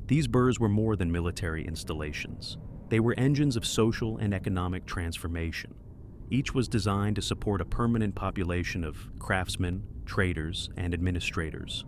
These burhs were more than military installations. They were engines of social and economic transformation. Each was designed to support a permanent population of craftsmen, traders, and administrators.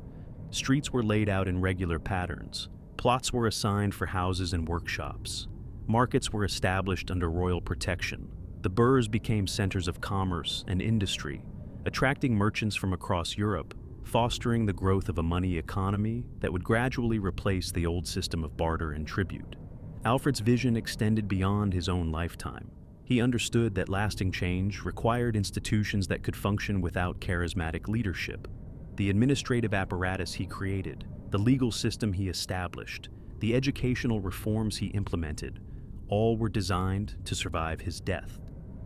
Streets were laid out in regular patterns. Plots were assigned for houses and workshops. Markets were established under royal protection. The burhs became centers of commerce and industry, attracting merchants from across Europe, fostering the growth of a money economy that would gradually replace the old system of barter and tribute. Alfred's vision extended beyond his own lifetime. He understood that lasting change required institutions that could function without charismatic leadership. The administrative apparatus he created, the legal system he established, the educational reforms he implemented, all were designed to survive his death.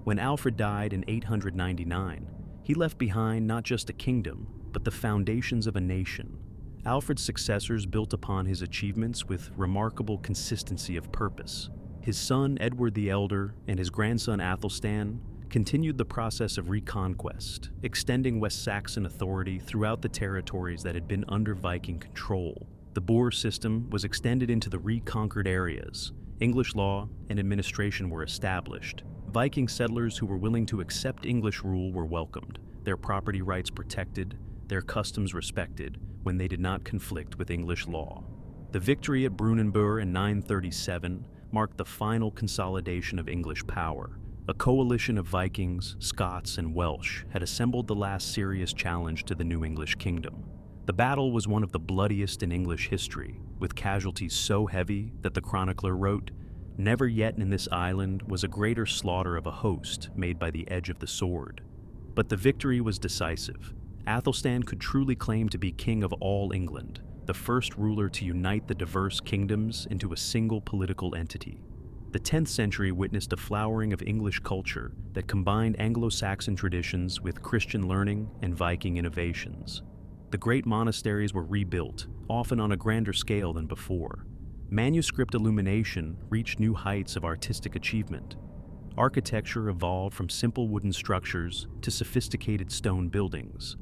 When Alfred died in 899, he left behind not just a kingdom, but the foundations of a nation. Alfred's successors built upon his achievements with remarkable consistency of purpose. His son Edward the Elder and his grandson Athelstan continued the process of reconquest, extending West Saxon authority throughout the territories that had been under Viking control. The boer system was extended into the reconquered areas. English law and administration were established. Viking settlers who were willing to accept English rule were welcomed, their property rights protected, their customs respected when they did not conflict with English law. The victory at Brunanburh in 937 marked the final consolidation of English power. A coalition of Vikings, Scots, and Welsh had assembled the last serious challenge to the new English kingdom. The battle was one of the bloodiest in English history, with casualties so heavy that the chronicler wrote, "Never yet in this island was a greater slaughter of a host made by the edge of the sword." But the victory was decisive. Athelstan could truly claim to be king of all England, the first ruler to unite the diverse kingdoms into a single political entity. The 10th century witnessed a flowering of English culture that combined Anglo-Saxon traditions with Christian learning and Viking innovations. The great monasteries were rebuilt, often on a grander scale than before. Manuscript illumination reached new heights of artistic achievement. Architecture evolved from simple wooden structures to sophisticated stone buildings.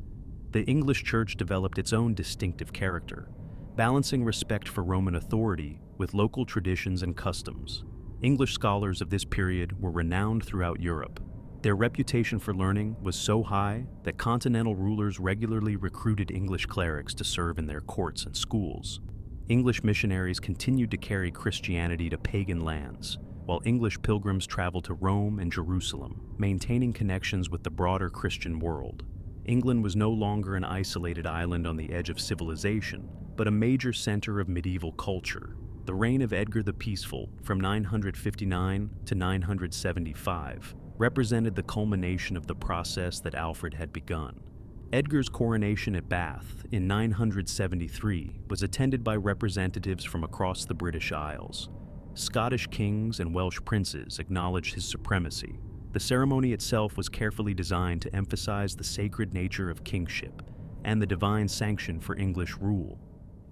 The English church developed its own distinctive character, balancing respect for Roman authority with local traditions and customs. English scholars of this period were renowned throughout Europe. Their reputation for learning was so high that continental rulers regularly recruited English clerics to serve in their courts and schools. English missionaries continued to carry Christianity to pagan lands, while English pilgrims traveled to Rome and Jerusalem, maintaining connections with the broader Christian world. England was no longer an isolated island on the edge of civilization, but a major center of medieval culture. The reign of Edgar the Peaceful, from 959 to 975, represented the culmination of the process that Alfred had begun. Edgar's coronation at Bath in 973 was attended by representatives from across the British Isles. Scottish kings and Welsh princes acknowledged his supremacy. The ceremony itself was carefully designed to emphasize the sacred nature of kingship and the divine sanction for English rule.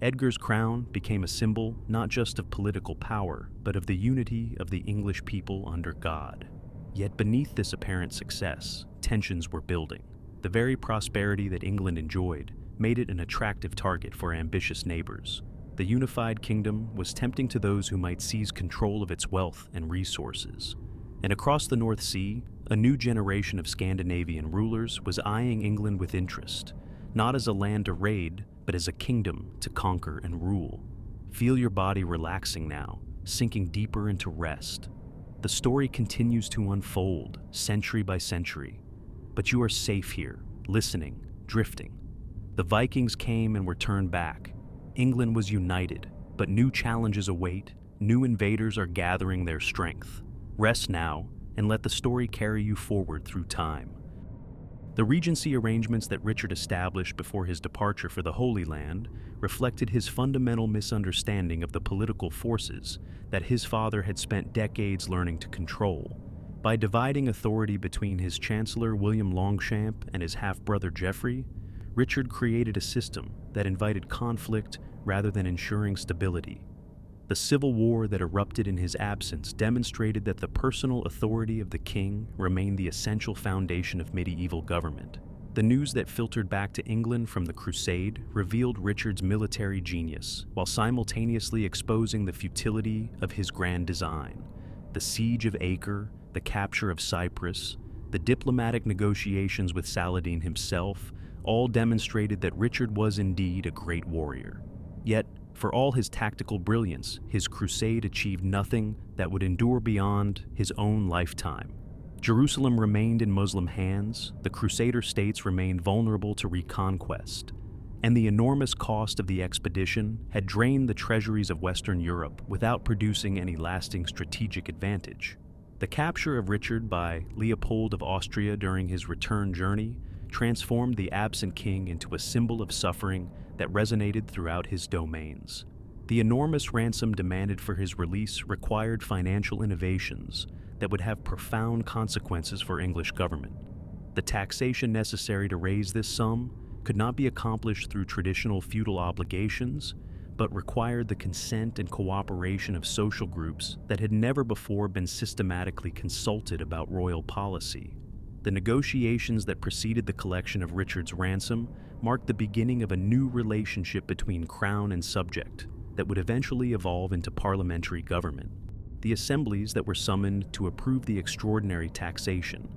Edgar's crown became a symbol not just of political power, but of the unity of the English people under God. Yet beneath this apparent success, tensions were building. The very prosperity that England enjoyed made it an attractive target for ambitious neighbors. The unified kingdom was tempting to those who might seize control of its wealth and resources. And across the North Sea, a new generation of Scandinavian rulers was eyeing England with interest, not as a land to raid, but as a kingdom to conquer and rule. Feel your body relaxing now, sinking deeper into rest. The story continues to unfold, century by century. But you are safe here, listening, drifting. The Vikings came and were turned back. England was united, but new challenges await. New invaders are gathering their strength. Rest now, and let the story carry you forward through time. The regency arrangements that Richard established before his departure for the Holy Land reflected his fundamental misunderstanding of the political forces that his father had spent decades learning to control. By dividing authority between his chancellor William Longchamp and his half-brother Geoffrey, Richard created a system that invited conflict rather than ensuring stability. The civil war that erupted in his absence demonstrated that the personal authority of the king remained the essential foundation of medieval government. The news that filtered back to England from the Crusade revealed Richard's military genius, while simultaneously exposing the futility of his grand design. The siege of Acre, the capture of Cyprus, the diplomatic negotiations with Saladin himself, all demonstrated that Richard was indeed a great warrior. Yet, for all his tactical brilliance, his crusade achieved nothing that would endure beyond his own lifetime. Jerusalem remained in Muslim hands, the Crusader states remained vulnerable to reconquest, and the enormous cost of the expedition had drained the treasuries of Western Europe without producing any lasting strategic advantage. The capture of Richard by Leopold of Austria during his return journey transformed the absent king into a symbol of suffering that resonated throughout his domains. The enormous ransom demanded for his release required financial innovations that would have profound consequences for English government. The taxation necessary to raise this sum could not be accomplished through traditional feudal obligations, but required the consent and cooperation of social groups that had never before been systematically consulted about royal policy. The negotiations that preceded the collection of Richard's ransom marked the beginning of a new relationship between crown and subject that would eventually evolve into parliamentary government. The assemblies that were summoned to approve the extraordinary taxation,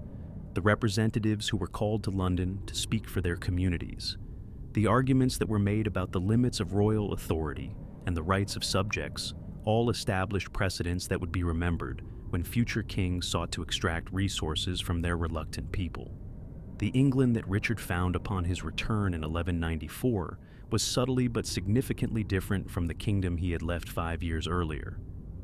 the representatives who were called to London to speak for their communities, the arguments that were made about the limits of royal authority and the rights of subjects all established precedents that would be remembered when future kings sought to extract resources from their reluctant people. The England that Richard found upon his return in 1194 was subtly but significantly different from the kingdom he had left 5 years earlier.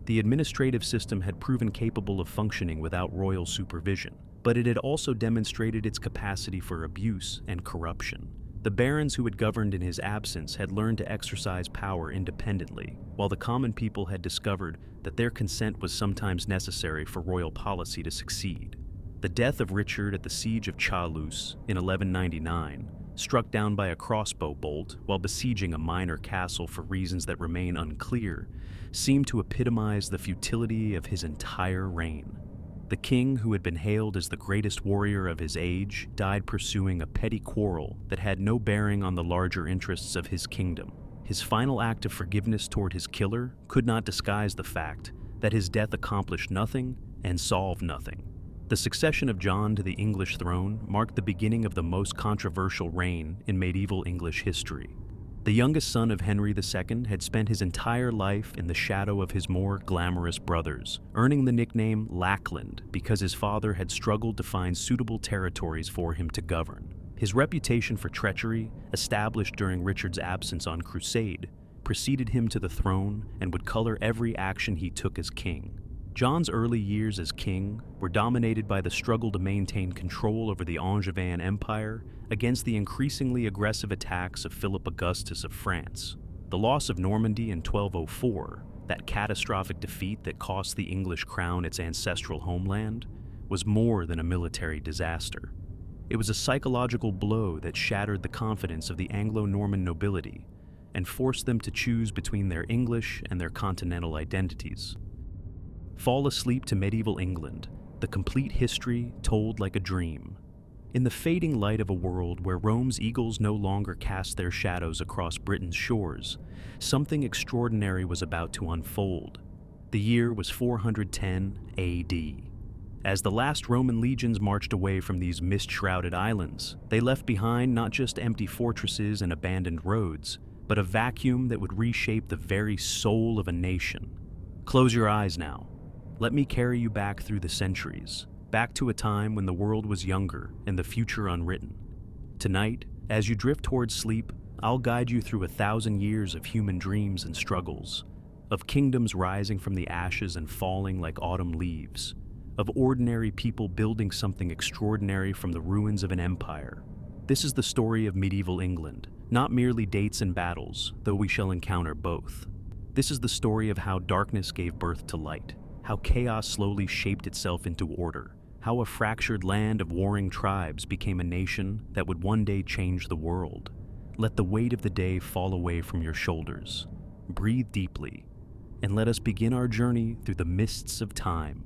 The administrative system had proven capable of functioning without royal supervision, but it had also demonstrated its capacity for abuse and corruption. The barons who had governed in his absence had learned to exercise power independently, while the common people had discovered that their consent was sometimes necessary for royal policy to succeed. The death of Richard at the siege of Chalus in 1199, struck down by a crossbow bolt while besieging a minor castle for reasons that remain unclear, seemed to epitomize the futility of his entire reign. The king, who had been hailed as the greatest warrior of his age, died pursuing a petty quarrel that had no bearing on the larger interests of his kingdom. His final act of forgiveness toward his killer could not disguise the fact that his death accomplished nothing and solved nothing. The succession of John to the English throne marked the beginning of the most controversial reign in medieval English history. The youngest son of Henry II had spent his entire life in the shadow of his more glamorous brothers, earning the nickname Lackland because his father had struggled to find suitable territories for him to govern. His reputation for treachery, established during Richard's absence on crusade, preceded him to the throne and would color every action he took as king. John's early years as king were dominated by the struggle to maintain control over the Angevin Empire against the increasingly aggressive attacks of Philip Augustus of France. The loss of Normandy in 1204, that catastrophic defeat that cost the English crown its ancestral homeland, was more than a military disaster. It was a psychological blow that shattered the confidence of the Anglo-Norman nobility and forced them to choose between their English and their continental identities. Fall asleep to medieval England, the complete history told like a dream. In the fading light of a world where Rome's eagles no longer cast their shadows across Britain's shores, something extraordinary was about to unfold. The year was 410 AD. As the last Roman legions marched away from these mist-shrouded islands, they left behind not just empty fortresses and abandoned roads, but a vacuum that would reshape the very soul of a nation. Close your eyes now. Let me carry you back through the centuries, back to a time when the world was younger and the future unwritten. Tonight, as you drift towards sleep, I'll guide you through 1,000 years of human dreams and struggles, of kingdoms rising from the ashes and falling like autumn leaves, of ordinary people building something extraordinary from the ruins of an empire. This is the story of medieval England, not merely dates and battles, though we shall encounter both. This is the story of how darkness gave birth to light, how chaos slowly shaped itself into order, how a fractured land of warring tribes became a nation that would one day change the world. Let the weight of the day fall away from your shoulders. Breathe deeply, and let us begin our journey through the mists of time.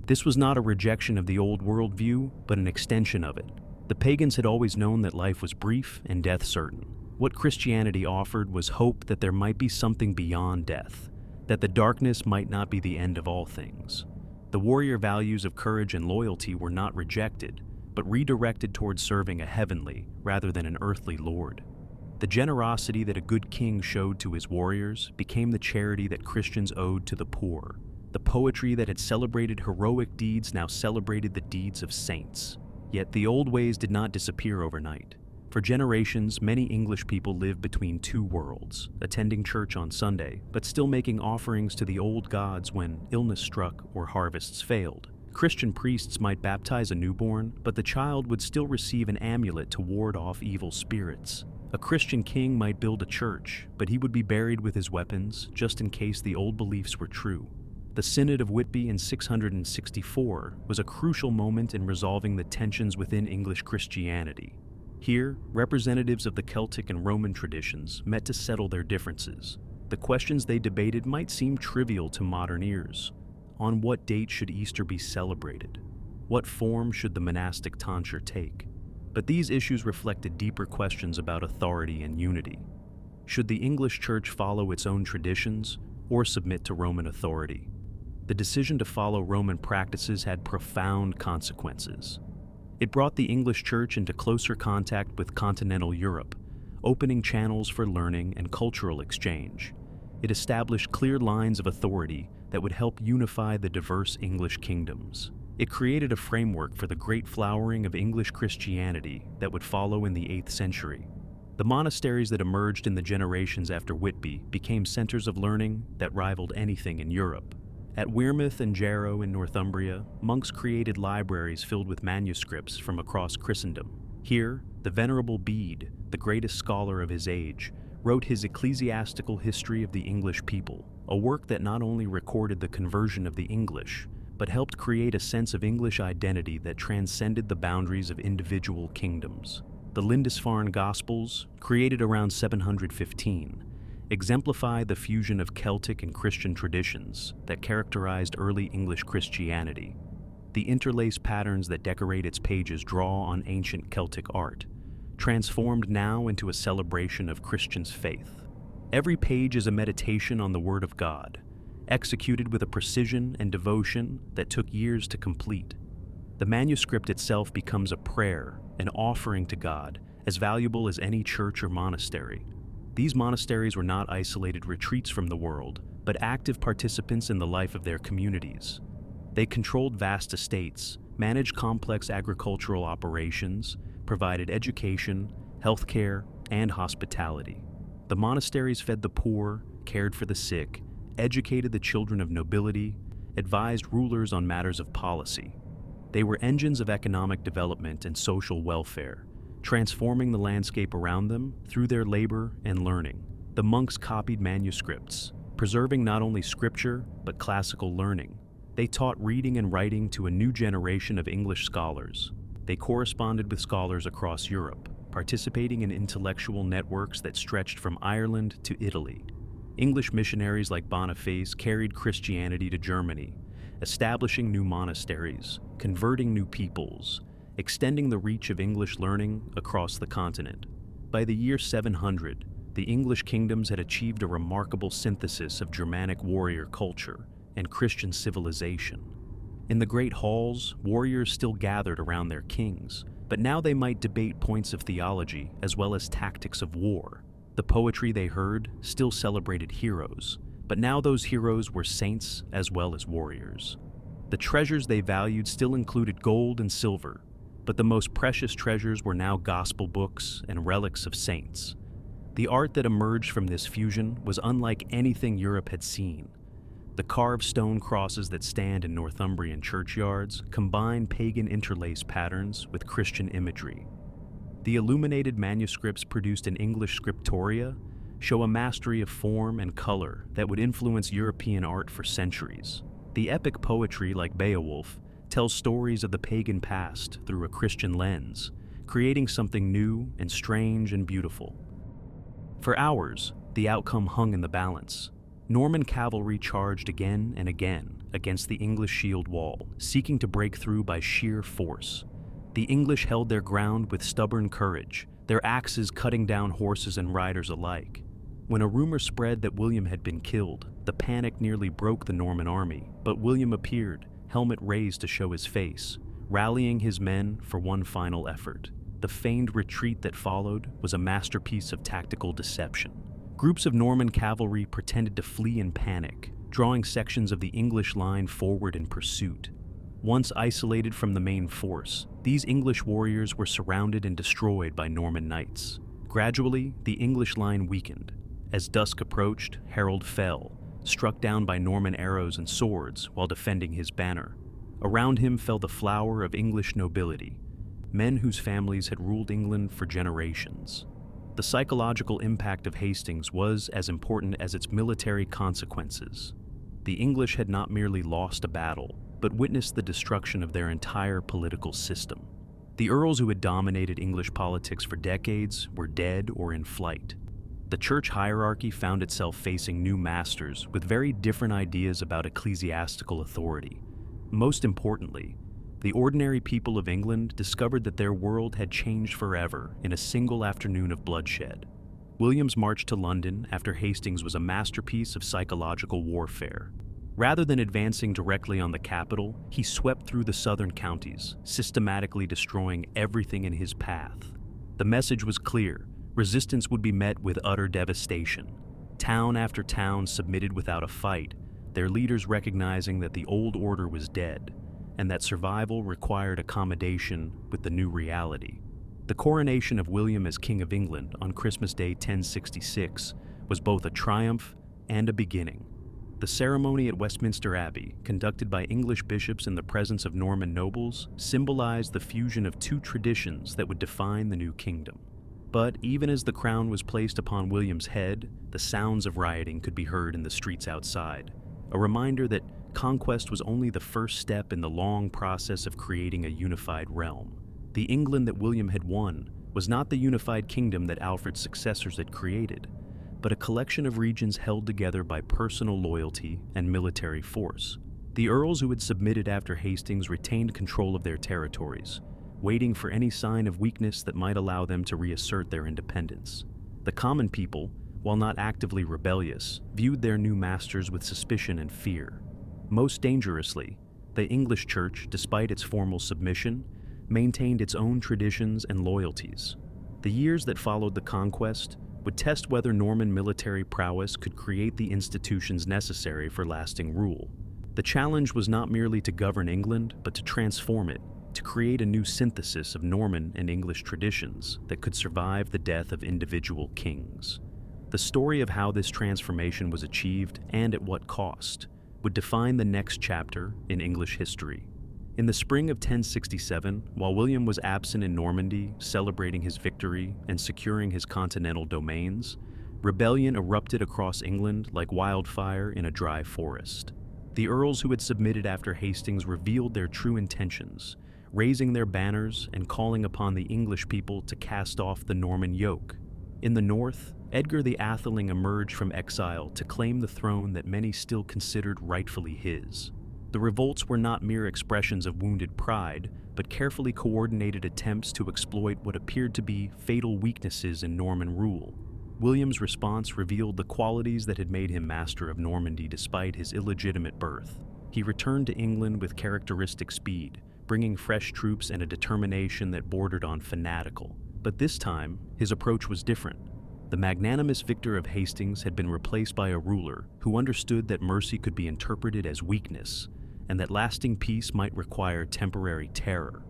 This was not a rejection of the old worldview, but an extension of it. The pagans had always known that life was brief and death certain. What Christianity offered was hope that there might be something beyond death, that the darkness might not be the end of all things. The warrior values of courage and loyalty were not rejected, but redirected towards serving a heavenly rather than an earthly lord. The generosity that a good king showed to his warriors became the charity that Christians owed to the poor. The poetry that had celebrated heroic deeds now celebrated the deeds of saints. Yet the old ways did not disappear overnight. For generations, many English people lived between two worlds, attending church on Sunday, but still making offerings to the old gods when illness struck or harvests failed. Christian priests might baptize a newborn, but the child would still receive an amulet to ward off evil spirits. A Christian king might build a church, but he would be buried with his weapons just in case the old beliefs were true. The Synod of Whitby in 664 was a crucial moment in resolving the tensions within English Christianity. Here, representatives of the Celtic and Roman traditions met to settle their differences. The questions they debated might seem trivial to modern ears. On what date should Easter be celebrated? What form should the monastic tonsure take? But these issues reflected deeper questions about authority and unity. Should the English Church follow its own traditions or submit to Roman authority? The decision to follow Roman practices had profound consequences. It brought the English Church into closer contact with continental Europe, opening channels for learning and cultural exchange. It established clear lines of authority that would help unify the diverse English kingdoms. It created a framework for the great flowering of English Christianity that would follow in the 8th century. The monasteries that emerged in the generations after Whitby became centers of learning that rivaled anything in Europe. At Wearmouth and Jarrow in Northumbria, monks created libraries filled with manuscripts from across Christendom. Here, the Venerable Bede, the greatest scholar of his age, wrote his Ecclesiastical History of the English People, a work that not only recorded the conversion of the English, but helped create a sense of English identity that transcended the boundaries of individual kingdoms. The Lindisfarne Gospels, created around 715, exemplify the fusion of Celtic and Christian traditions that characterized early English Christianity. The interlaced patterns that decorate its pages draw on ancient Celtic art, transformed now into a celebration of Christians' faith. Every page is a meditation on the Word of God, executed with a precision and devotion that took years to complete. The manuscript itself becomes a prayer, an offering to God, as valuable as any church or monastery. These monasteries were not isolated retreats from the world, but active participants in the life of their communities. They controlled vast estates, managed complex agricultural operations, provided education, healthcare, and hospitality. The monasteries fed the poor, cared for the sick, educated the children of nobility, advised rulers on matters of policy. They were engines of economic development and social welfare, transforming the landscape around them through their labor and learning. The monks copied manuscripts, preserving not only scripture, but classical learning. They taught reading and writing to a new generation of English scholars. They corresponded with scholars across Europe, participating in intellectual networks that stretched from Ireland to Italy. English missionaries like Boniface carried Christianity to Germany, establishing new monasteries, converting new peoples, extending the reach of English learning across the continent. By the year 700, the English kingdoms had achieved a remarkable synthesis of Germanic warrior culture and Christian civilization. In the great halls, warriors still gathered around their kings, but now they might debate points of theology as well as tactics of war. The poetry they heard still celebrated heroes, but now those heroes were saints as well as warriors. The treasures they valued still included gold and silver, but the most precious treasures were now gospel books and relics of saints. The art that emerged from this fusion was unlike anything Europe had seen. The carved stone crosses that stand in Northumbrian churchyards combine pagan interlace patterns with Christian imagery. The illuminated manuscripts produced in English scriptoria show a mastery of form and color that would influence European art for centuries. The epic poetry, like Beowulf, tells stories of the pagan past through a Christian lens, creating something new and strange and beautiful. For hours, the outcome hung in the balance. Norman cavalry charged again and again against the English shield wall, seeking to break through by sheer force. The English held their ground with stubborn courage, their axes cutting down horses and riders alike. When a rumor spread that William had been killed, the panic nearly broke the Norman army, but William appeared, helmet raised to show his face, rallying his men for one final effort. The feigned retreat that followed was a masterpiece of tactical deception. Groups of Norman cavalry pretended to flee in panic, drawing sections of the English line forward in pursuit. Once isolated from the main force, these English warriors were surrounded and destroyed by Norman knights. Gradually, the English line weakened. As dusk approached, Harold fell, struck down by Norman arrows and swords while defending his banner. Around him fell the flower of English nobility, men whose families had ruled England for generations. The psychological impact of Hastings was as important as its military consequences. The English had not merely lost a battle, but witnessed the destruction of their entire political system. The earls who had dominated English politics for decades were dead or in flight. The church hierarchy found itself facing new masters with very different ideas about ecclesiastical authority. Most importantly, the ordinary people of England discovered that their world had changed forever in a single afternoon of bloodshed. William's march to London after Hastings was a masterpiece of psychological warfare. Rather than advancing directly on the capital, he swept through the southern counties, systematically destroying everything in his path. The message was clear: resistance would be met with utter devastation. Town after town submitted without a fight, their leaders recognizing that the old order was dead, and that survival required accommodation with the new reality. The coronation of William as King of England on Christmas Day 1066 was both a triumph and a beginning. The ceremony at Westminster Abbey, conducted by English bishops in the presence of Norman nobles, symbolized the fusion of two traditions that would define the new kingdom. But even as the crown was placed upon William's head, the sounds of rioting could be heard in the streets outside, a reminder that conquest was only the first step in the long process of creating a unified realm. The England that William had won was not the unified kingdom that Alfred's successors had created, but a collection of regions held together by personal loyalty and military force. The earls who had submitted after Hastings retained control of their territories, waiting for any sign of weakness that might allow them to reassert their independence. The common people, while not actively rebellious, viewed their new masters with suspicion and fear. Most dangerously, the English church, despite its formal submission, maintained its own traditions and loyalties. The years that followed the conquest would test whether Norman military prowess could create the institutions necessary for lasting rule. The challenge was not merely to govern England, but to transform it, to create a new synthesis of Norman and English traditions that could survive the death of individual kings. The story of how this transformation was achieved, and at what cost, would define the next chapter in English history. In the spring of 1067, while William was absent in Normandy, celebrating his victory and securing his continental domains, rebellion erupted across England like wildfire in a dry forest. The earls who had submitted after Hastings revealed their true intentions, raising their banners and calling upon the English people to cast off the Norman yoke. In the north, Edgar the Atheling emerged from exile to claim the throne that many still considered rightfully his. The revolts were not mere expressions of wounded pride, but carefully coordinated attempts to exploit what appeared to be fatal weaknesses in Norman rule. William's response revealed the qualities that had made him master of Normandy despite his illegitimate birth. He returned to England with characteristic speed, bringing fresh troops and a determination that bordered on fanatical. But this time, his approach was different. The magnanimous victor of Hastings had been replaced by a ruler who understood that mercy could be interpreted as weakness, and that lasting peace might require temporary terror.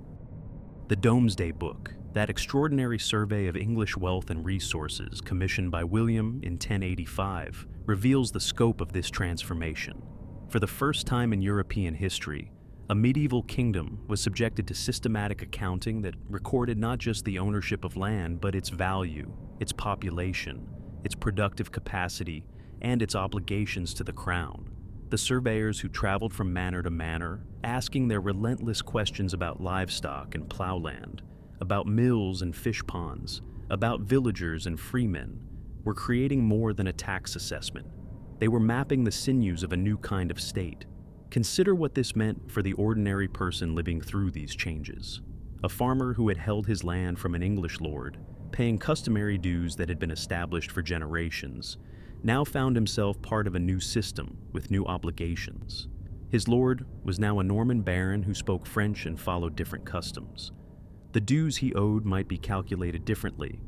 The Domesday Book, that extraordinary survey of English wealth and resources commissioned by William in 1085, reveals the scope of this transformation. For the first time in European history, a medieval kingdom was subjected to systematic accounting that recorded not just the ownership of land, but its value, its population, its productive capacity, and its obligations to the crown. The surveyors who traveled from manor to manor, asking their relentless questions about livestock and plowland, about mills and fish ponds, about villagers and freemen, were creating more than a tax assessment. They were mapping the sinews of a new kind of state. Consider what this meant for the ordinary person living through these changes. a farmer who had held his land from an English lord, paying customary dues that had been established for generations, now found himself part of a new system with new obligations. His lord was now a Norman baron who spoke French and followed different customs. The dues he owed might be calculated differently,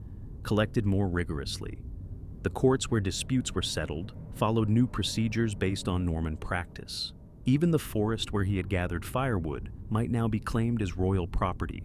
collected more rigorously. The courts where disputes were settled followed new procedures based on Norman practice. Even the forest where he had gathered firewood might now be claimed as royal property,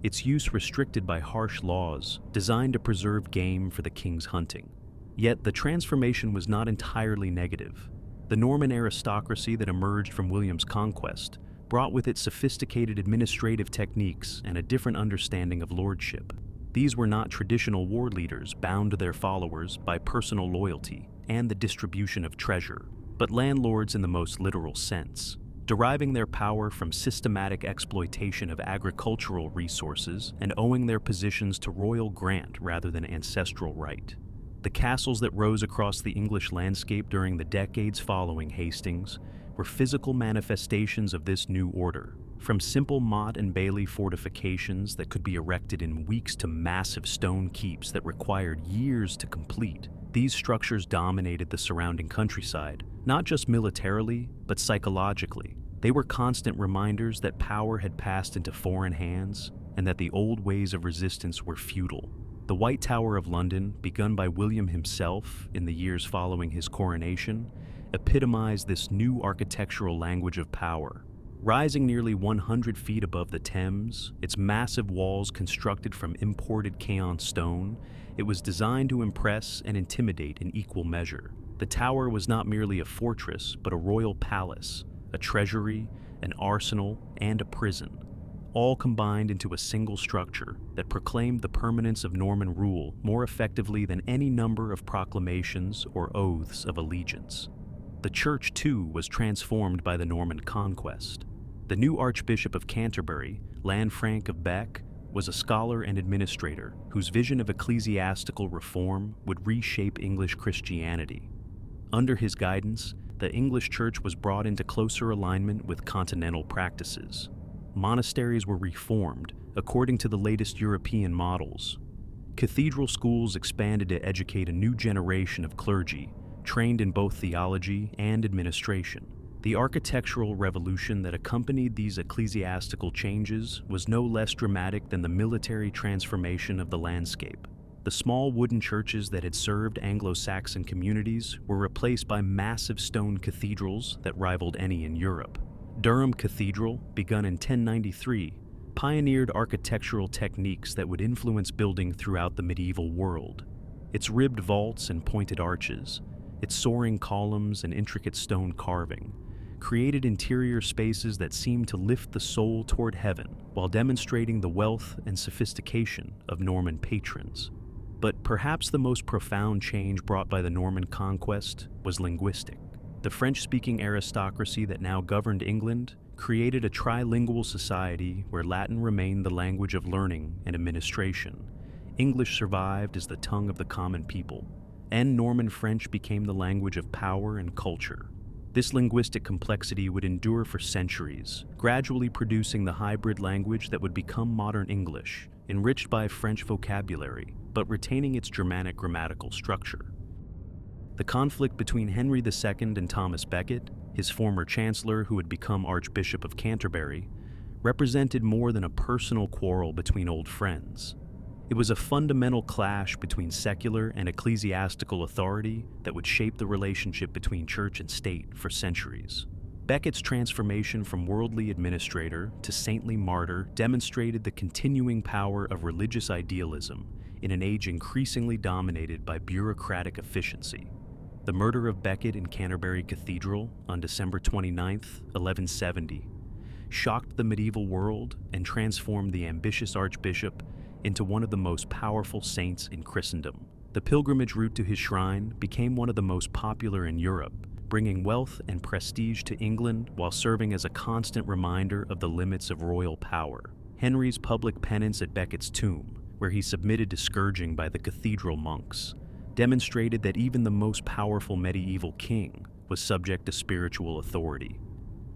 its use restricted by harsh laws designed to preserve game for the king's hunting. Yet the transformation was not entirely negative. The Norman aristocracy that emerged from William's conquest brought with it sophisticated administrative techniques and a different understanding of lordship. These were not traditional war leaders bound to their followers by personal loyalty and the distribution of treasure, but landlords in the most literal sense, deriving their power from systematic exploitation of agricultural resources and owing their positions to royal grant rather than ancestral right. The castles that rose across the English landscape during the decades following Hastings were physical manifestations of this new order, from simple motte and bailey fortifications that could be erected in weeks to massive stone keeps that required years to complete. These structures dominated the surrounding countryside, not just militarily, but psychologically. They were constant reminders that power had passed into foreign hands and that the old ways of resistance were futile. The White Tower of London, begun by William himself in the years following his coronation, epitomized this new architectural language of power. Rising nearly 100 feet above the Thames, its massive walls constructed from imported Caen stone, it was designed to impress and intimidate in equal measure. The tower was not merely a fortress, but a royal palace, a treasury, an arsenal, and a prison, all combined into a single structure that proclaimed the permanence of Norman rule more effectively than any number of proclamations or oaths of allegiance. The church, too, was transformed by the Norman conquest. The new Archbishop of Canterbury, Lanfranc of Bec, was a scholar and administrator whose vision of ecclesiastical reform would reshape English Christianity. Under his guidance, the English church was brought into closer alignment with continental practices. Monasteries were reformed according to the latest European models. Cathedral schools expanded to educate a new generation of clergy, trained in both theology and administration. The architectural revolution that accompanied these ecclesiastical changes was no less dramatic than the military transformation of the landscape. The small wooden churches that had served Anglo-Saxon communities were replaced by massive stone cathedrals that rivaled any in Europe. Durham Cathedral, begun in 1093, pioneered architectural techniques that would influence building throughout the medieval world. Its ribbed vaults and pointed arches, its soaring columns and intricate stone carving, created interior spaces that seemed to lift the soul toward heaven while demonstrating the wealth and sophistication of Norman patrons. But perhaps the most profound change brought by the Norman conquest was linguistic. The French-speaking aristocracy that now governed England created a trilingual society where Latin remained the language of learning and administration. English survived as the tongue of the common people, and Norman French became the language of power and culture. This linguistic complexity would endure for centuries, gradually producing the hybrid language that would become modern English, enriched by French vocabulary, but retaining its Germanic grammatical structure. The conflict between Henry II and Thomas Becket, his former chancellor who had become Archbishop of Canterbury, represented more than a personal quarrel between old friends. It was a fundamental clash between secular and ecclesiastical authority that would shape the relationship between church and state for centuries. Becket's transformation from worldly administrator to saintly martyr demonstrated the continuing power of religious idealism in an age increasingly dominated by bureaucratic efficiency. The murder of Becket in Canterbury Cathedral on December 29, 1170, shocked the medieval world and transformed the ambitious archbishop into one of the most powerful saints in Christendom. The pilgrimage route to his shrine became one of the most popular in Europe, bringing wealth and prestige to England while serving as a constant reminder of the limits of royal power. Henry's public penance at Becket's tomb, where he submitted to scourging by the cathedral monks, demonstrated that even the most powerful medieval king was subject to spiritual authority.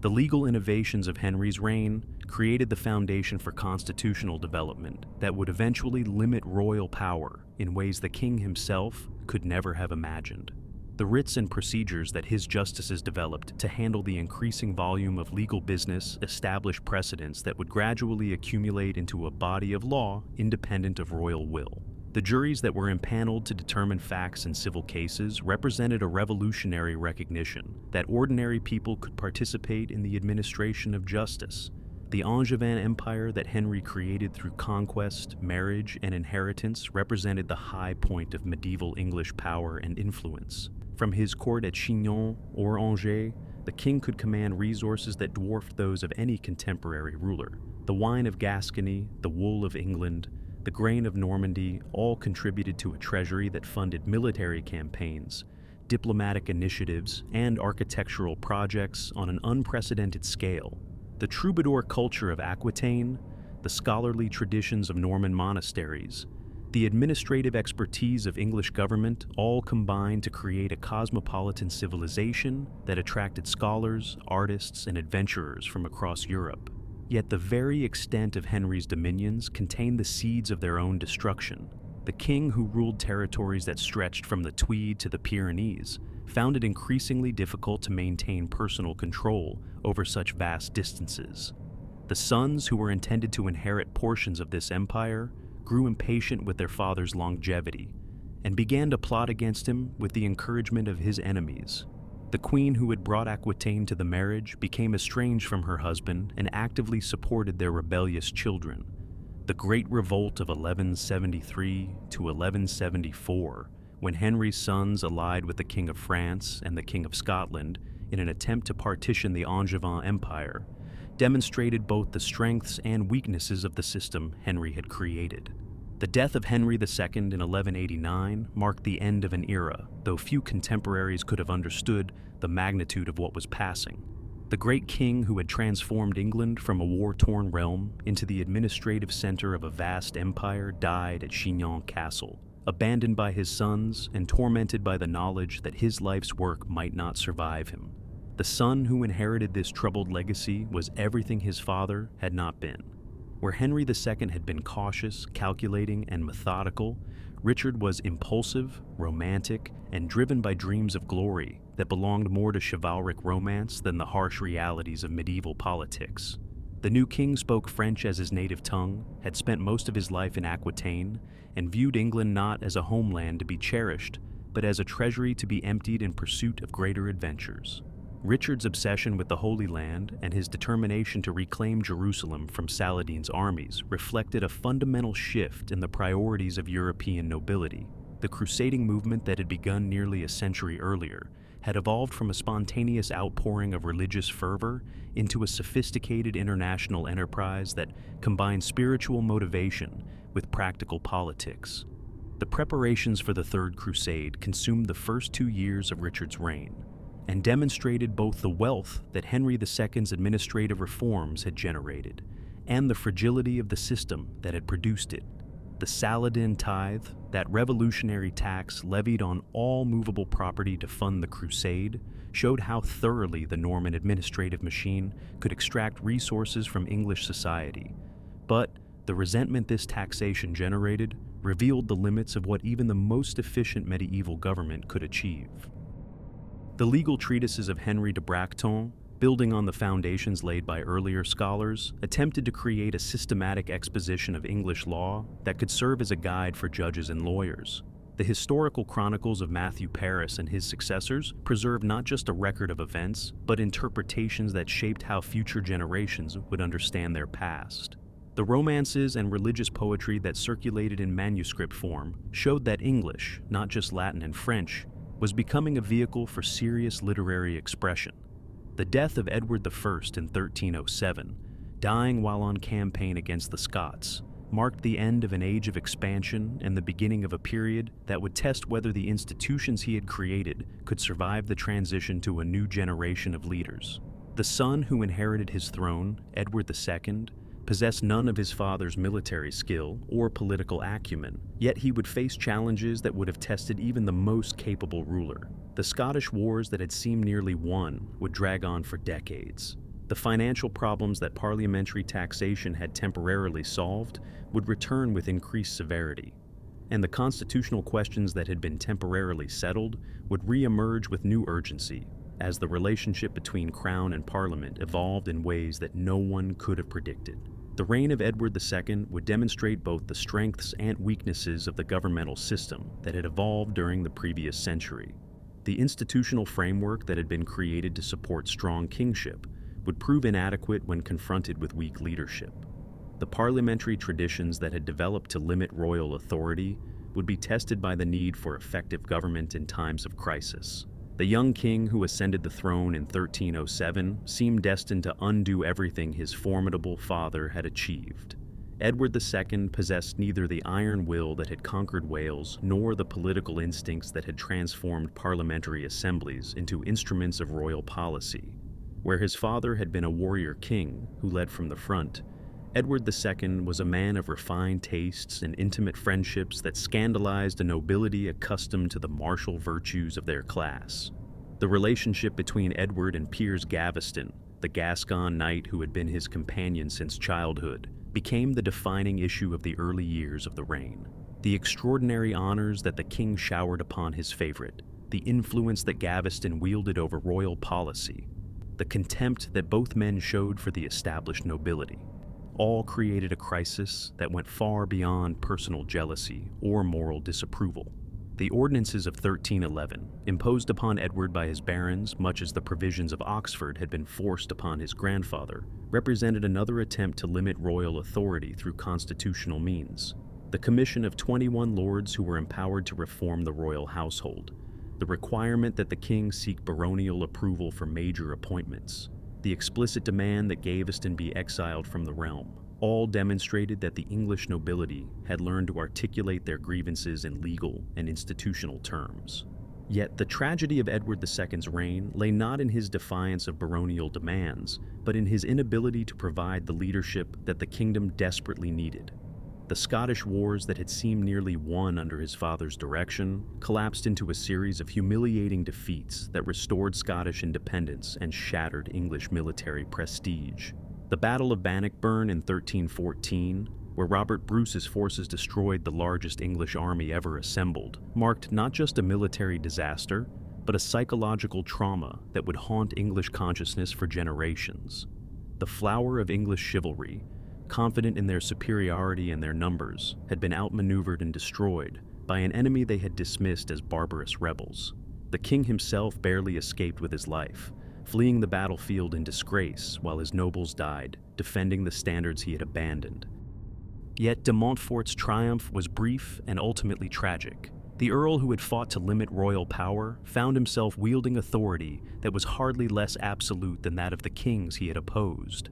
The legal innovations of Henry's reign created the foundation for constitutional development that would eventually limit royal power in ways the king himself could never have imagined. The writs and procedures that his justices developed to handle the increasing volume of legal business established precedents that would gradually accumulate into a body of law independent of royal will. The juries that were impaneled to determine facts in civil cases represented a revolutionary recognition that ordinary people could participate in the administration of justice. The Angevin Empire that Henry created through conquest, marriage, and inheritance represented the high point of medieval English power and influence. From his court at Chinon or Angers, the king could command resources that dwarfed those of any contemporary ruler. The wine of Gascony, the wool of England, the grain of Normandy all contributed to a treasury that funded military campaigns, diplomatic initiatives, and architectural projects on an unprecedented scale. The troubadour culture of Aquitaine, the scholarly traditions of Norman monasteries, the administrative expertise of English government all combined to create a cosmopolitan civilization that attracted scholars, artists, and adventurers from across Europe. Yet the very extent of Henry's dominions contained the seeds of their own destruction. The king, who ruled territories that stretched from the Tweed to the Pyrenees, found it increasingly difficult to maintain personal control over such vast distances. The sons, who were intended to inherit portions of this empire, grew impatient with their father's longevity and began to plot against him with the encouragement of his enemies. The queen who had brought Aquitaine to the marriage became estranged from her husband and actively supported their rebellious children. The Great Revolt of 1173 to 1174, when Henry's sons allied with the King of France and the King of Scotland in an attempt to partition the Angevin Empire, demonstrated both the strengths and weaknesses of the system Henry had created. The death of Henry II in 1189 marked the end of an era, though few contemporaries could have understood the magnitude of what was passing. The great king, who had transformed England from a war-torn realm into the administrative center of a vast empire, died at Chinon Castle, abandoned by his sons and tormented by the knowledge that his life's work might not survive him. The son who inherited this troubled legacy was everything his father had not been. Where Henry II had been cautious, calculating, and methodical, Richard was impulsive, romantic, and driven by dreams of glory that belonged more to chivalric romance than the harsh realities of medieval politics. The new king spoke French as his native tongue, had spent most of his life in Aquitaine, and viewed England not as a homeland to be cherished, but as a treasury to be emptied in pursuit of greater adventures. Richard's obsession with the Holy Land and his determination to reclaim Jerusalem from Saladin's armies reflected a fundamental shift in the priorities of European nobility. The crusading movement that had begun nearly a century earlier had evolved from a spontaneous outpouring of religious fervor into a sophisticated international enterprise that combined spiritual motivation with practical politics. The preparations for the Third Crusade consumed the first 2 years of Richard's reign, and demonstrated both the wealth that Henry II's administrative reforms had generated and the fragility of the system that had produced it. The Saladin tithe, that revolutionary tax levied on all movable property to fund the crusade, showed how thoroughly the Norman administrative machine could extract resources from English society. But the resentment this taxation generated revealed the limits of what even the most efficient medieval government could achieve. The legal treatises of Henry de Bracton, building on the foundations laid by earlier scholars, attempted to create a systematic exposition of English law that could serve as a guide for judges and lawyers. The historical chronicles of Matthew Paris and his successors preserved not just a record of events, but interpretations that shaped how future generations would understand their past. The romances and religious poetry that circulated in manuscript form showed that English, not just Latin and French, was becoming a vehicle for serious literary expression. The death of Edward I in 1307, dying while on campaign against the Scots, marked the end of an age of expansion and the beginning of a period that would test whether the institutions he had created could survive the transition to a new generation of leaders. The son who inherited his throne, Edward II, possessed none of his father's military skill or political acumen, yet he would face challenges that would have tested even the most capable ruler. The Scottish wars that had seemed nearly won would drag on for decades. The financial problems that parliamentary taxation had temporarily solved would return with increased severity, and the constitutional questions that had been temporarily settled would re-emerge with new urgency as the relationship between Crown and Parliament evolved in ways that no one could have predicted. The reign of Edward II would demonstrate both the strengths and weaknesses of the governmental system that had evolved during the previous century. The institutional framework that had been created to support strong kingship would prove inadequate when confronted with weak leadership. The parliamentary traditions that had developed to limit royal authority would be tested by the need for effective government in times of crisis. The young king who ascended the throne in 1307 seemed destined to undo everything his formidable father had achieved. Edward II possessed neither the iron will that had conquered Wales nor the political instincts that had transformed parliamentary assemblies into instruments of royal policy. Where his father had been a warrior king who led from the front, Edward II was a man of refined tastes and intimate friendships that scandalized a nobility accustomed to the martial virtues of their class. The relationship between Edward and Piers Gaveston, the Gascon knight who had been his companion since childhood, became the defining issue of the early years of the reign. The extraordinary honors that the king showered upon his favorite, the influence that Gaveston wielded over royal policy, the contempt that both men showed for the established nobility, all created a crisis that went far beyond personal jealousy or moral disapproval. The ordinances of 1311, imposed upon Edward by his barons much as the provisions of Oxford had been forced upon his grandfather, represented another attempt to limit royal authority through constitutional means. The commission of 21 lords who were empowered to reform the royal household, the requirement that the king seek baronial approval for major appointments, the explicit demand that Gaveston be exiled from the realm, all demonstrated that the English nobility had learned to articulate their grievances in legal and institutional terms. Yet the tragedy of Edward II's reign lay not in his defiance of baronial demands, but in his inability to provide the leadership that the kingdom desperately needed. The Scottish wars that had seemed nearly won under his father's direction collapsed into a series of humiliating defeats that restored Scottish independence and shattered English military prestige. The Battle of Bannockburn in 1314, where Robert Bruce's forces destroyed the largest English army ever assembled, marked not just a military disaster, but a psychological trauma that would haunt English consciousness for generations. The flower of English chivalry, confident in their superiority and their numbers, had been outmaneuvered and destroyed by an enemy they had dismissed as barbarous rebels. The king himself barely escaped with his life, fleeing the battlefield in disgrace while his nobles died, defending the standards he had abandoned. Yet de Montfort's triumph was brief and ultimately tragic. The earl who had fought to limit royal power found himself wielding authority that was hardly less absolute than that of the kings he had opposed.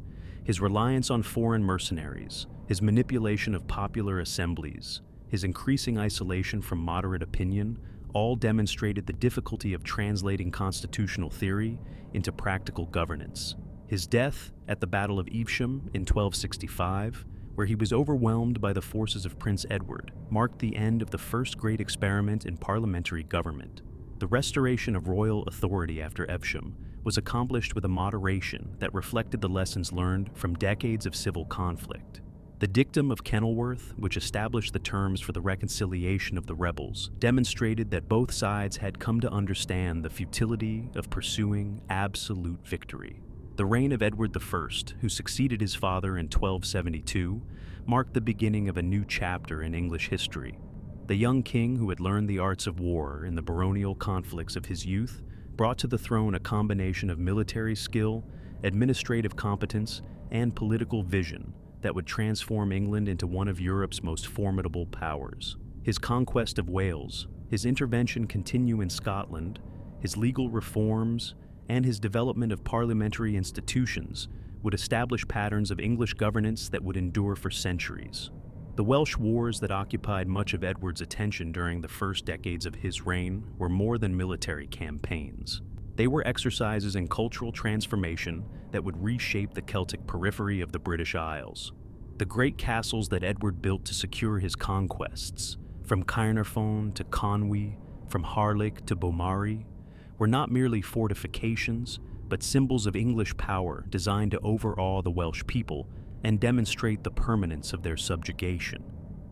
His reliance on foreign mercenaries, his manipulation of popular assemblies, his increasing isolation from moderate opinion, all demonstrated the difficulty of translating constitutional theory into practical governance. His death at the Battle of Evesham in 1265, where he was overwhelmed by the forces of Prince Edward, marked the end of the first great experiment in parliamentary government. The restoration of royal authority after Evesham was accomplished with a moderation that reflected the lessons learned from decades of civil conflict. The dictum of Kenilworth, which established the terms for the reconciliation of the rebels, demonstrated that both sides had come to understand the futility of pursuing absolute victory. The reign of Edward I, who succeeded his father in 1272, marked the beginning of a new chapter in English history. The young king who had learned the arts of war in the baronial conflicts of his youth brought to the throne a combination of military skill, administrative competence, and political vision that would transform England into one of Europe's most formidable powers. His conquest of Wales, his intervention continue in Scotland, his legal reforms, and his development of parliamentary institutions would establish patterns of English governance that would endure for centuries. The Welsh wars that occupied much of Edward's attention during the first decades of his reign were more than military campaigns. They were exercises in cultural transformation that would reshape the Celtic periphery of the British Isles. The great castles that Edward built to secure his conquests, from Caernarfon to Conwy, from Harlech to Beaumaris, were not merely fortifications, but symbols of English power designed to overawe the Welsh people and demonstrate the permanence of their subjugation.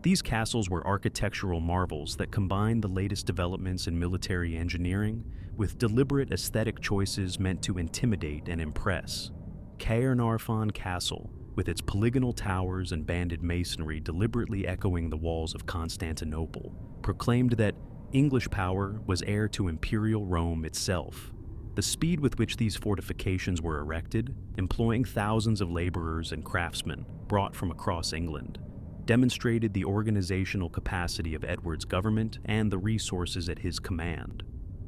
These castles were architectural marvels that combined the latest developments in military engineering with deliberate aesthetic choices meant to intimidate and impress. Caernarfon Castle, with its polygonal towers and banded masonry deliberately echoing the walls of Constantinople, proclaimed that English power was heir to imperial Rome itself. The speed with which these fortifications were erected, employing thousands of laborers and craftsmen brought from across England, demonstrated the organizational capacity of Edward's government and the resources at his command.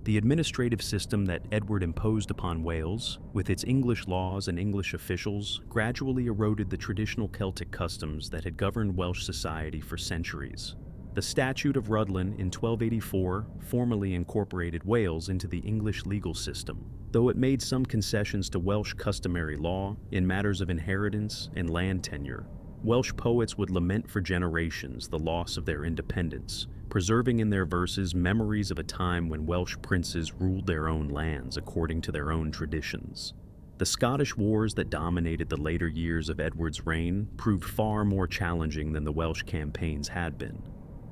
The administrative system that Edward imposed upon Wales, with its English laws and English officials, gradually eroded the traditional Celtic customs that had governed Welsh society for centuries. The Statute of Rhuddlan in 1284 formally incorporated Wales into the English legal system, though it made some concessions to Welsh customary law in matters of inheritance and land tenure. Welsh poets would lament for generations the loss of their independence, preserving in their verses memories of a time when Welsh princes ruled their own lands according to their own traditions. The Scottish wars that dominated the later years of Edward's reign proved far more challenging than the Welsh campaigns had been.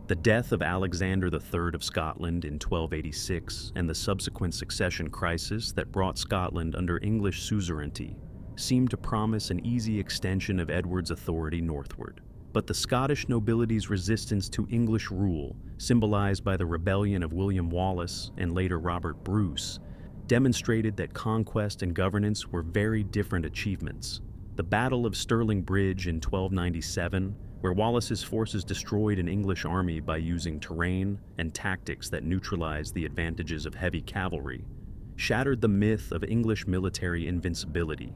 The death of Alexander III of Scotland in 1286 and the subsequent succession crisis that brought Scotland under English suzerainty seemed to promise an easy extension of Edward's authority northward. But the Scottish nobility's resistance to English rule, symbolized by the rebellion of William Wallace and later Robert Bruce, demonstrated that conquest and governance were very different achievements. The Battle of Stirling Bridge in 1297, where Wallace's forces destroyed an English army by using terrain and tactics that neutralized the advantages of heavy cavalry, shattered the myth of English military invincibility.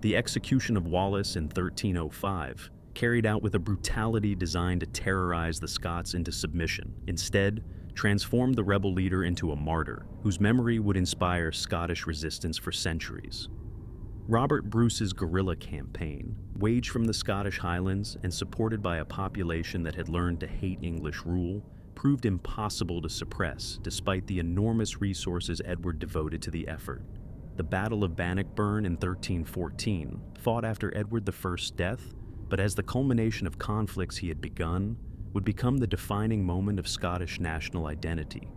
The execution of Wallace in 1305, carried out with a brutality designed to terrorize the Scots into submission, instead transformed the rebel leader into a martyr whose memory would inspire Scottish resistance for centuries. Robert Bruce's guerrilla campaign, waged from the Scottish Highlands and supported by a population that had learned to hate English rule, proved impossible to suppress despite the enormous resources Edward devoted to the effort. The Battle of Bannockburn in 1314, fought after Edward I's death, but as the culmination of conflicts he had begun, would become the defining moment of Scottish national identity,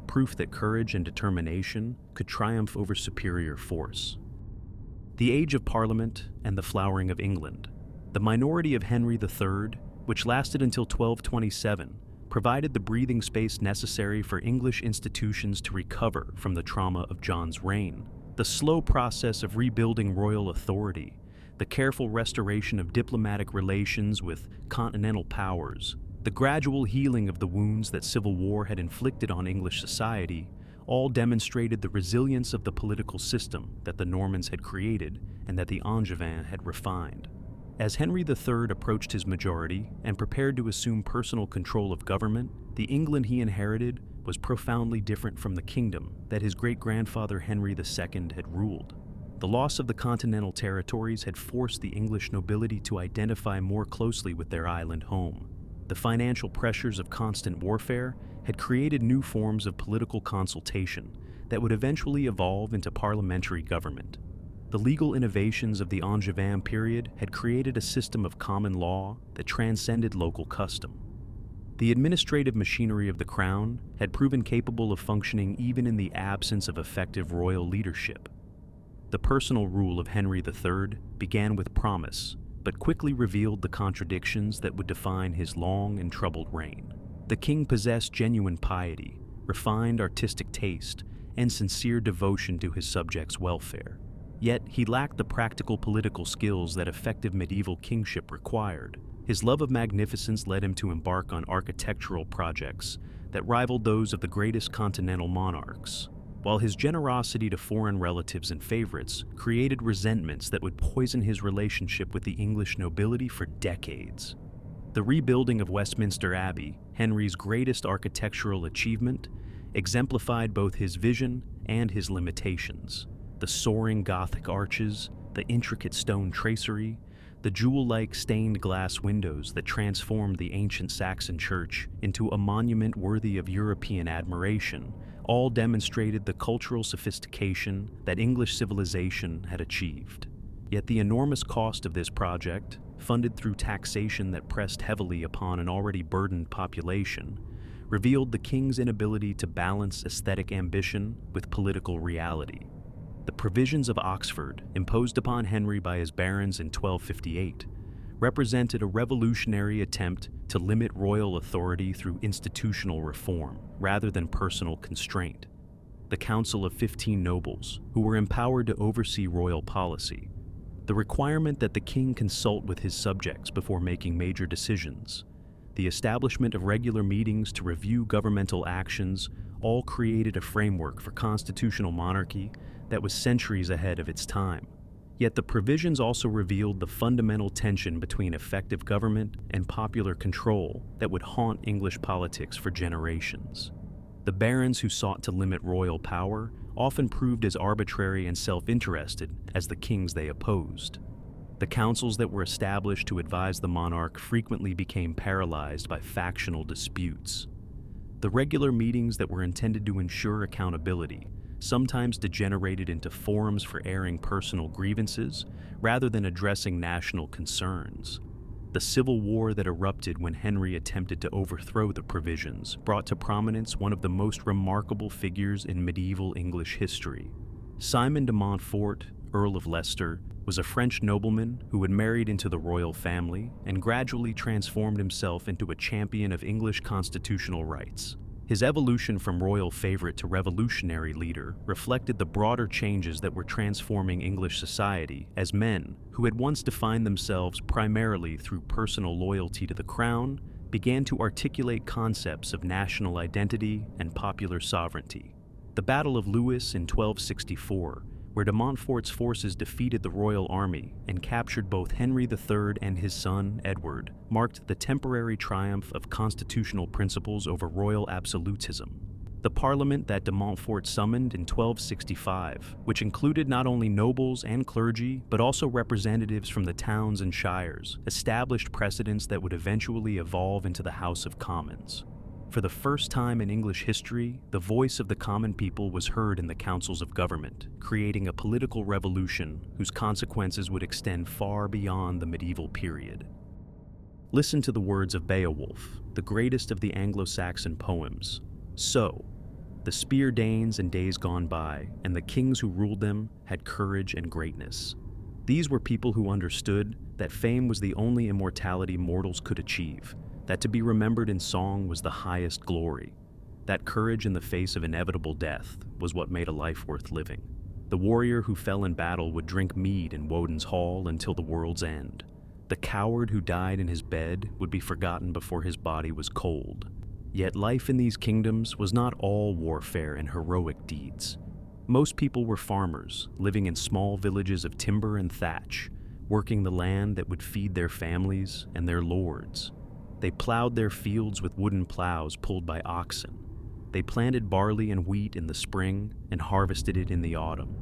proof that courage and determination could triumph over superior force. The Age of Parliament and the flowering of England. The minority of Henry III, which lasted until 1227, provided the breathing space necessary for English institutions to recover from the trauma of John's reign. The slow process of rebuilding royal authority, the careful restoration of diplomatic relations with continental powers, the gradual healing of the wounds that civil war had inflicted on English society, all demonstrated the resilience of the political system that the Normans had created and that the Angevins had refined. As Henry III approached his majority and prepared to assume personal control of government, the England he inherited was profoundly different from the kingdom that his great-grandfather Henry II had ruled. The loss of the continental territories had forced the English nobility to identify more closely with their island home. The financial pressures of constant warfare had created new forms of political consultation that would eventually evolve into parliamentary government. The legal innovations of the Angevin period had created a system of common law that transcended local custom. The administrative machinery of the crown had proven capable of functioning even in the absence of effective royal leadership. The personal rule of Henry III began with promise, but quickly revealed the contradictions that would define his long and troubled reign. The king possessed genuine piety, refined artistic taste, and sincere devotion to his subjects' welfare. Yet he lacked the practical political skills that effective medieval kingship required. His love of magnificence led him to embark on architectural projects that rivaled those of the greatest continental monarchs, while his generosity to foreign relatives and favorites created resentments that would poison his relationship with the English nobility for decades. The rebuilding of Westminster Abbey, Henry's greatest architectural achievement, exemplified both his vision and his limitations. The soaring Gothic arches, the intricate stone tracery, the jewel-like stained glass windows that transformed the ancient Saxon church into a monument worthy of European admiration, all demonstrated the cultural sophistication that English civilization had achieved. Yet the enormous cost of this project, funded through taxation that pressed heavily upon an already burdened population, revealed the king's inability to balance aesthetic ambition with political reality. The provisions of Oxford, imposed upon Henry by his barons in 1258, represented a revolutionary attempt to limit royal authority through institutional reform rather than personal constraint. The Council of 15 Nobles, who were empowered to oversee royal policy, the requirement that the king consult with his subjects before making major decisions, the establishment of regular meetings to review governmental actions, all created a framework for constitutional monarchy that was centuries ahead of its time. Yet the provisions also revealed the fundamental tension between effective government and popular control that would haunt English politics for generations. The barons who sought to limit royal power often proved as arbitrary and self-interested as the kings they opposed. The councils that were established to advise the monarch frequently became paralyzed by factional disputes. The regular meetings that were intended to ensure accountability sometimes degenerated into forums for airing personal grievances rather than addressing national concerns. The civil war that erupted when Henry attempted to overthrow the provisions brought to prominence one of the most remarkable figures in medieval English history. Simon de Montfort, Earl of Leicester, was a French nobleman who had married into the royal family and gradually transformed himself into a champion of English constitutional rights. His evolution from royal favorite to revolutionary leader reflected the broader changes that were transforming English society as men, who had once defined themselves primarily through personal loyalty to the crown, began to articulate concepts of national identity and popular sovereignty. The Battle of Lewes in 1264, where de Montfort's forces defeated the royal army and captured both Henry III and his son, Edward, marked the temporary triumph of constitutional principles over royal absolutism. The parliament that de Montfort summoned in 1265, which included not only nobles and clergy, but also representatives from the towns and shires, established precedents that would eventually evolve into the House of Commons. For the first time in English history, the voice of the common people was heard in the councils of government, creating a political revolution whose consequences would extend far beyond the medieval period. Listen to the words of Beowulf, the greatest of the Anglo-Saxon poems. So, the spear Danes in days gone by, and the kings who ruled them had courage and greatness. These were people who understood that fame was the only immortality mortals could achieve, that to be remembered in song was the highest glory, that courage in the face of inevitable death was what made a life worth living. The warrior who fell in battle would drink mead in Woden's hall until the world's end. The coward who died in his bed would be forgotten before his body was cold. Yet life in these kingdoms was not all warfare and heroic deeds. Most people were farmers, living in small villages of timber and thatch, working the land that would feed their families and their lords. They plowed their fields with wooden plows pulled by oxen. They planted barley and wheat in the spring and harvested it in the autumn.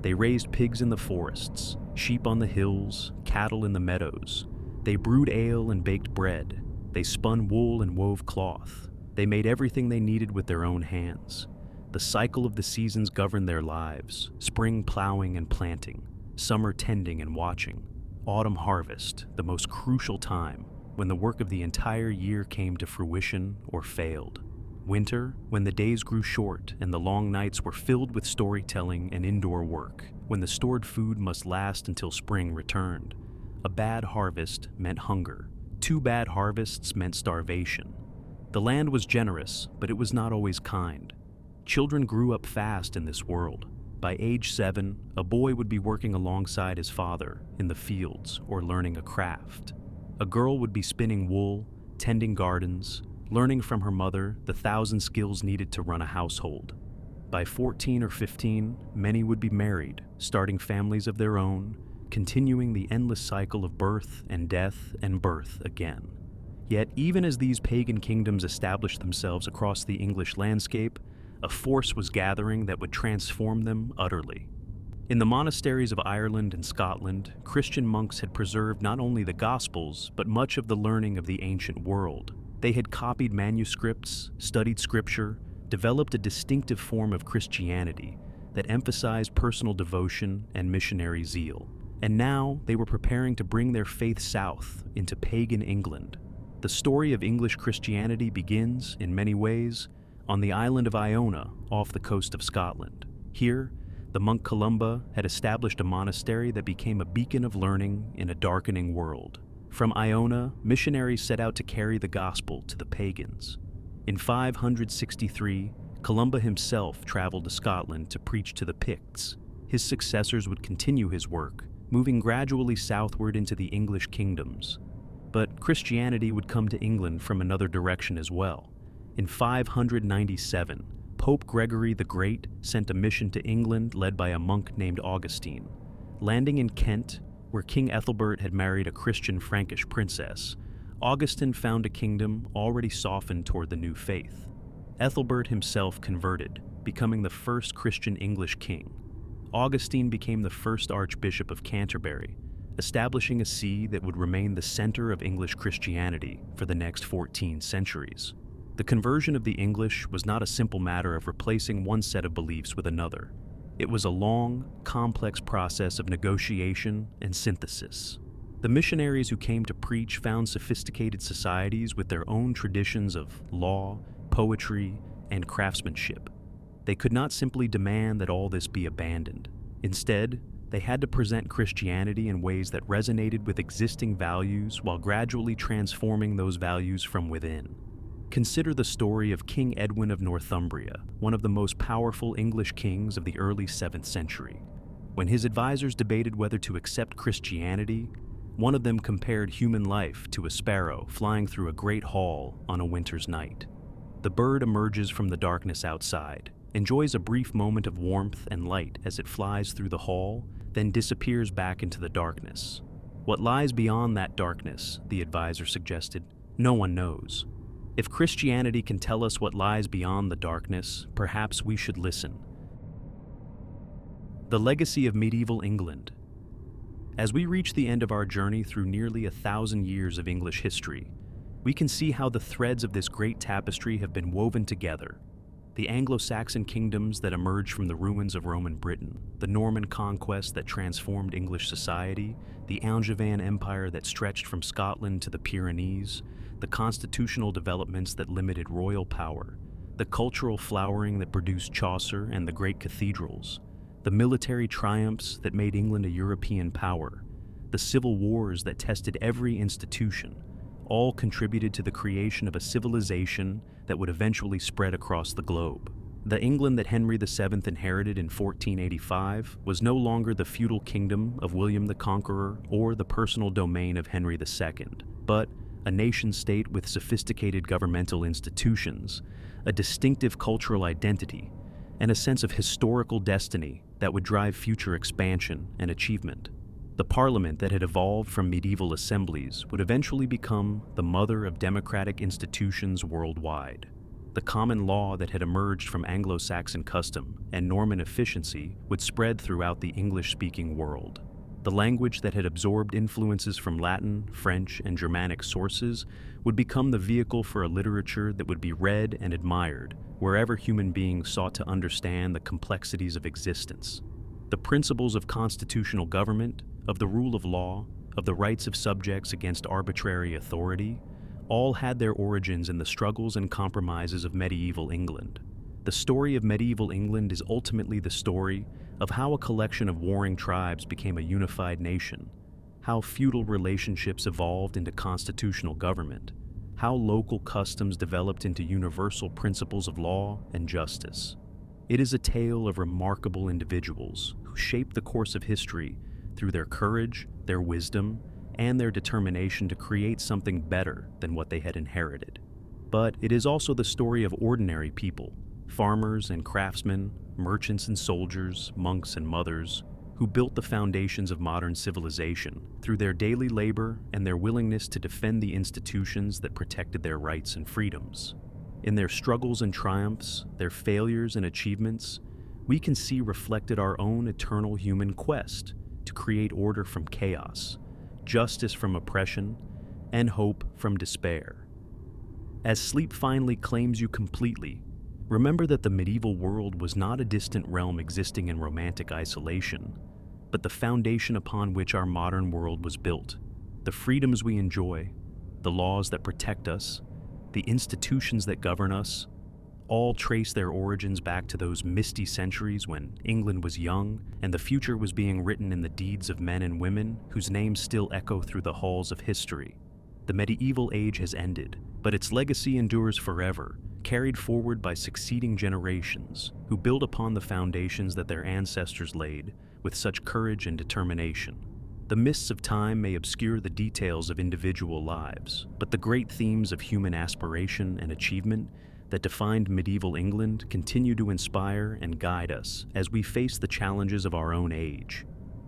They raised pigs in the forests, sheep on the hills, cattle in the meadows. They brewed ale and baked bread. They spun wool and wove cloth. They made everything they needed with their own hands. The cycle of the seasons governed their lives: spring plowing and planting, summer tending and watching, autumn harvest, the most crucial time, when the work of the entire year came to fruition or failed. Winter, when the days grew short and the long nights were filled with storytelling and indoor work, when the stored food must last until spring returned. A bad harvest meant hunger. 2 bad harvests meant starvation. The land was generous, but it was not always kind. Children grew up fast in this world. By age 7, a boy would be working alongside his father in the fields or learning a craft. A girl would be spinning wool, tending gardens, learning from her mother the 1,000 skills needed to run a household. By 14 or 15, many would be married, starting families of their own, continuing the endless cycle of birth and death and birth again. Yet even as these pagan kingdoms established themselves across the English landscape, a force was gathering that would transform them utterly. In the monasteries of Ireland and Scotland, Christian monks had preserved not only the Gospels, but much of the learning of the ancient world. They had copied manuscripts, studied scripture, developed a distinctive form of Christianity that emphasized personal devotion and missionary zeal. And now they were preparing to bring their faith south into pagan England. The story of English Christianity begins, in many ways, on the island of Iona off the coast of Scotland. Here, the monk Columba had established a monastery that became a beacon of learning in a darkening world. From Iona, missionaries set out to carry the gospel to the pagans. In 563, Columba himself traveled to Scotland to preach to the Picts. His successors would continue his work, moving gradually southward into the English kingdoms. But Christianity would come to England from another direction as well. In 597, Pope Gregory the Great sent a mission to England led by a monk named Augustine. Landing in Kent, where King Ethelbert had married a Christian Frankish princess, Augustine found a kingdom already softened toward the new faith. Ethelbert himself converted, becoming the first Christian English king. Augustine became the first Archbishop of Canterbury, establishing a see that would remain the center of English Christianity for the next 14 centuries. The conversion of the English was not a simple matter of replacing one set of beliefs with another. It was a long, complex process of negotiation and synthesis. The missionaries who came to preach found sophisticated societies with their own traditions of law, poetry, and craftsmanship. They could not simply demand that all this be abandoned. Instead, they had to present Christianity in ways that resonated with existing values while gradually transforming those values from within. Consider the story of King Edwin of Northumbria, one of the most powerful English kings of the early 7th century. When his advisors debated whether to accept Christianity, one of them compared human life to a sparrow flying through a great hall on a winter's night. The bird emerges from the darkness outside, enjoys a brief moment of warmth and light as it flies through the hall, then disappears back into the darkness. What lies beyond that darkness, the advisor suggested, no one knows. If Christianity can tell us what lies beyond the darkness, perhaps we should listen. The legacy of medieval England. As we reach the end of our journey through nearly 1,000 years of English history, we can see how the threads of this great tapestry have been woven together. The Anglo-Saxon kingdoms that emerged from the ruins of Roman Britain, the Norman conquest that transformed English society, the Angevin Empire that stretched from Scotland to the Pyrenees, the constitutional developments that limited royal power, the cultural flowering that produced Chaucer and the great cathedrals, the military triumphs that made England a European power, the civil wars that tested every institution, all contributed to the creation of a civilization that would eventually spread across the globe. The England that Henry VII inherited in 1485 was no longer the feudal kingdom of William the Conqueror or the personal domain of Henry II, but a nation-state with sophisticated governmental institutions, a distinctive cultural identity, and a sense of historical destiny that would drive future expansion and achievement. The parliament that had evolved from medieval assemblies would eventually become the mother of democratic institutions worldwide. The common law that had emerged from Anglo-Saxon custom and Norman efficiency would spread throughout the English-speaking world. The language that had absorbed influences from Latin, French, and Germanic sources would become the vehicle for a literature that would be read and admired wherever human beings sought to understand the complexities of existence. The principles of constitutional government, of the rule of law, of the rights of subjects against arbitrary authority, all had their origins in the struggles and compromises of medieval England. The story of medieval England is ultimately the story of how a collection of warring tribes became a unified nation, how feudal relationships evolved into constitutional government, how local customs developed into universal principles of law and justice. It is a tale of remarkable individuals who shaped the course of history through their courage, their wisdom, and their determination to create something better than what they had inherited. But it is also the story of ordinary people, farmers and craftsmen, merchants and soldiers, monks and mothers, who built the foundations of modern civilization through their daily labor and their willingness to defend the institutions that protected their rights and freedoms. In their struggles and triumphs, their failures and achievements, we can see reflected our own eternal human quest to create order from chaos, justice from oppression, and hope from despair. As sleep finally claims you completely, Remember that the medieval world was not a distant realm existing in romantic isolation, but the foundation upon which our modern world was built. The freedoms we enjoy, the laws that protect us, the institutions that govern us, all trace their origins back to those misty centuries when England was young and the future was being written in the deeds of men and women whose names still echo through the halls of history. The medieval age has ended, but its legacy endures forever, carried forward by succeeding generations who build upon the foundations that their ancestors laid with such courage and determination. The mists of time may obscure the details of individual lives, but the great themes of human aspiration and achievement that defined medieval England continue to inspire and guide us as we face the challenges of our own age.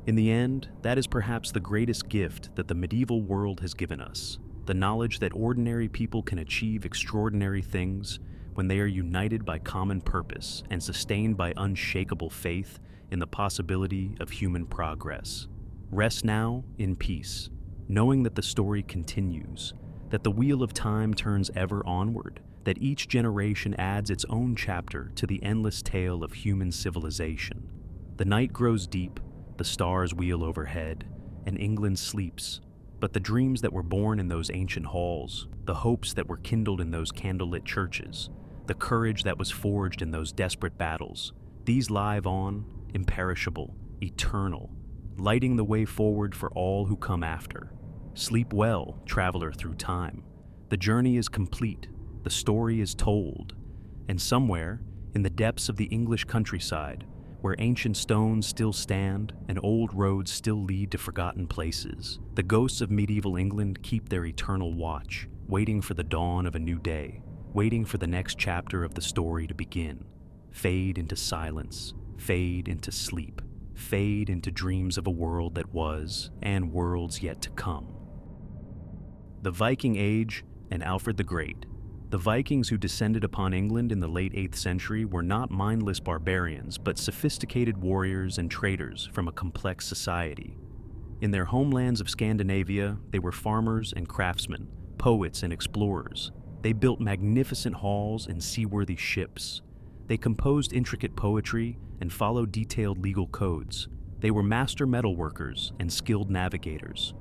In the end, that is perhaps the greatest gift that the medieval world has given us, the knowledge that ordinary people can achieve extraordinary things when they are united by common purpose and sustained by unshakable faith in the possibility of human progress. Rest now in peace, knowing that the story continues, that the wheel of time turns ever onward, that each generation adds its own chapter to the endless tale of human civilization. The night grows deep, the stars wheel overhead, and England sleeps. But the dreams that were born in those ancient halls, the hopes that were kindled in those candlelit churches, the courage that was forged in those desperate battles, these live on, imperishable, eternal, lighting the way forward for all who come after. Sleep well, traveler through time. The journey is complete, the story is told, and somewhere, in the depths of the English countryside, where ancient stones still stand and old roads still lead to forgotten places, the ghosts of medieval England keep their eternal watch, waiting for the dawn of a new day, waiting for the next chapter of the story to begin. Fade into silence, fade into sleep, fade into dreams of a world that was and worlds yet to come. The Viking Age and Alfred the Great. The Vikings who descended upon England in the late 8th century were not mindless barbarians, but sophisticated warriors and traders from a complex society. In their homelands of Scandinavia, they were farmers and craftsmen, poets and explorers. They built magnificent halls and seaworthy ships. They composed intricate poetry and followed detailed legal codes. They were master metalworkers and skilled navigators.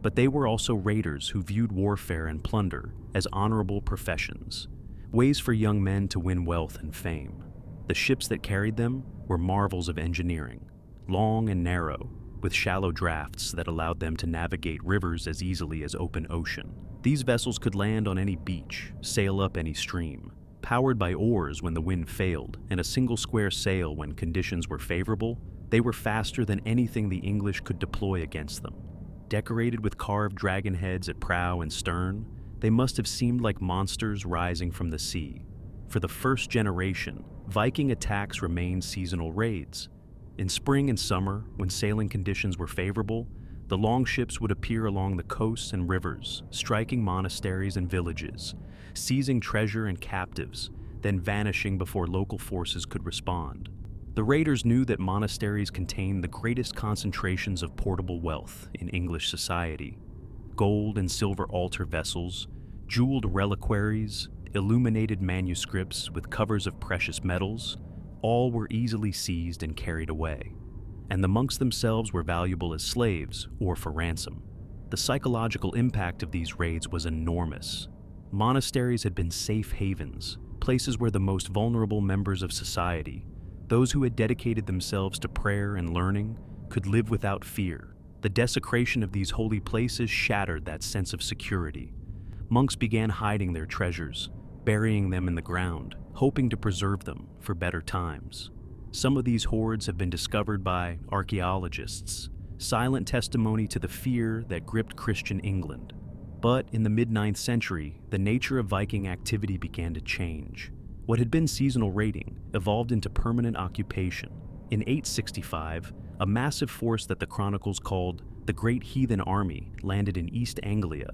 But they were also raiders who viewed warfare and plunder as honorable professions, ways for young men to win wealth and fame. The ships that carried them were marvels of engineering, long and narrow, with shallow drafts that allowed them to navigate rivers as easily as open ocean. These vessels could land on any beach, sail up any stream, powered by oars when the wind failed and a single square sail when conditions were favorable. They were faster than anything the English could deploy against them. Decorated with carved dragon heads at prow and stern, they must have seemed like monsters rising from the sea. For the first generation, Viking attacks remained seasonal raids. In spring and summer, when sailing conditions were favorable, the longships would appear along the coasts and rivers, striking monasteries and villages, seizing treasure and captives, then vanishing before local forces could respond. The raiders knew that monasteries contained the greatest concentrations of portable wealth in English society. Gold and silver altar vessels, jeweled reliquaries, illuminated manuscripts with covers of precious metals, all were easily seized and carried away. And the monks themselves were valuable as slaves or for ransom. The psychological impact of these raids was enormous. Monasteries had been safe havens, places where the most vulnerable members of society, those who had dedicated themselves to prayer and learning, could live without fear. The desecration of these holy places shattered that sense of security. Monks began hiding their treasures, burying them in the ground, hoping to preserve them for better times. Some of these hoards have been discovered by archaeologists, silent testimony to the fear that gripped Christian England. But in the mid-9th century, the nature of Viking activity began to change. What had been seasonal raiding evolved into permanent occupation. In 865, a massive force that the chronicles called the Great Heathen Army landed in East Anglia.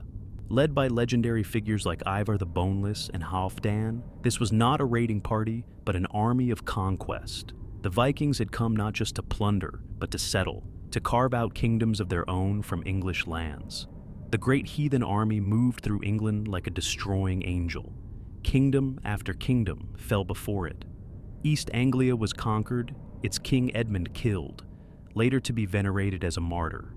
Led by legendary figures like Ivar the Boneless and Halfdan, this was not a raiding party, but an army of conquest. The Vikings had come not just to plunder, but to settle, to carve out kingdoms of their own from English lands. The Great Heathen Army moved through England like a destroying angel, Kingdom after kingdom fell before it. East Anglia was conquered, its King Edmund killed, later to be venerated as a martyr.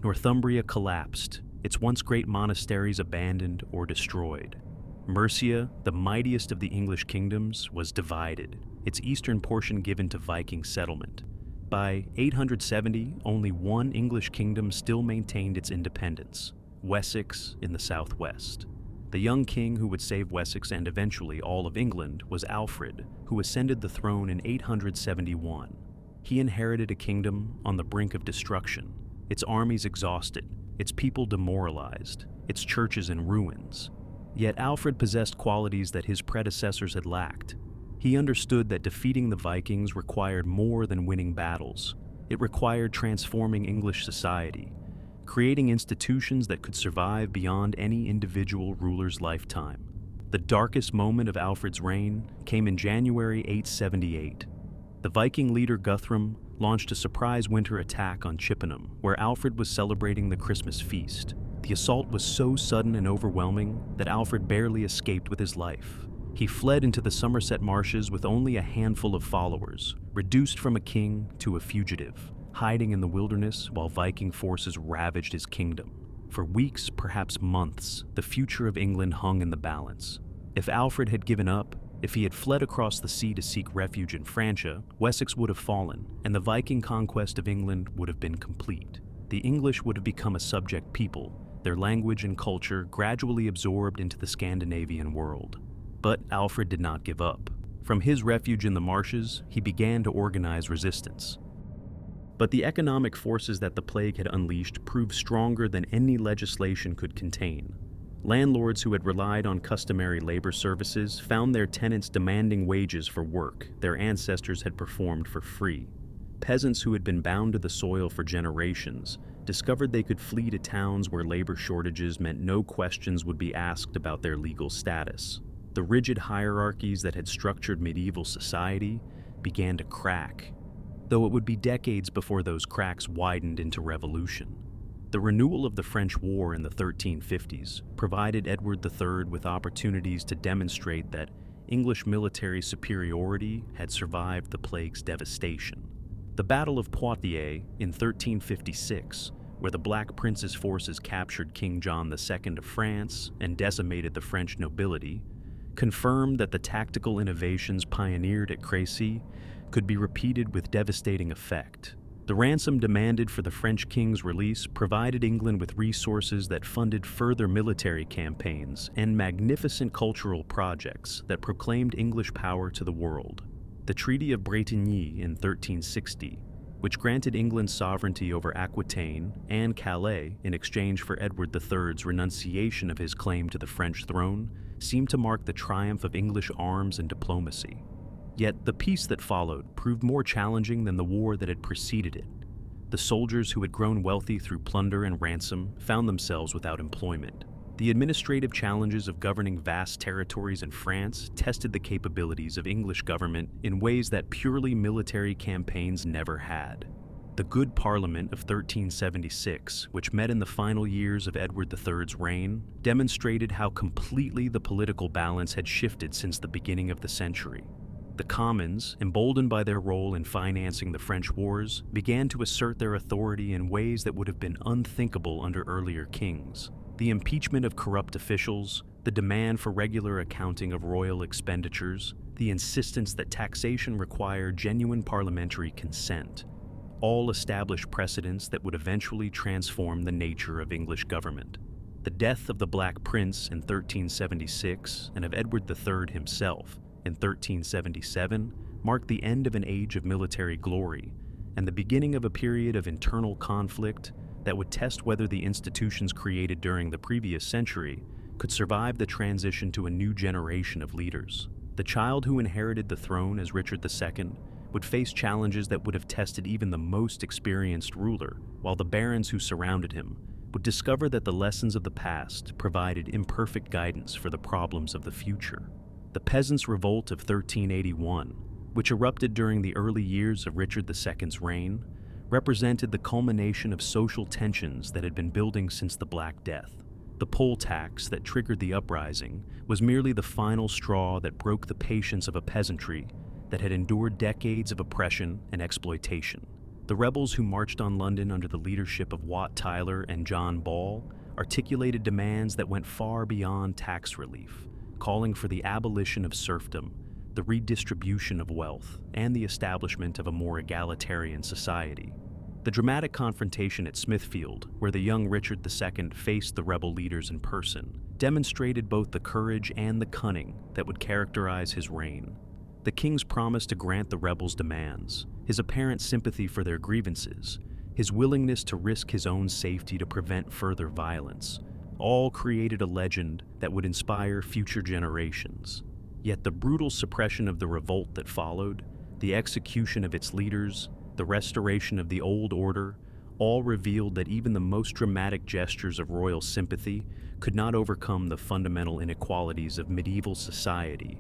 Northumbria collapsed, its once great monasteries abandoned or destroyed. Mercia, the mightiest of the English kingdoms, was divided, its eastern portion given to Viking settlement. By 870, only one English kingdom still maintained its independence, Wessex in the southwest. The young king who would save Wessex and eventually all of England was Alfred, who ascended the throne in 871. He inherited a kingdom on the brink of destruction, its armies exhausted, its people demoralized, its churches in ruins. Yet Alfred possessed qualities that his predecessors had lacked. He understood that defeating the Vikings required more than winning battles. It required transforming English society, creating institutions that could survive beyond any individual ruler's lifetime. The darkest moment of Alfred's reign came in January 878. The Viking leader Guthrum launched a surprise winter attack on Chippenham, where Alfred was celebrating the Christmas feast. The assault was so sudden and overwhelming that Alfred barely escaped with his life. He fled into the Somerset marshes with only a handful of followers, reduced from a king to a fugitive, hiding in the wilderness while Viking forces ravaged his kingdom. For weeks, perhaps months, the future of England hung in the balance. If Alfred had given up, if he had fled across the sea to seek refuge in Francia, Wessex would have fallen, and the Viking conquest of England would have been complete. The English would have become a subject people, their language and culture gradually absorbed into the Scandinavian world. But Alfred did not give up. From his refuge in the marshes, he began to organize resistance. But the economic forces that the plague had unleashed proved stronger than any legislation could contain. Landlords who had relied on customary labor services found their tenants demanding wages for work their ancestors had performed for free. Peasants who had been bound to the soil for generations discovered they could flee to towns where labor shortages meant no questions would be asked about their legal status. The rigid hierarchies that had structured medieval society began to crack, though it would be decades before those cracks widened into revolution. The renewal of the French War in the 1350s provided Edward III with opportunities to demonstrate that English military superiority had survived the plague's devastation. The Battle of Poitiers in 1356, where the Black Prince's forces captured King John II of France and decimated the French nobility, confirmed that the tactical innovations pioneered at Crécy could be repeated with devastating effect. The ransom demanded for the French king's release provided England with resources that funded further military campaigns and magnificent cultural projects that proclaimed English power to the world. The Treaty of Bretigny in 1360, which granted England sovereignty over Aquitaine and Calais in exchange for Edward III's renunciation of his claim to the French throne, seemed to mark the triumph of English arms and diplomacy. Yet the peace that followed proved more challenging than the war that had preceded it. The soldiers who had grown wealthy through plunder and ransom found themselves without employment. The administrative challenges of governing vast territories in France tested the capabilities of English government in ways that purely military campaigns never had. The Good Parliament of 1376, which met in the final years of Edward III's reign, demonstrated how completely the political balance had shifted since the beginning of the century. The Commons, emboldened by their role in financing the French wars, began to assert their authority in ways that would have been unthinkable under earlier kings. The impeachment of corrupt officials, the demand for regular accounting of royal expenditures, the insistence that taxation required genuine parliamentary consent, all established precedents that would eventually transform the nature of English government. The death of the Black Prince in 1376 and of Edward III himself in 1377 marked the end of an age of military glory and the beginning of a period of internal conflict that would test whether the institutions created during the previous century could survive the transition to a new generation of leaders. The child who inherited the throne as Richard II would face challenges that would have tested even the most experienced ruler, while the barons who surrounded him would discover that the lessons of the past provided imperfect guidance for the problems of the future. The Peasants' Revolt of 1381, which erupted during the early years of Richard II's reign, represented the culmination of social tensions that had been building since the Black Death. The poll tax that triggered the uprising was merely the final straw that broke the patience of a peasantry that had endured decades of oppression and exploitation. The rebels who marched on London under the leadership of Wat Tyler and John Ball articulated demands that went far beyond tax relief, calling for the abolition of serfdom, the redistribution of wealth, and the establishment of a more egalitarian society. The dramatic confrontation at Smithfield, where the young Richard II faced the rebel leaders in person, demonstrated both the courage and the cunning that would characterize his reign. The king's promise to grant the rebels' demands, his apparent sympathy for their grievances, his willingness to risk his own safety to prevent further violence, all created a legend that would inspire future generations. Yet the brutal suppression of the revolt that followed, the execution of its leaders, the restoration of the old order, all revealed that even the most dramatic gestures of royal sympathy could not overcome the fundamental inequalities of medieval society.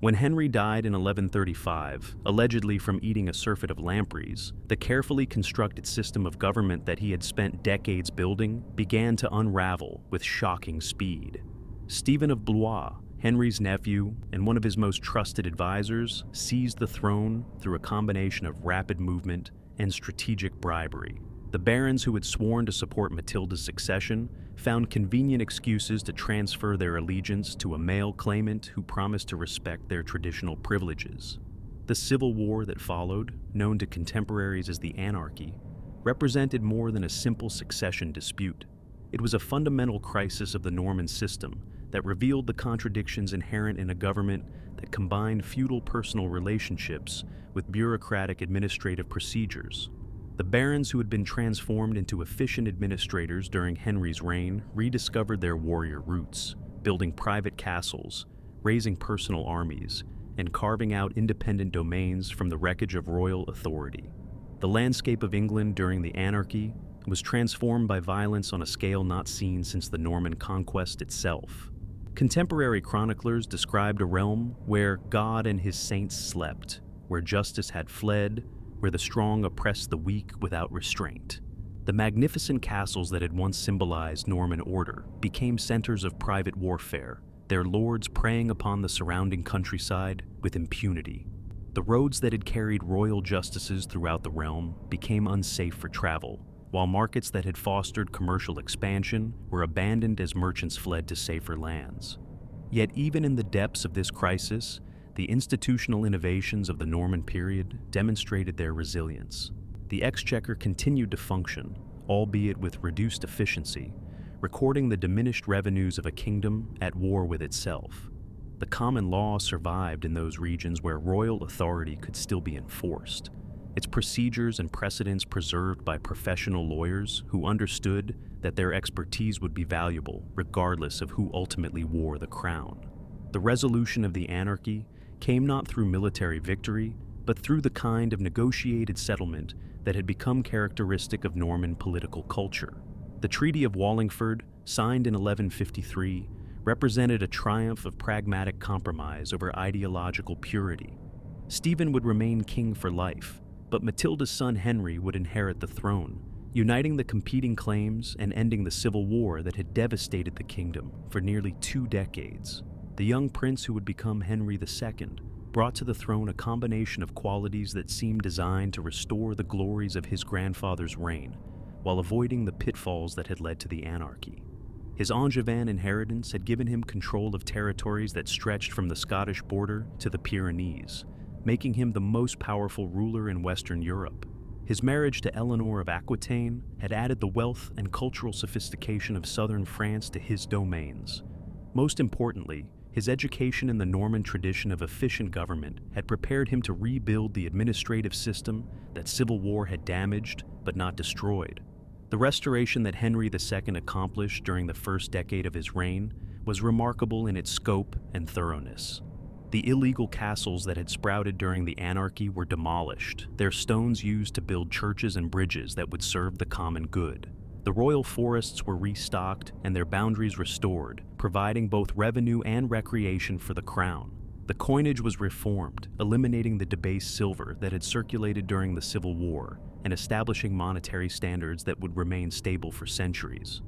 When Henry died in 1135, allegedly from eating a surfeit of lampreys, the carefully constructed system of government that he had spent decades building began to unravel with shocking speed. Stephen of Blois, Henry's nephew and one of his most trusted advisors, seized the throne through a combination of rapid movement and strategic bribery. The barons who had sworn to support Matilda's succession found convenient excuses to transfer their allegiance to a male claimant who promised to respect their traditional privileges. The civil war that followed, known to contemporaries as the Anarchy, represented more than a simple succession dispute. It was a fundamental crisis of the Norman system that revealed the contradictions inherent in a government that combined feudal personal relationships with bureaucratic administrative procedures. The barons who had been transformed into efficient administrators during Henry's reign rediscovered their warrior roots, building private castles, raising personal armies, and carving out independent domains from the wreckage of royal authority. The landscape of England during the Anarchy was transformed by violence on a scale not seen since the Norman conquest itself. Contemporary chroniclers described a realm where God and his saints slept, where justice had fled, where the strong oppressed the weak without restraint. The magnificent castles that had once symbolized Norman order became centers of private warfare, their lords preying upon the surrounding countryside with impunity. The roads that had carried royal justices throughout the realm became unsafe for travel, while markets that had fostered commercial expansion were abandoned as merchants fled to safer lands. Yet even in the depths of this crisis, the institutional innovations of the Norman period demonstrated their resilience. The exchequer continued to function, albeit with reduced efficiency, recording the diminished revenues of a kingdom at war with itself. The common law survived in those regions where royal authority could still be enforced, its procedures and precedents preserved by professional lawyers who understood that their expertise would be valuable regardless of who ultimately wore the crown. The resolution of the anarchy came not through military victory, but through the kind of negotiated settlement that had become characteristic of Norman political culture. The Treaty of Wallingford, signed in 1153, represented a triumph of pragmatic compromise over ideological purity. Stephen would remain king for life, but Matilda's son Henry would inherit the throne, uniting the competing claims and ending the civil war that had devastated the kingdom for nearly 2 decades. The young prince who would become Henry II brought to the throne a combination of qualities that seemed designed to restore the glories of his grandfather's reign, while avoiding the pitfalls that had led to the anarchy. His Angevin inheritance had given him control of territories that stretched from the Scottish border to the Pyrenees, making him the most powerful ruler in Western Europe. His marriage to Eleanor of Aquitaine had added the wealth and cultural sophistication of southern France to his domains. Most importantly, his education in the Norman tradition of efficient government had prepared him to rebuild the administrative system that civil war had damaged but not destroyed. The restoration that Henry II accomplished during the first decade of his reign was remarkable in its scope and thoroughness. The illegal castles that had sprouted during the anarchy were demolished, their stones used to build churches and bridges that would serve the common good. The royal forests were restocked and their boundaries restored, providing both revenue and recreation for the crown. The coinage was reformed, eliminating the debased silver that had circulated during the Civil War and establishing monetary standards that would remain stable for centuries.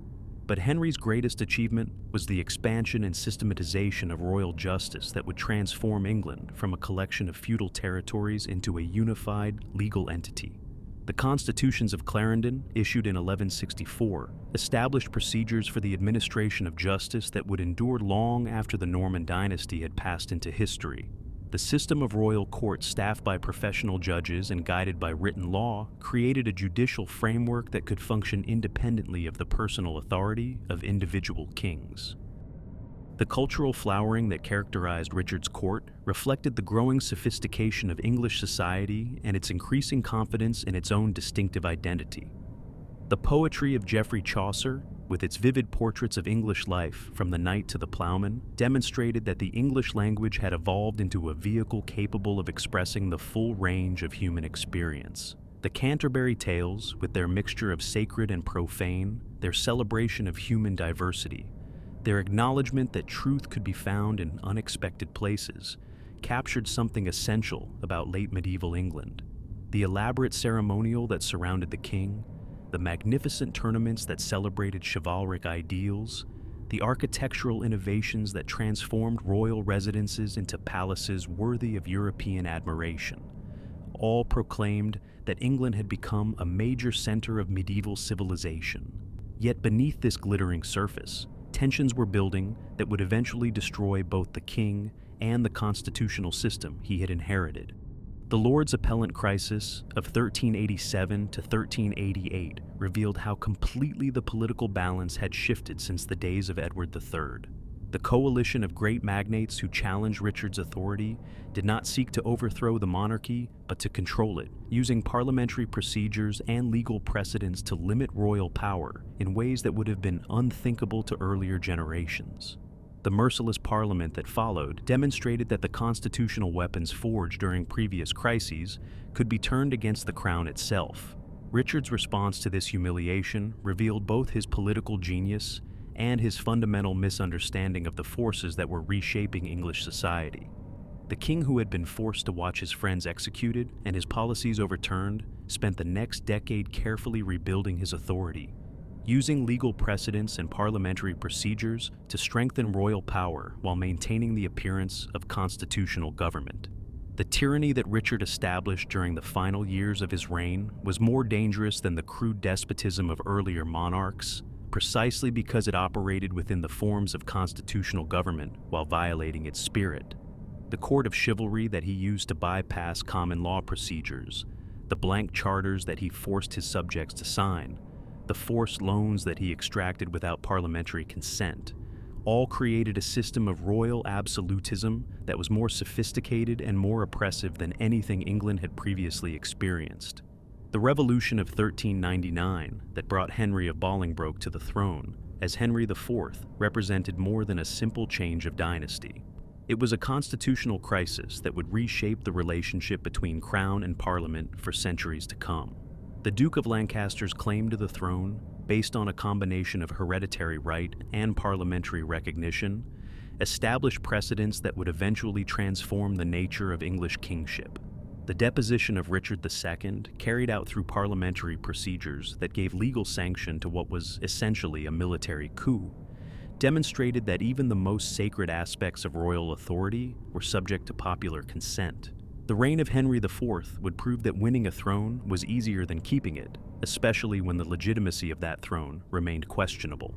But Henry's greatest achievement was the expansion and systematization of royal justice that would transform England from a collection of feudal territories into a unified legal entity. The Constitutions of Clarendon, issued in 1164, established procedures for the administration of justice that would endure long after the Norman dynasty had passed into history. The system of royal courts staffed by professional judges and guided by written law created a judicial framework that could function independently of the personal authority of individual kings. The cultural flowering that characterized Richard's court reflected the growing sophistication of English society and its increasing confidence in its own distinctive identity. The poetry of Geoffrey Chaucer, with its vivid portraits of English life from the knight to the plowman, demonstrated that the English language had evolved into a vehicle capable of expressing the full range of human experience. The Canterbury Tales, with their mixture of sacred and profane, their celebration of human diversity, their acknowledgement that truth could be found in unexpected places, captured something essential about late medieval England. The elaborate ceremonial that surrounded the king, the magnificent tournaments that celebrated chivalric ideals, the architectural innovations that transformed royal residences into palaces worthy of European admiration, all proclaimed that England had become a major center of medieval civilization. Yet beneath this glittering surface, tensions were building that would eventually destroy both the king and the constitutional system he had inherited. The Lords Appellant Crisis of 1387 to 1388 revealed how completely the political balance had shifted since the days of Edward III. The coalition of great magnates who challenged Richard's authority did not seek to overthrow the monarchy, but to control it, using parliamentary procedures and legal precedents to limit royal power in ways that would have been unthinkable to earlier generations. The merciless parliament that followed demonstrated that the constitutional weapons forged during previous crises could be turned against the crown itself. Richard's response to this humiliation revealed both his political genius and his fundamental misunderstanding of the forces that were reshaping English society. The king, who had been forced to watch his friends executed and his policies overturned, spent the next decade carefully rebuilding his authority, using legal precedents and parliamentary procedures to strengthen royal power while maintaining the appearance of constitutional government. The tyranny that Richard established during the final years of his reign was more dangerous than the crude despotism of earlier monarchs, precisely because it operated within the forms of constitutional government while violating its spirit. The court of chivalry that he used to bypass common law procedures, the blank charters that he forced his subjects to sign, the forced loans that he extracted without parliamentary consent, all created a system of royal absolutism that was more sophisticated and more oppressive than anything England had previously experienced. The Revolution of 1399 that brought Henry of Bolingbroke to the throne as Henry IV represented more than a simple change of dynasty. It was a constitutional crisis that would reshape the relationship between crown and parliament for centuries to come. The Duke of Lancaster's claim to the throne, based on a combination of hereditary right and parliamentary recognition, established precedents that would eventually transform the nature of English kingship. The deposition of Richard II, carried out through parliamentary procedures that gave legal sanction to what was essentially a military coup, demonstrated that even the most sacred aspects of royal authority were subject to popular consent. The reign of Henry IV would prove that winning a throne was easier than keeping it, especially when the legitimacy of that throne remained questionable.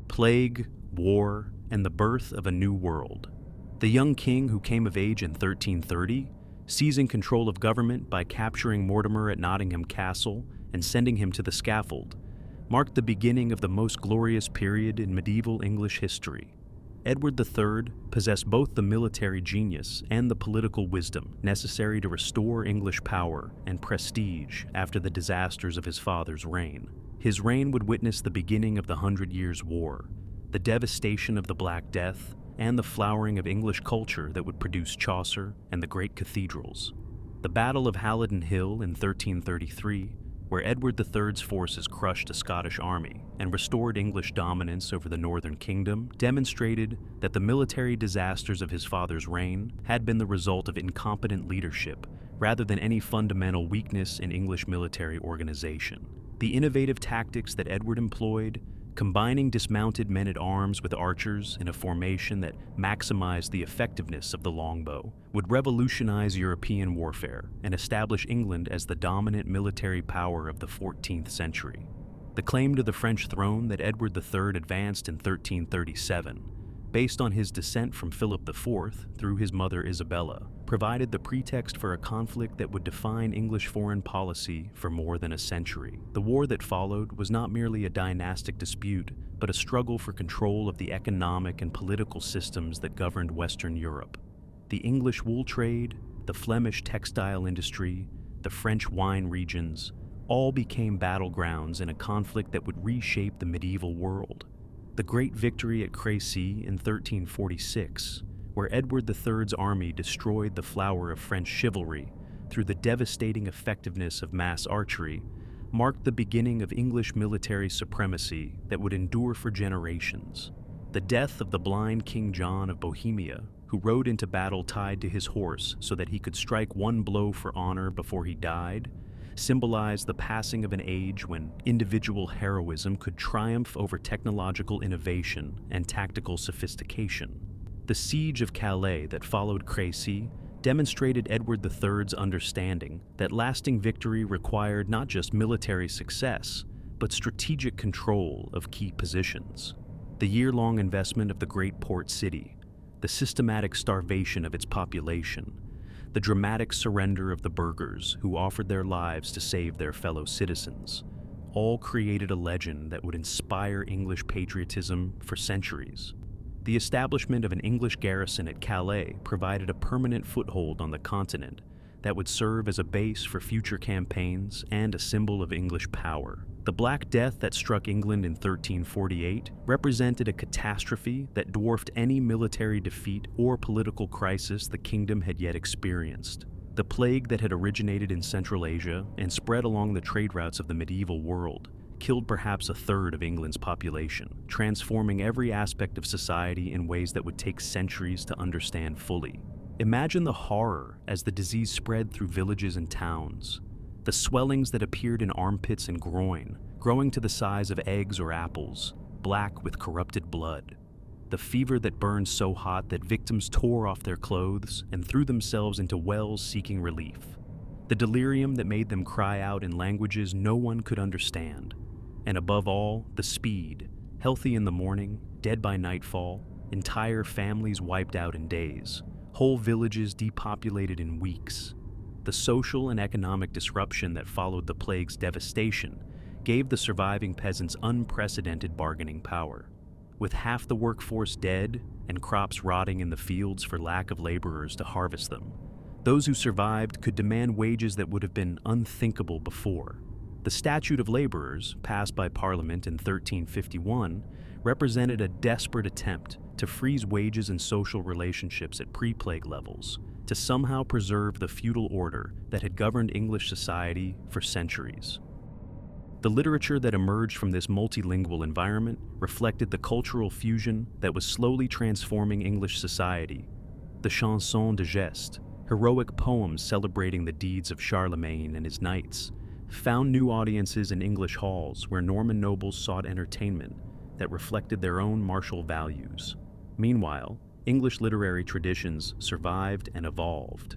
Plague, war, and the birth of a new world. The young king, who came of age in 1330, seizing control of government by capturing Mortimer at Nottingham Castle and sending him to the scaffold, marked the beginning of the most glorious period in medieval English history. Edward III possessed both the military genius and the political wisdom necessary to restore English power and prestige after the disasters of his father's reign. His reign would witness the beginning of the 100 Years' War, the devastation of the Black Death, and the flowering of English culture that would produce Chaucer and the great cathedrals. The Battle of Halidon Hill in 1333, where Edward III's forces crushed a Scottish army and restored English dominance over the Northern Kingdom, demonstrated that the military disasters of his father's reign had been the result of incompetent leadership rather than any fundamental weakness in English military organization. The innovative tactics that Edward employed, combining dismounted men-at-arms with archers in a formation that maximized the effectiveness of the longbow, would revolutionize European warfare and establish England as the dominant military power of the 14th century. The claim to the French throne that Edward III advanced in 1337, based on his descent from Philip IV through his mother Isabella, provided the pretext for a conflict that would define English foreign policy for more than a century. The war that followed was not merely a dynastic dispute, but a struggle for control of the economic and political systems that governed Western Europe. The English wool trade, the Flemish textile industry, the French wine regions, all became battlegrounds in a conflict that would reshape the medieval world. The great victory at Crécy in 1346, where Edward III's army destroyed the flower of French chivalry through the devastating effectiveness of mass archery, marked the beginning of English military supremacy that would endure for generations. The death of the blind King John of Bohemia, who rode into battle tied to his horse so that he could strike one blow for honor before he died, symbolized the passing of an age when individual heroism could triumph over technological innovation and tactical sophistication. The siege of Calais that followed Crécy demonstrated Edward III's understanding that lasting victory required not just military success, but strategic control of key positions. The year-long investment of the great port city, the systematic starvation of its population, the dramatic surrender of the burghers who offered their lives to save their fellow citizens, all created a legend that would inspire English patriotism for centuries. The establishment of an English garrison at Calais provided a permanent foothold on the continent that would serve as a base for future campaigns and a symbol of English power. The Black Death that struck England in 1348 represented a catastrophe that dwarfed any military defeat or political crisis the kingdom had yet experienced. The plague that had originated in Central Asia and spread along the trade routes of the medieval world killed perhaps a third of England's population, transforming every aspect of society in ways that would take centuries to understand fully. Imagine the horror as the disease spread through villages and towns. The swellings that appeared in armpits and groin, growing to the size of eggs or apples, black with corrupted blood. The fever that burned so hot that victims tore off their clothes and threw themselves into wells seeking relief. The delirium that made them cry out in languages no one could understand. And above all, the speed, healthy in the morning, dead by nightfall, entire families wiped out in days, whole villages depopulated in weeks. The social and economic disruption that followed the plague's devastation gave the surviving peasants unprecedented bargaining power. With half the workforce dead and crops rotting in the fields for lack of laborers to harvest them, those who survived could demand wages that would have been unthinkable before. The Statute of Laborers, passed by Parliament in 1351, represented a desperate attempt to freeze wages and social relationships at pre-plague levels, to somehow preserve the feudal order that had governed English society for centuries. The literature that emerged from this multilingual environment reflected the cultural fusion that was slowly transforming English society. The chansons de geste, heroic poems celebrating the deeds of Charlemagne and his knights, found new audiences in English halls where Norman nobles sought entertainment that reflected their own martial values. Meanwhile, English literary traditions survived and evolved.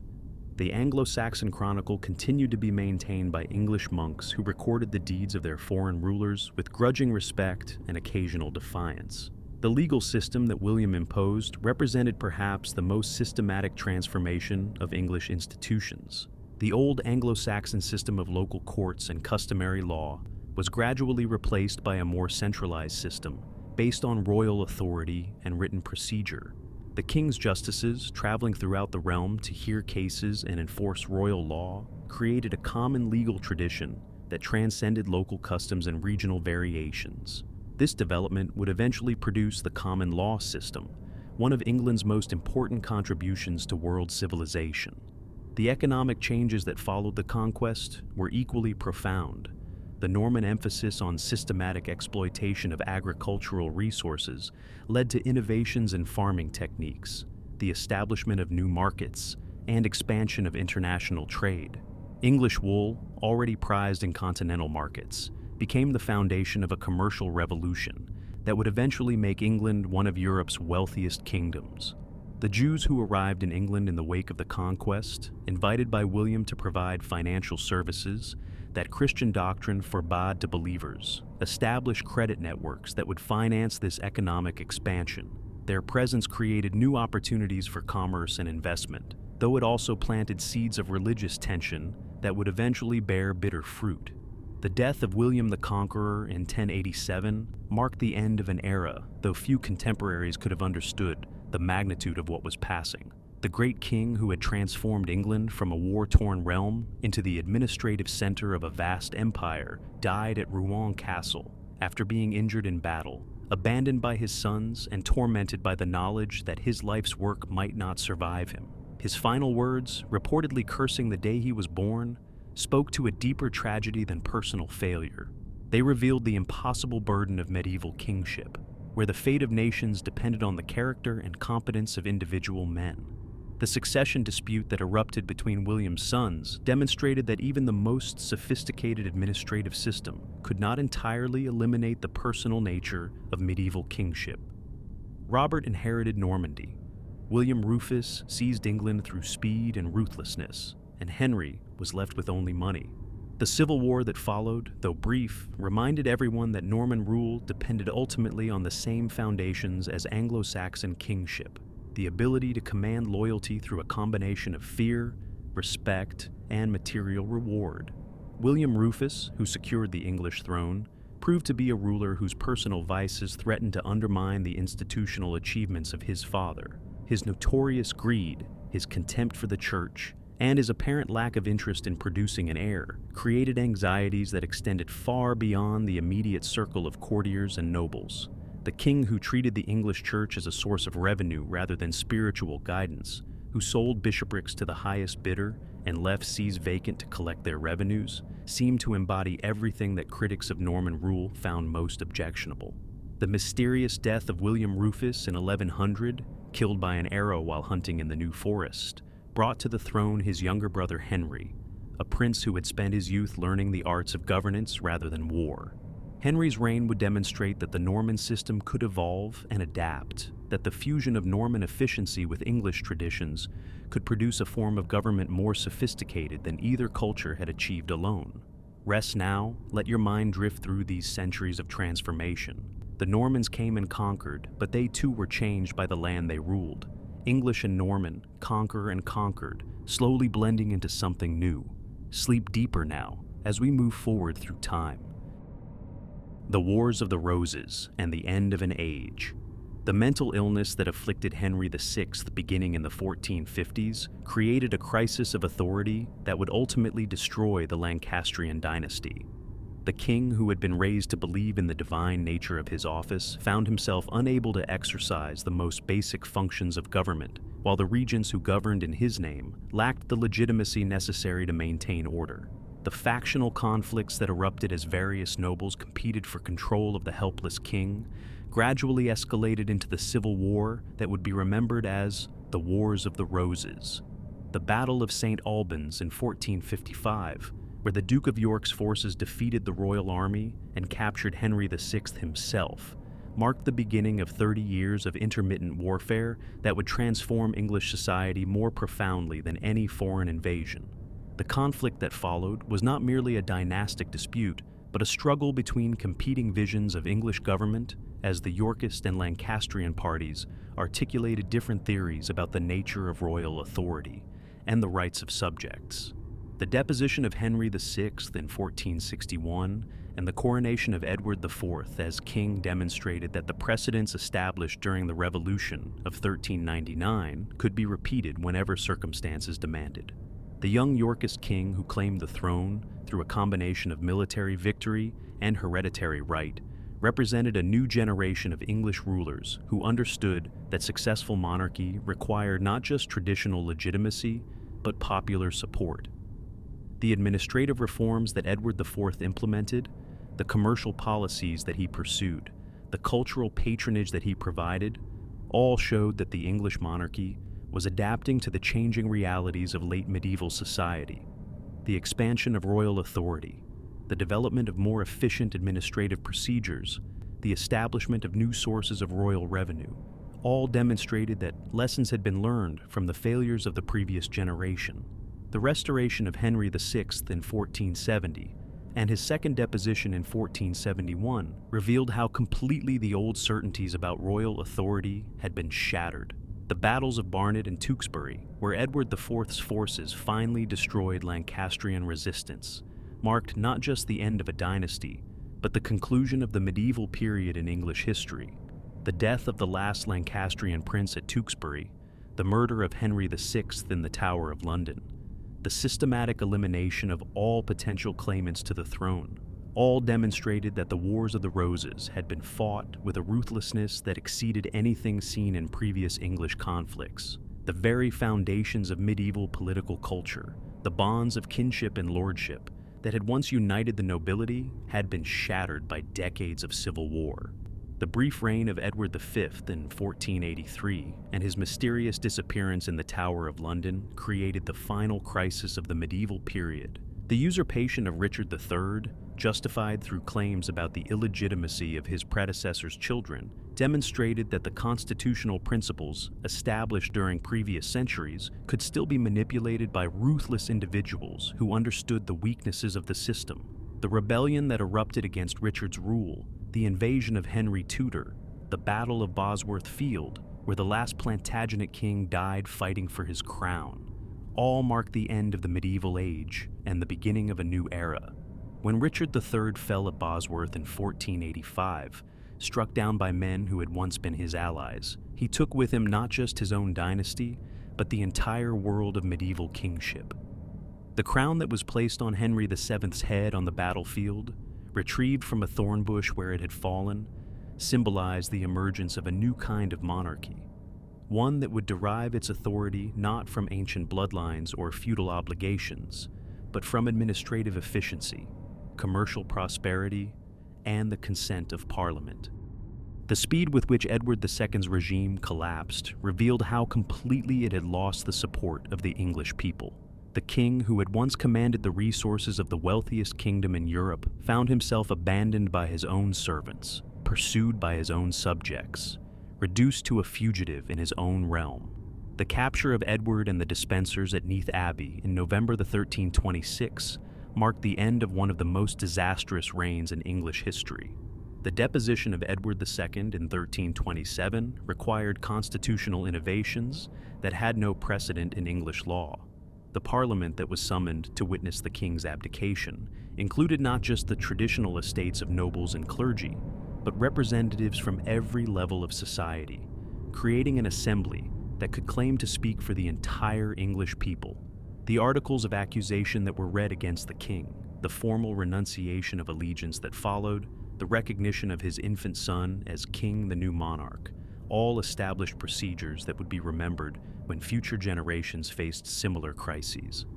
The Anglo-Saxon Chronicle continued to be maintained by English monks who recorded the deeds of their foreign rulers with grudging respect and occasional defiance. The legal system that William imposed represented perhaps the most systematic transformation of English institutions. The old Anglo-Saxon system of local courts and customary law was gradually replaced by a more centralized system based on royal authority and written procedure. The king's justices, traveling throughout the realm to hear cases and enforce royal law, created a common legal tradition that transcended local customs and regional variations. This development would eventually produce the common law system, one of England's most important contributions to world civilization. The economic changes that followed the conquest were equally profound. The Norman emphasis on systematic exploitation of agricultural resources led to innovations in farming techniques, the establishment of new markets, and expansion of international trade. English wool, already prized in continental markets, became the foundation of a commercial revolution that would eventually make England one of Europe's wealthiest kingdoms. The Jews who arrived in England in the wake of the conquest, invited by William to provide financial services that Christian doctrine forbade to believers, established credit networks that would finance this economic expansion. Their presence created new opportunities for commerce and investment, though it also planted seeds of religious tension that would eventually bear bitter fruit. The death of William the Conqueror in 1087 marked the end of an era, though few contemporaries could have understood the magnitude of what was passing. The great king who had transformed England from a war-torn realm into the administrative center of a vast empire died at Rouen Castle after being injured in battle, abandoned by his sons and tormented by the knowledge that his life's work might not survive him. His final words, reportedly cursing the day he was born, spoke to a deeper tragedy than personal failure. They revealed the impossible burden of medieval kingship, where the fate of nations depended on the character and competence of individual men. The succession dispute that erupted between William's sons demonstrated that even the most sophisticated administrative system could not entirely eliminate the personal nature of medieval kingship. Robert inherited Normandy. William Rufus seized England through speed and ruthlessness, and Henry was left with only money. The civil war that followed, though brief, reminded everyone that Norman rule depended ultimately on the same foundations as Anglo-Saxon kingship: the ability to command loyalty through a combination of fear, respect, and material reward. William Rufus, who secured the English throne, proved to be a ruler whose personal vices threatened to undermine the institutional achievements of his father. His notorious greed, his contempt for the church, and his apparent lack of interest in producing an heir created anxieties that extended far beyond the immediate circle of courtiers and nobles. The king who treated the English church as a source of revenue rather than spiritual guidance, who sold bishoprics to the highest bidder and left sees vacant to collect their revenues, seemed to embody everything that critics of Norman rule found most objectionable. The mysterious death of William Rufus in 1100, killed by an arrow while hunting in the New Forest, brought to the throne his younger brother Henry, a prince who had spent his youth learning the arts of governance rather than war. Henry's reign would demonstrate that the Norman system could evolve and adapt, that the fusion of Norman efficiency with English traditions could produce a form of government more sophisticated than either culture had achieved alone. Rest now, let your mind drift through these centuries of transformation. The Normans came and conquered, but they too were changed by the land they ruled. English and Norman, conquer and conquered, slowly blending into something new. Sleep deeper now, as we move forward through time. The Wars of the Roses and the End of an Age. The mental illness that afflicted Henry VI beginning in the 1450s created a crisis of authority that would ultimately destroy the Lancastrian dynasty. The king, who had been raised to believe in the divine nature of his office, found himself unable to exercise the most basic functions of government, while the regents who governed in his name lacked the legitimacy necessary to maintain order. The factional conflicts that erupted as various nobles competed for control of the helpless king gradually escalated into the civil war that would be remembered as the Wars of the Roses. The Battle of St. Albans in 1455, where the Duke of York's forces defeated the royal army and captured Henry VI himself, marked the beginning of 30 years of intermittent warfare that would transform English society more profoundly than any foreign invasion. The conflict that followed was not merely a dynastic dispute, but a struggle between competing visions of English government, as the Yorkist and Lancastrian parties articulated different theories about the nature of royal authority and the rights of subjects. The deposition of Henry VI in 1461 and the coronation of Edward IV as king demonstrated that the precedents established during the Revolution of 1399 could be repeated whenever circumstances demanded. The young Yorkist king who claimed the throne through a combination of military victory and hereditary right represented a new generation of English rulers who understood that successful monarchy required not just traditional legitimacy, but popular support. The administrative reforms that Edward IV implemented, the commercial policies that he pursued, the cultural patronage that he provided, all showed that the English monarchy was adapting to the changing realities of late medieval society. The expansion of royal authority, the development of more efficient administrative procedures, the establishment of new sources of royal revenue, all demonstrated that lessons had been learned from the failures of the previous generation. The restoration of Henry VI in 1470 and his second deposition in 1471 revealed how completely the old certainties about royal authority had been shattered. The battles of Barnet and Tewkesbury, where Edward IV's forces finally destroyed Lancastrian resistance, marked not just the end of a dynasty, but the conclusion of the medieval period in English history. The death of the last Lancastrian prince at Tewkesbury, the murder of Henry VI in the Tower of London, the systematic elimination of all potential claimants to the throne, all demonstrated that the Wars of the Roses had been fought with a ruthlessness that exceeded anything seen in previous English conflicts. The very foundations of medieval political culture, the bonds of kinship and lordship that had once united the nobility, had been shattered by decades of civil war. The brief reign of Edward V in 1483 and his mysterious disappearance in the Tower of London created the final crisis of the medieval period. The usurpation of Richard III, justified through claims about the illegitimacy of his predecessor's children, demonstrated that the constitutional principles established during previous centuries could still be manipulated by ruthless individuals who understood the weaknesses of the system. The rebellion that erupted against Richard's rule, the invasion of Henry Tudor, the Battle of Bosworth Field, where the last Plantagenet king died fighting for his crown, all marked the end of the medieval age and the beginning of a new era. When Richard III fell at Bosworth in 1485, struck down by men who had once been his allies, he took with him not just his own dynasty, but the entire world of medieval kingship. The crown that was placed on Henry VII's head on the battlefield, retrieved from a thorn bush where it had fallen, symbolized the emergence of a new kind of monarchy, one that would derive its authority not from ancient bloodlines or feudal obligations, but from administrative efficiency, commercial prosperity, and the consent of Parliament. The speed with which Edward II's regime collapsed revealed how completely it had lost the support of the English people. The king, who had once commanded the resources of the wealthiest kingdom in Europe, found himself abandoned by his own servants, pursued by his own subjects, reduced to a fugitive in his own realm. The capture of Edward and the Despensers at Neath Abbey in November 1326 marked the end of one of the most disastrous reigns in English history. The deposition of Edward II in 1327 required constitutional innovations that had no precedent in English law. The parliament that was summoned to witness the king's abdication included not just the traditional estates of nobles and clergy, but representatives from every level of society, creating an assembly that could claim to speak for the entire English people. The articles of accusation that were read against the king, the formal renunciation of allegiance that followed, the recognition of his infant son as king, the new monarch, all established procedures that would be remembered when future generations faced similar crises.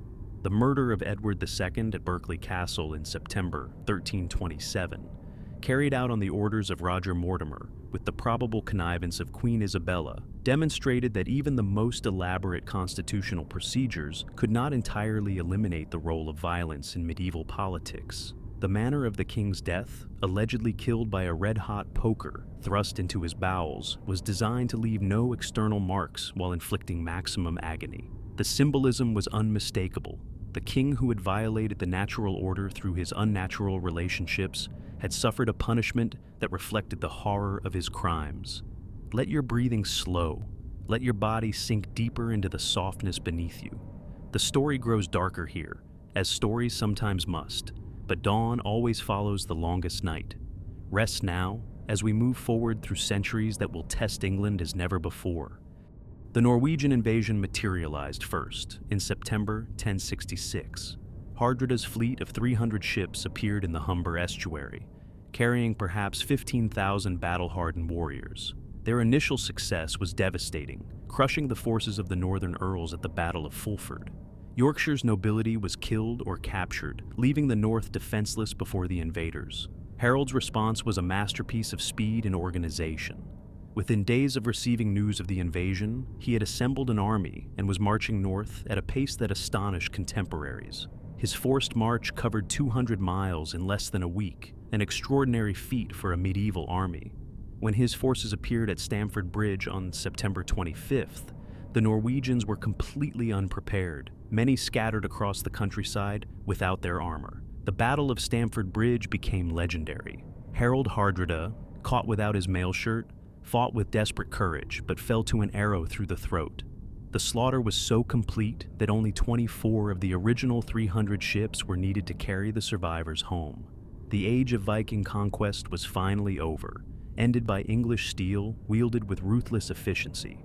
The murder of Edward II at Berkeley Castle in September 1327, carried out on the orders of Roger Mortimer with the probable connivance of Queen Isabella, demonstrated that even the most elaborate constitutional procedures could not entirely eliminate the role of violence in medieval politics. The manner of the king's death, allegedly killed by a red-hot poker thrust into his bowels, was designed to leave no external marks while inflicting maximum agony. The symbolism was unmistakable. The king who had violated the natural order through his unnatural relationships had suffered a punishment that reflected the horror of his crimes. Let your breathing slow. Let your body sink deeper into the softness beneath you. The story grows darker here, as stories sometimes must, but dawn always follows the longest night. Rest now, as we move forward through centuries that will test England as never before. The Norwegian invasion materialized first, in September 1066. Hardrada's fleet of 300 ships appeared in the Humber estuary, carrying perhaps 15,000 battle-hardened warriors. Their initial success was devastating, crushing the forces of the northern earls at the Battle of Fulford. Yorkshire's nobility was killed or captured, leaving the north defenseless before the invaders. Harold's response was a masterpiece of speed and organization. Within days of receiving news of the invasion, he had assembled an army and was marching north at a pace that astonished contemporaries. His forced march covered 200 miles in less than a week, an extraordinary feat for a medieval army. When his forces appeared at Stamford Bridge on September 25th, the Norwegians were completely unprepared, many scattered across the countryside without their armor. The Battle of Stamford Bridge became legendary. Harold Hardrada, caught without his mail shirt, fought with desperate courage but fell to an arrow through the throat. The slaughter was so complete that only 24 of the original 300 ships were needed to carry the survivors home. The age of Viking conquest was finally over, ended by English steel wielded with ruthless efficiency.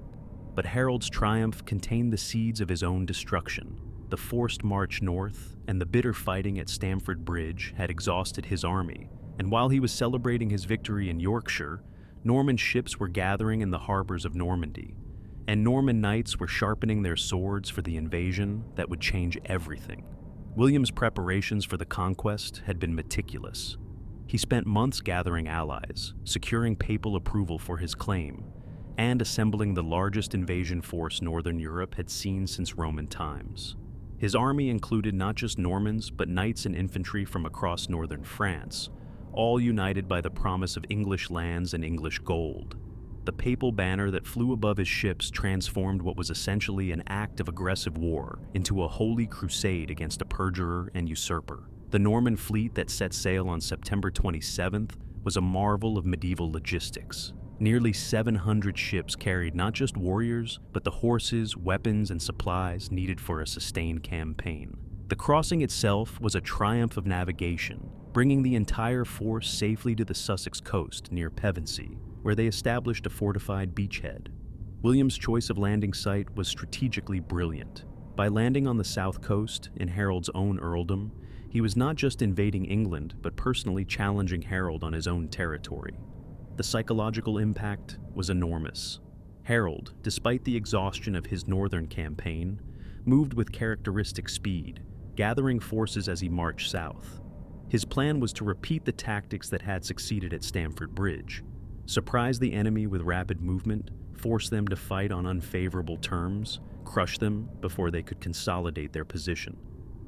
But Harold's triumph contained the seeds of his own destruction. The forced march north and the bitter fighting at Stamford Bridge had exhausted his army, and while he was celebrating his victory in Yorkshire, Norman ships were gathering in the harbors of Normandy, and Norman knights were sharpening their swords for the invasion that would change everything. William's preparations for the conquest had been meticulous. He spent months gathering allies, securing papal approval for his claim, and assembling the largest invasion force Northern Europe had seen since Roman times. His army included not just Normans, but knights and infantry from across northern France, all united by the promise of English lands and English gold. The papal banner that flew above his ships transformed what was essentially an act of aggressive war into a holy crusade against a perjurer and usurper. The Norman fleet that set sail on September 27th was a marvel of medieval logistics. Nearly 700 ships carried not just warriors, but the horses, weapons, and supplies needed for a sustained campaign. The crossing itself was a triumph of navigation, bringing the entire force safely to the Sussex coast near Pevensey, where they established a fortified beachhead. William's choice of landing site was strategically brilliant. By landing on the south coast, in Harold's own earldom, he was not just invading England, but personally challenging Harold on his own territory. The psychological impact was enormous. Harold, despite the exhaustion of his northern campaign, moved with characteristic speed, gathering forces as he marched south. His plan was to repeat the tactics that had succeeded at Stamford Bridge: surprise the enemy with rapid movement, force them to fight on unfavorable terms, crush them before they could consolidate their position.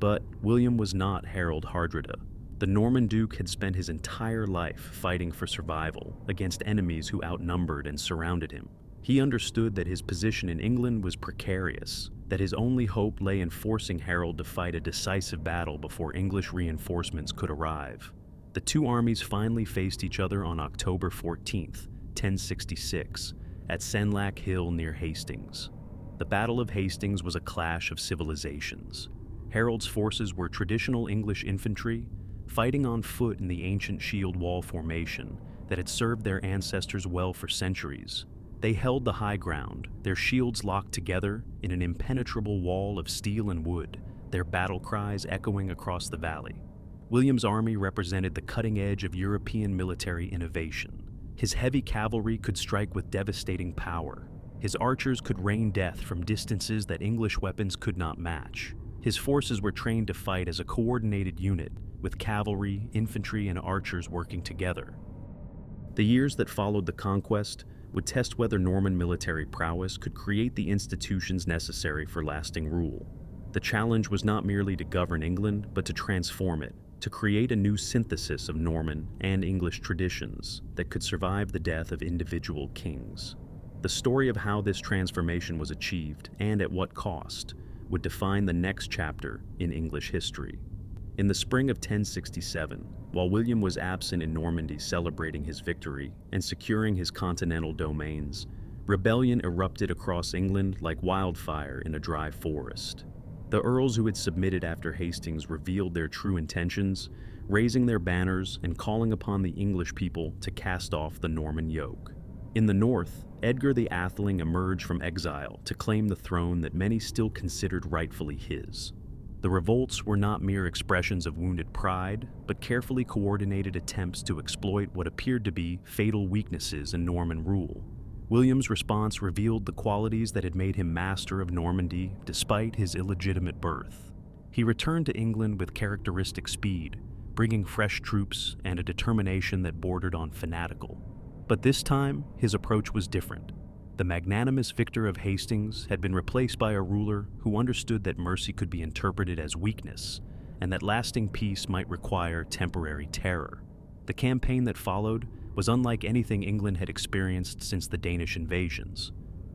But William was not Harold Hardrada. The Norman Duke had spent his entire life fighting for survival against enemies who outnumbered and surrounded him. He understood that his position in England was precarious, that his only hope lay in forcing Harold to fight a decisive battle before English reinforcements could arrive. The two armies finally faced each other on October 14th, 1066, at Senlac Hill near Hastings. The Battle of Hastings was a clash of civilizations. Harold's forces were traditional English infantry, fighting on foot in the ancient shield wall formation that had served their ancestors well for centuries. They held the high ground, their shields locked together in an impenetrable wall of steel and wood, their battle cries echoing across the valley. William's army represented the cutting edge of European military innovation. His heavy cavalry could strike with devastating power. His archers could rain death from distances that English weapons could not match. His forces were trained to fight as a coordinated unit, with cavalry, infantry, and archers working together. The years that followed the conquest would test whether Norman military prowess could create the institutions necessary for lasting rule. The challenge was not merely to govern England, but to transform it, to create a new synthesis of Norman and English traditions that could survive the death of individual kings. The story of how this transformation was achieved, and at what cost, would define the next chapter in English history. In the spring of 1067, while William was absent in Normandy celebrating his victory and securing his continental domains, rebellion erupted across England like wildfire in a dry forest. The earls who had submitted after Hastings revealed their true intentions, raising their banners and calling upon the English people to cast off the Norman yoke. In the north, Edgar the Atheling emerged from exile to claim the throne that many still considered rightfully his. The revolts were not mere expressions of wounded pride, but carefully coordinated attempts to exploit what appeared to be fatal weaknesses in Norman rule. William's response revealed the qualities that had made him master of Normandy despite his illegitimate birth. He returned to England with characteristic speed, bringing fresh troops and a determination that bordered on fanatical. But this time, his approach was different. The magnanimous victor of Hastings had been replaced by a ruler who understood that mercy could be interpreted as weakness, and that lasting peace might require temporary terror. The campaign that followed was unlike anything England had experienced since the Danish invasions.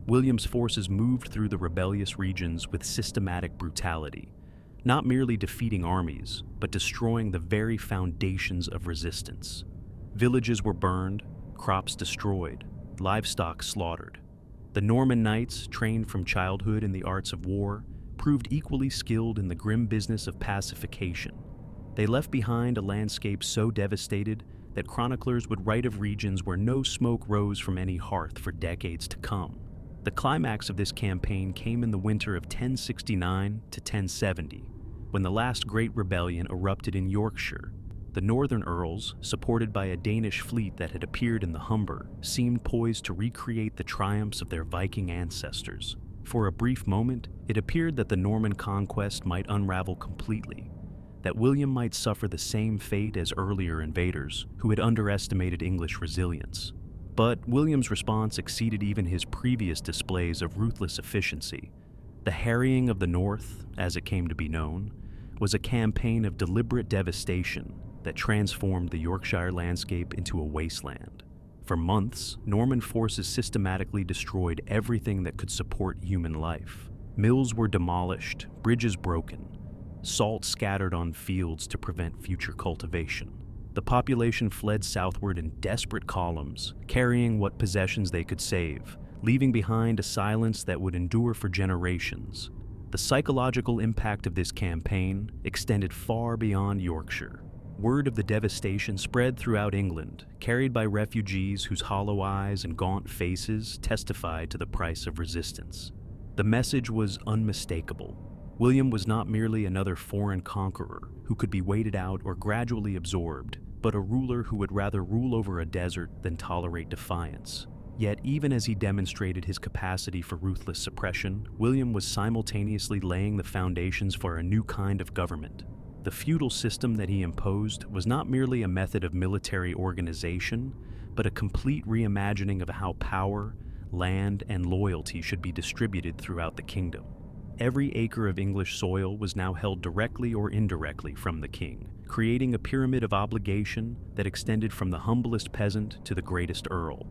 William's forces moved through the rebellious regions with systematic brutality, not merely defeating armies, but destroying the very foundations of resistance. Villages were burned, crops destroyed, livestock slaughtered. The Norman knights, trained from childhood in the arts of war, proved equally skilled in the grim business of pacification. They left behind a landscape so devastated that chroniclers would write of regions where no smoke rose from any hearth for decades to come. The climax of this campaign came in the winter of 1069 to 1070, when the last great rebellion erupted in Yorkshire. The northern earls, supported by a Danish fleet that had appeared in the Humber, seemed poised to recreate the triumphs of their Viking ancestors. For a brief moment, it appeared that the Norman conquest might unravel completely, that William might suffer the same fate as earlier invaders who had underestimated English resilience. But William's response exceeded even his previous displays of ruthless efficiency. The harrying of the North, as it came to be known, was a campaign of deliberate devastation that transformed the Yorkshire landscape into a wasteland. For months, Norman forces systematically destroyed everything that could support human life. Mills were demolished, bridges broken, salt scattered on fields to prevent future cultivation. The population fled southward in desperate columns, carrying what possessions they could save, leaving behind a silence that would endure for generations. The psychological impact of this campaign extended far beyond Yorkshire. Word of the devastation spread throughout England, carried by refugees whose hollow eyes and gaunt faces testified to the price of resistance. The message was unmistakable. William was not merely another foreign conqueror who could be waited out or gradually absorbed, but a ruler who would rather rule over a desert than tolerate defiance. Yet, even as he demonstrated his capacity for ruthless suppression, William was simultaneously laying the foundations for a new kind of government. The feudal system that he imposed was not merely a method of military organization, but a complete reimagining of how power, land, and loyalty should be distributed throughout the kingdom. Every acre of English soil was now held directly or indirectly from the king, creating a pyramid of obligation that extended from the humblest peasant to the greatest earl.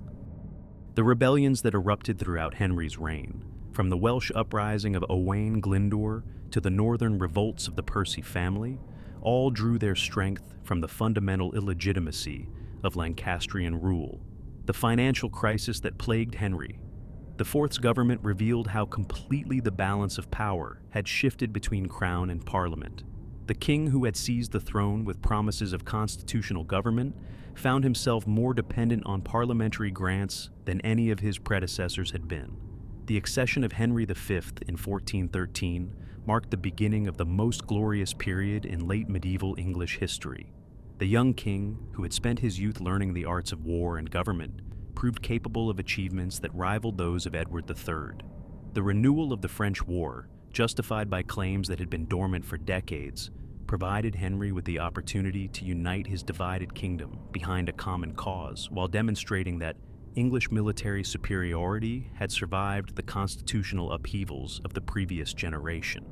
The rebellions that erupted throughout Henry's reign, from the Welsh uprising of Owain Glyndwr to the northern revolts of the Percy family, all drew their strength from the fundamental illegitimacy of Lancastrian rule. The financial crisis that plagued Henry, the Fourth's government revealed how completely the balance of power had shifted between crown and parliament. The king who had seized the throne with promises of constitutional government found himself more dependent on parliamentary grants than any of his predecessors had been. The accession of Henry V in 1413 marked the beginning of the most glorious period in late medieval English history. The young king, who had spent his youth learning the arts of war and government, proved capable of achievements that rivaled those of Edward III. The renewal of the French War, justified by claims that had been dormant for decades, provided Henry with the opportunity to unite his divided kingdom behind a common cause, while demonstrating that English military superiority had survived the constitutional upheavals of the previous generation.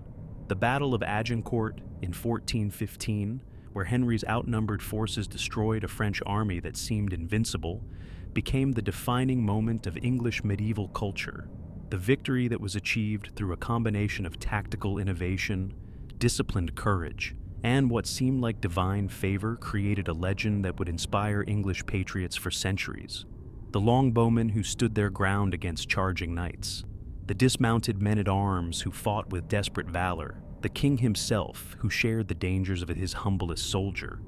The Battle of Agincourt in 1415, where Henry's outnumbered forces destroyed a French army that seemed invincible, became the defining moment of English medieval culture. The victory that was achieved through a combination of tactical innovation, disciplined courage, and what seemed like divine favor created a legend that would inspire English patriots for centuries. The longbowmen who stood their ground against charging knights, the dismounted men-at-arms who fought with desperate valor, the king himself who shared the dangers of his humblest soldier,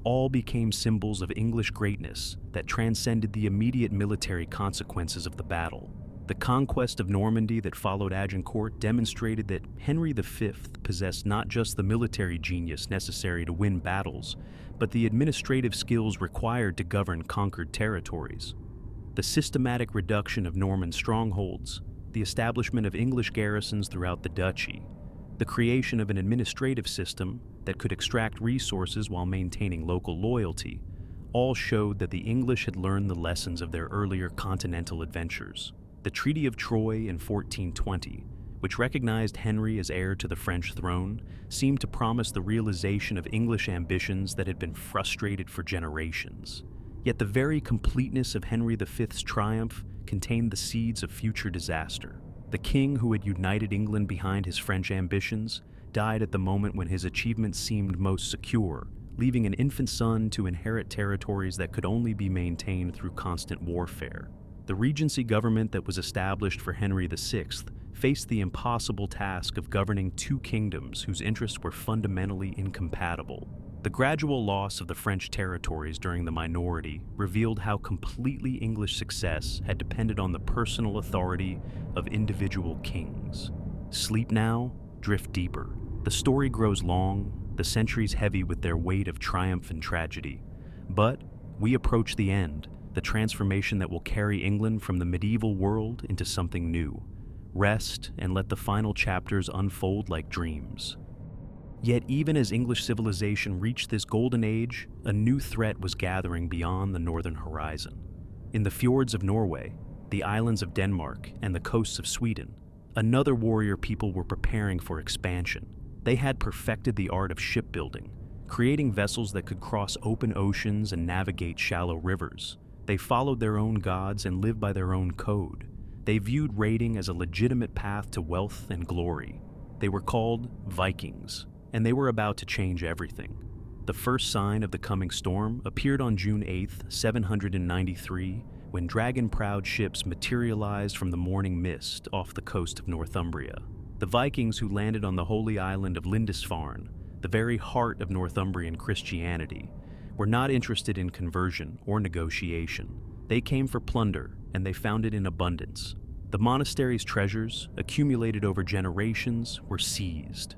all became symbols of English greatness that transcended the immediate military consequences of the battle. The conquest of Normandy that followed Agincourt demonstrated that Henry V possessed not just the military genius necessary to win battles, but the administrative skills required to govern conquered territories. The systematic reduction of Norman strongholds, the establishment of English garrisons throughout the duchy, the creation of an administrative system that could extract resources while maintaining local loyalty, all showed that the English had learned the lessons of their earlier continental adventures. The Treaty of Troy in 1420, which recognized Henry as heir to the French throne, seemed to promise the realization of English ambitions that had been frustrated for generations. Yet the very completeness of Henry V's triumph contained the seeds of future disaster. The king who had united England behind his French ambitions died at the moment when his achievements seemed most secure, leaving an infant son to inherit territories that could only be maintained through constant warfare. The regency government that was established for Henry VI faced the impossible task of governing two kingdoms whose interests were fundamentally incompatible. The gradual loss of the French territories during the minority revealed how completely English success had depended on the personal authority of individual kings. Sleep now, drift deeper. The story grows long, the centuries heavy with their weight of triumph and tragedy. But we approach the end, the transformation that will carry England from the medieval world into something new. Rest and let the final chapters unfold like dreams. Yet even as English civilization reached this golden age, a new threat was gathering beyond the northern horizon. In the fjords of Norway, the islands of Denmark, and the coasts of Sweden, another warrior people were preparing for expansion. They had perfected the art of shipbuilding, creating vessels that could cross open oceans and navigate shallow rivers. They followed their own gods and lived by their own code. They viewed raiding as a legitimate path to wealth and glory. They were called Vikings, and they were about to change everything. The first sign of the coming storm appeared on June 8, 793, when dragon-prowed ships materialized from the morning mist off the coast of Northumbria. The Vikings who landed on the holy island of Lindisfarne, the very heart of Northumbrian Christianity, were not interested in conversion or negotiation. They came for plunder, and they found it in abundance. The monastery's treasures, accumulated over generations, were seized.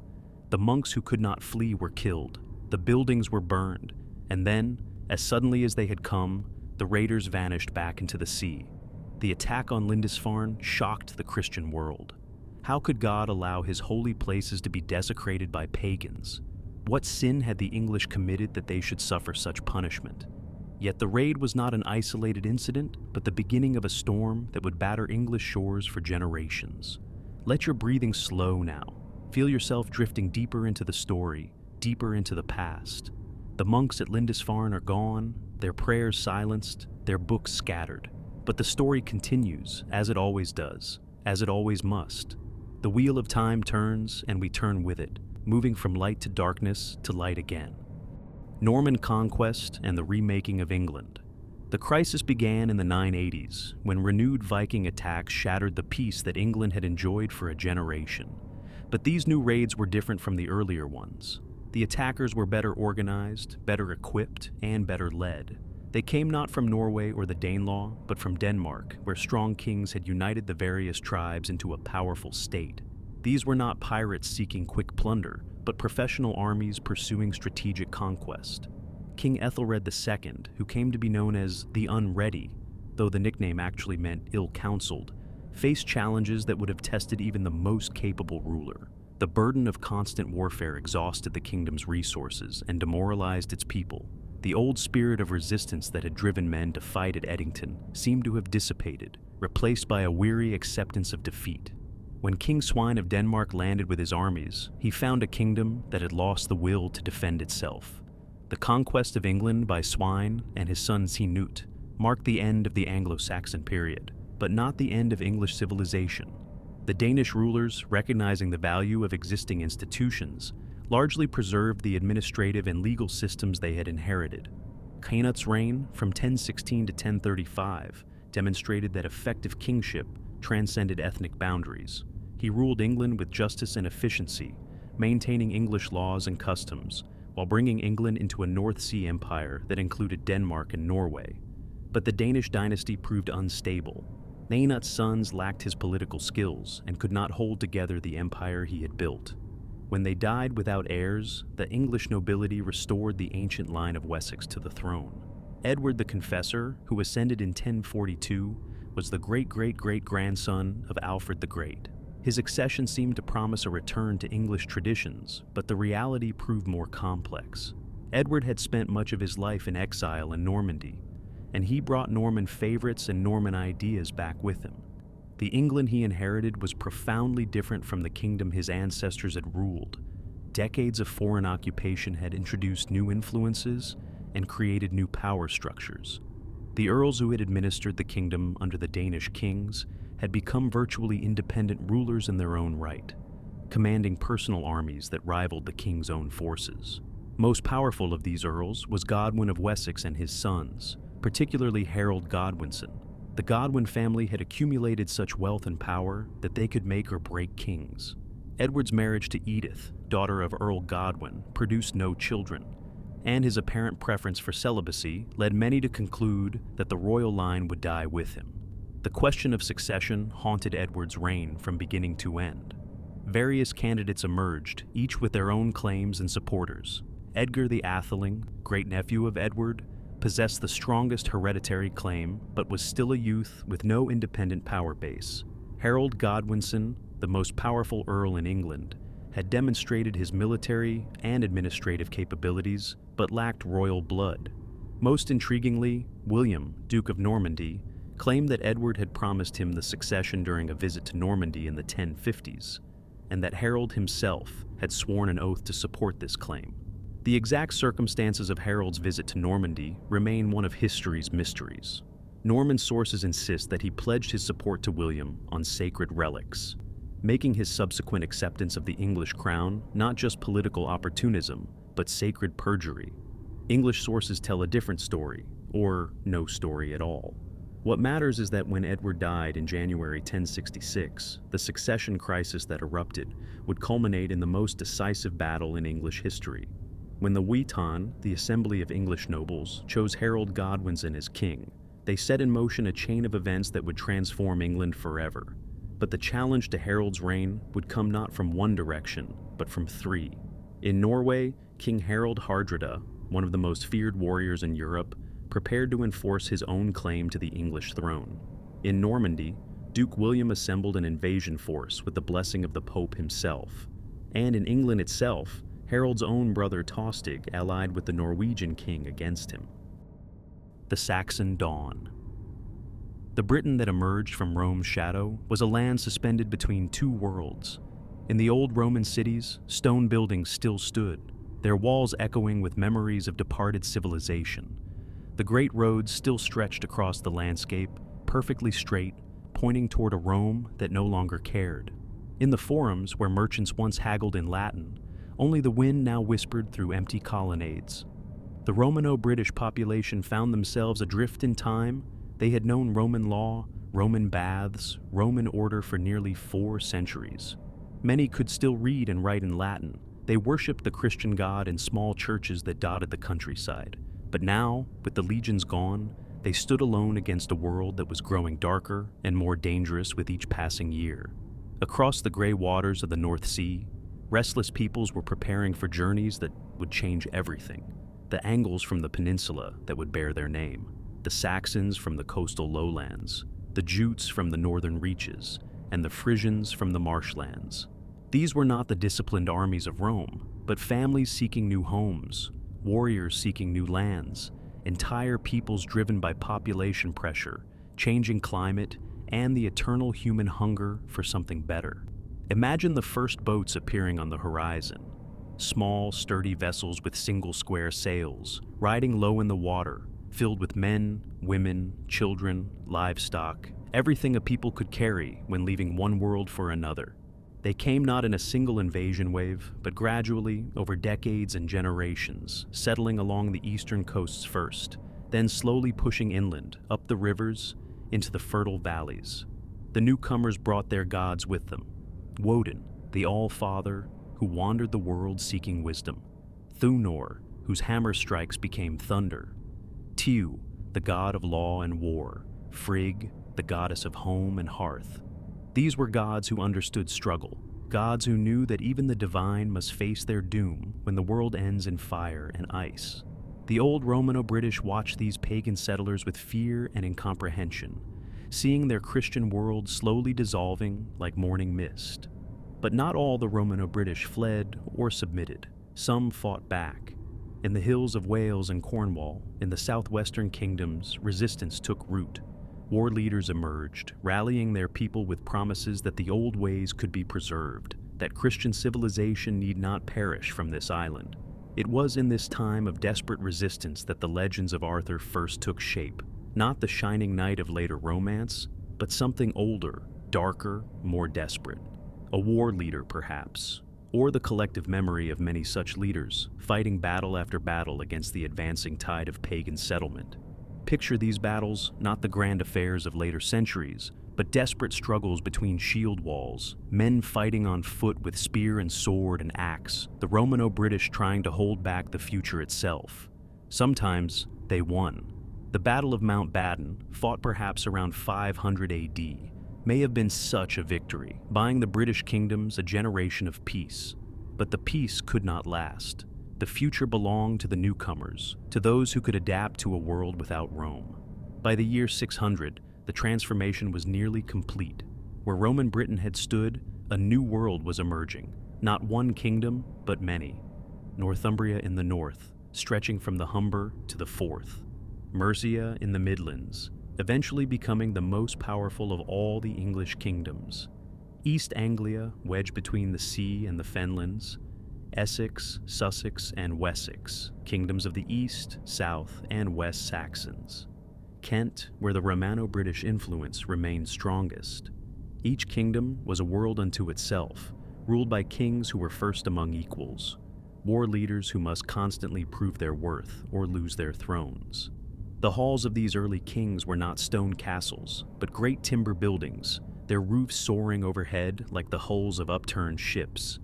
The monks who could not flee were killed, the buildings were burned, and then, as suddenly as they had come, the raiders vanished back into the sea. The attack on Lindisfarne shocked the Christian world. How could God allow his holy places to be desecrated by pagans? What sin had the English committed that they should suffer such punishment? Yet the raid was not an isolated incident, but the beginning of a storm that would batter English shores for generations. Let your breathing slow now. Feel yourself drifting deeper into the story, deeper into the past. The monks at Lindisfarne are gone, their prayers silenced, their books scattered. But the story continues, as it always does, as it always must. The wheel of time turns, and we turn with it, moving from light to darkness to light again. Norman conquest and the remaking of England. The crisis began in the 980s, when renewed Viking attacks shattered the peace that England had enjoyed for a generation. But these new raids were different from the earlier ones. The attackers were better organized, better equipped, and better led. They came not from Norway or the Danelaw, but from Denmark, where strong kings had united the various tribes into a powerful state. These were not pirates seeking quick plunder, but professional armies pursuing strategic conquest. King Ethelred II, who came to be known as the Unready, though the nickname actually meant ill-counseled, faced challenges that would have tested even the most capable ruler. The burden of constant warfare exhausted the kingdom's resources and demoralized its people. The old spirit of resistance that had driven men to fight at Edington seemed to have dissipated, replaced by a weary acceptance of defeat. When King Svein of Denmark landed with his armies, he found a kingdom that had lost the will to defend itself. The conquest of England by Svein and his son Sinut marked the end of the Anglo-Saxon period, but not the end of English civilization. The Danish rulers, recognizing the value of existing institutions, largely preserved the administrative and legal systems they had inherited. Canut's reign, from 1016 to 1035, demonstrated that effective kingship transcended ethnic boundaries. He ruled England with justice and efficiency, maintaining English laws and customs, while bringing England into a North Sea empire that included Denmark and Norway. But the Danish dynasty proved unstable. Canut's sons lacked his political skills and could not hold together the empire he had built. When they died without heirs, the English nobility restored the ancient line of Wessex to the throne. Edward the Confessor, who ascended in 1042, was the great-great-great-grandson of Alfred the Great. His accession seemed to promise a return to English traditions, but the reality proved more complex. Edward had spent much of his life in exile in Normandy, and he brought Norman favorites and Norman ideas back with him. The England he inherited was profoundly different from the kingdom his ancestors had ruled. Decades of foreign occupation had introduced new influences and created new power structures. The earls who had administered the kingdom under the Danish kings had become virtually independent rulers in their own right, commanding personal armies that rivaled the king's own forces. Most powerful of these earls was Godwin of Wessex and his sons, particularly Harold Godwinson. The Godwin family had accumulated such wealth and power that they could make or break kings. Edward's marriage to Edith, daughter of Earl Godwin, produced no children, and his apparent preference for celibacy led many to conclude that the royal line would die with him. The question of succession haunted Edward's reign from beginning to end. Various candidates emerged, each with their own claims and supporters. Edgar the Atheling, great-nephew of Edward, possessed the strongest hereditary claim, but was still a youth with no independent power base. Harold Godwinson, the most powerful earl in England, had demonstrated his military and administrative capabilities, but lacked royal blood. Most intriguingly, William, Duke of Normandy, claimed that Edward had promised him the succession during a visit to Normandy in the 1050s, and that Harold himself had sworn an oath to support this claim. The exact circumstances of Harold's visit to Normandy remain one of history's mysteries. Norman sources insist that he pledged his support to William on sacred relics, making his subsequent acceptance of the English crown not just political opportunism, but sacred perjury. English sources tell a different story, or no story at all. What matters is that when Edward died in January 1066, the succession crisis that erupted would culminate in the most decisive battle in English history. When the Witan, the assembly of English nobles, chose Harold Godwinson as king, they set in motion a chain of events that would transform England forever. But the challenge to Harold's reign would come not from one direction, but from three. In Norway, King Harald Hardrada, one of the most feared warriors in Europe, prepared to enforce his own claim to the English throne. In Normandy, Duke William assembled an invasion force with the blessing of the Pope himself. And in England itself, Harold's own brother Tostig allied with the Norwegian king against him. The Saxon Dawn. The Britain that emerged from Rome's shadow was a land suspended between two worlds. In the old Roman cities, stone buildings still stood, their walls echoing with memories of departed civilization. The great roads still stretched across the landscape, perfectly straight, pointing toward a Rome that no longer cared. In the forums where merchants once haggled in Latin, only the wind now whispered through empty colonnades. The Romano-British population found themselves adrift in time. They had known Roman law, Roman baths, Roman order for nearly 4 centuries. Many could still read and write in Latin. They worshipped the Christian God in small churches that dotted the countryside. But now, with the legions gone, they stood alone against a world that was growing darker and more dangerous with each passing year. Across the gray waters of the North Sea, restless peoples were preparing for journeys that would change everything. The Angles from the peninsula that would bear their name, the Saxons from the coastal lowlands, the Jutes from the northern reaches, and the Frisians from the marshlands. These were not the disciplined armies of Rome, but families seeking new homes, warriors seeking new lands, entire peoples driven by population pressure, changing climate, and the eternal human hunger for something better. Imagine the first boats appearing on the horizon. Small, sturdy vessels with single square sails, riding low in the water, filled with men, women, children, livestock, everything a people could carry when leaving one world for another. They came not in a single invasion wave, but gradually, over decades and generations, settling along the eastern coasts first, then slowly pushing inland, up the rivers, into the fertile valleys. The newcomers brought their gods with them. Woden, the All-Father, who wandered the world seeking wisdom. Thunor, whose hammer strikes became thunder. Tiw, the god of law and war. Frigg, the goddess of home and hearth. These were gods who understood struggle, gods who knew that even the divine must face their doom when the world ends in fire and ice. The old Romano-British watched these pagan settlers with fear and incomprehension, seeing their Christian world slowly dissolving like morning mist. But not all the Romano-British fled or submitted. Some fought back. In the hills of Wales and Cornwall, in the southwestern kingdoms, resistance took root. war leaders emerged, rallying their people with promises that the old ways could be preserved, that Christian civilization need not perish from this island. It was in this time of desperate resistance that the legends of Arthur first took shape, not the shining knight of later romance, but something older, darker, more desperate. A war leader, perhaps, or the collective memory of many such leaders, fighting battle after battle against the advancing tide of pagan settlement. Picture these battles, not the grand affairs of later centuries, but desperate struggles between shield walls, men fighting on foot with spear and sword and axe, the Romano-British trying to hold back the future itself. Sometimes they won. The Battle of Mountbatten, fought perhaps around 500 AD, may have been such a victory, buying the British kingdoms a generation of peace. But the peace could not last. The future belonged to the newcomers, to those who could adapt to a world without Rome. By the year 600, the transformation was nearly complete. Where Roman Britain had stood, a new world was emerging. Not one kingdom, but many. Northumbria in the north, stretching from the Humber to the Forth. Mercia in the Midlands, eventually becoming the most powerful of all the English kingdoms. East Anglia, wedged between the sea and the fenlands. Essex, Sussex, and Wessex, kingdoms of the East, South, and West Saxons. Kent, where the Romano-British influence remained strongest. Each kingdom was a world unto itself, ruled by kings who were first among equals, war leaders who must constantly prove their worth or lose their thrones. The halls of these early kings were not stone castles, but great timber buildings, their roofs soaring overhead like the hulls of upturned ships.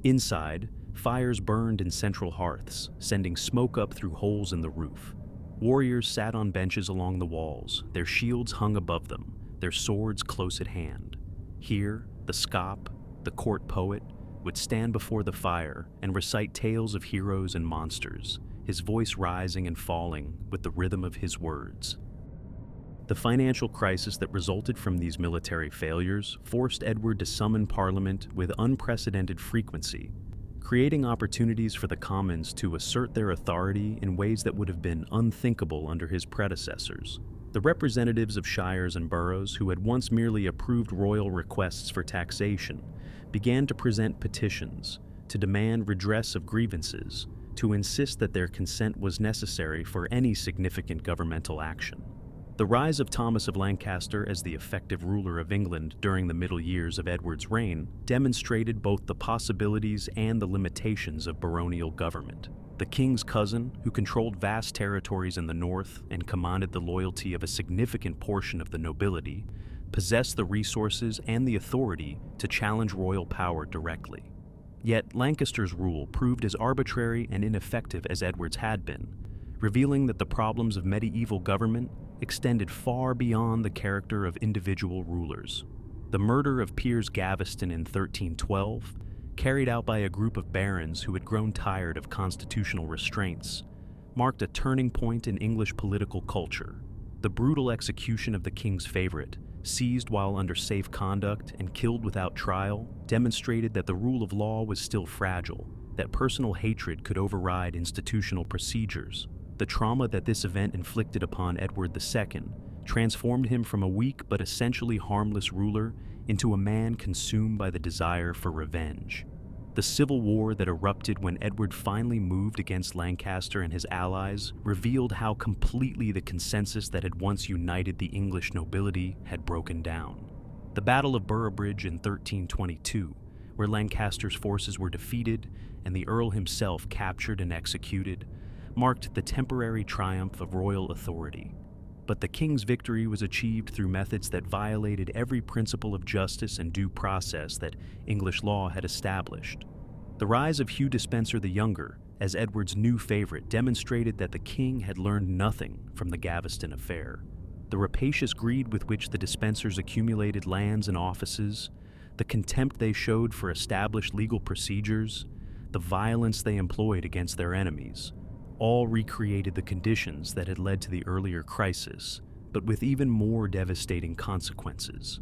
Inside, fires burned in central hearths, sending smoke up through holes in the roof. Warriors sat on benches along the walls, their shields hung above them, their swords close at hand. Here, the scop, the court poet, would stand before the fire and recite tales of heroes and monsters, his voice rising and falling with the rhythm of his words. The financial crisis that resulted from these military failures forced Edward to summon Parliament with unprecedented frequency, creating opportunities for the Commons to assert their authority in ways that would have been unthinkable under his predecessors. The representatives of shires and boroughs, who had once merely approved royal requests for taxation, began to present petitions, to demand redress of grievances, to insist that their consent was necessary for any significant governmental action. The rise of Thomas of Lancaster as the effective ruler of England during the middle years of Edward's reign demonstrated both the possibilities and the limitations of baronial government. The king's cousin, who controlled vast territories in the north and commanded the loyalty of a significant portion of the nobility, possessed the resources and the authority to challenge royal power directly. Yet Lancaster's rule proved as arbitrary and ineffective as Edward's had been, revealing that the problems of medieval government extended far beyond the character of individual rulers. The murder of Piers Gaveston in 1312, carried out by a group of barons who had grown tired of constitutional restraints, marked a turning point in English political culture. The brutal execution of the king's favorite, seized while under safe conduct and killed without trial, demonstrated that the rule of law was still fragile, that personal hatred could override institutional procedures. The trauma that this event inflicted upon Edward II transformed him from a weak but essentially harmless ruler into a man consumed by the desire for revenge. The civil war that erupted when Edward finally moved against Lancaster and his allies revealed how completely the consensus that had once united the English nobility had broken down. The Battle of Boroughbridge in 1322, where Lancaster's forces were defeated and the Earl himself captured and executed, marked the temporary triumph of royal authority. But the king's victory was achieved through methods that violated every principle of justice and due process that English law had established. The rise of Hugh Despenser the Younger, as Edward's new favorite, demonstrated that the king had learned nothing from the Gaveston affair. The rapacious greed with which the Despensers accumulated lands and offices, the contempt they showed for established legal procedures, the violence they employed against their enemies, all recreated the conditions that had led to the earlier crisis, but with even more devastating consequences.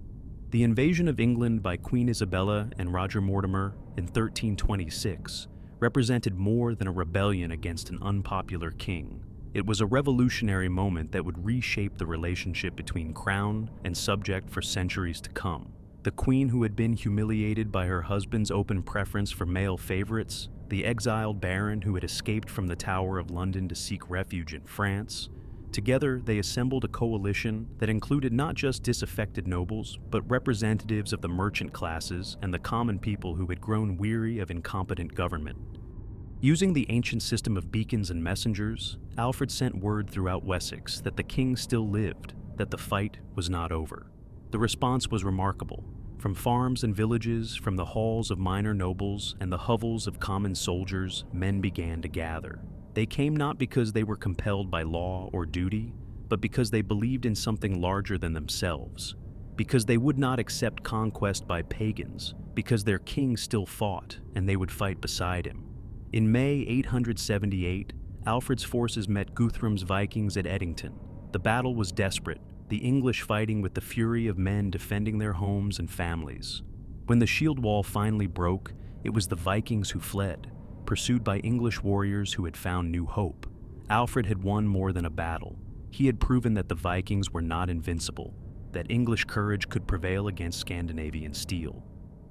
The invasion of England by Queen Isabella and Roger Mortimer in 1326 represented more than a rebellion against an unpopular king. It was a revolutionary moment that would reshape the relationship between crown and subject for centuries to come. The queen who had been humiliated by her husband's open preference for male favorites, the exiled baron who had escaped from the Tower of London to seek refuge in France. Together, they assembled a coalition that included not just disaffected nobles, but representatives of the merchant classes and the common people who had grown weary of incompetent government. Using the ancient system of beacons and messengers, Alfred sent word throughout Wessex that the king still lived, that the fight was not over. The response was remarkable. From farms and villages, from the halls of minor nobles and the hovels of common soldiers, men began to gather. They came not because they were compelled by law or duty, but because they believed in something larger than themselves, because they would not accept conquest by pagans, because their king still fought and they would fight beside him. In May 878, Alfred's forces met Guthrum's Vikings at Edington. The battle was desperate, the English fighting with the fury of men defending their homes and families. When the shield wall finally broke, it was the Vikings who fled, pursued by English warriors who had found new hope. Alfred had won more than a battle. He had proven that the Vikings were not invincible, that English courage could prevail against Scandinavian steel.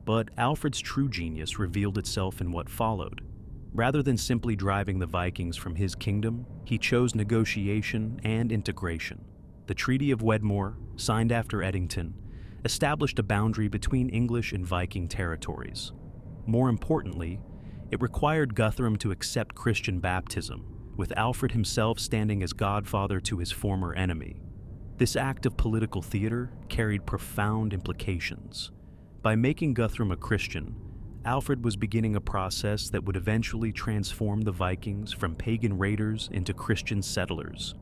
But Alfred's true genius revealed itself in what followed. Rather than simply driving the Vikings from his kingdom, he chose negotiation and integration. The Treaty of Wedmore, signed after Edington, established a boundary between English and Viking territories. More importantly, it required Guthrum to accept Christian baptism, with Alfred himself standing as godfather to his former enemy. This act of political theater carried profound implications. By making Guthrum a Christian, Alfred was beginning a process that would eventually transform the Vikings from pagan raiders into Christian settlers.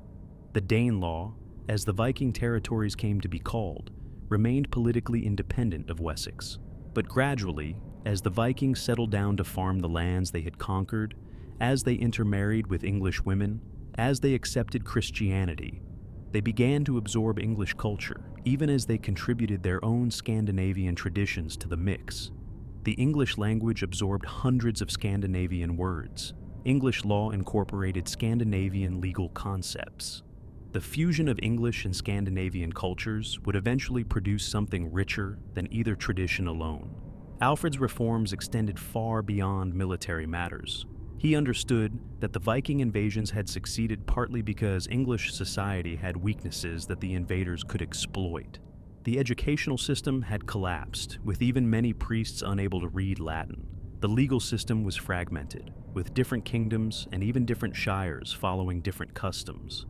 The Danelaw, as the Viking territories came to be called, remained politically independent of Wessex. But gradually, as the Vikings settled down to farm the lands they had conquered, as they intermarried with English women, as they accepted Christianity, they began to absorb English culture, even as they contributed their own Scandinavian traditions to the mix. The English language absorbed hundreds of Scandinavian words. English law incorporated Scandinavian legal concepts. The fusion of English and Scandinavian cultures would eventually produce something richer than either tradition alone. Alfred's reforms extended far beyond military matters. He understood that the Viking invasions had succeeded partly because English society had weaknesses that the invaders could exploit. The educational system had collapsed, with even many priests unable to read Latin. The legal system was fragmented, with different kingdoms and even different shires following different customs.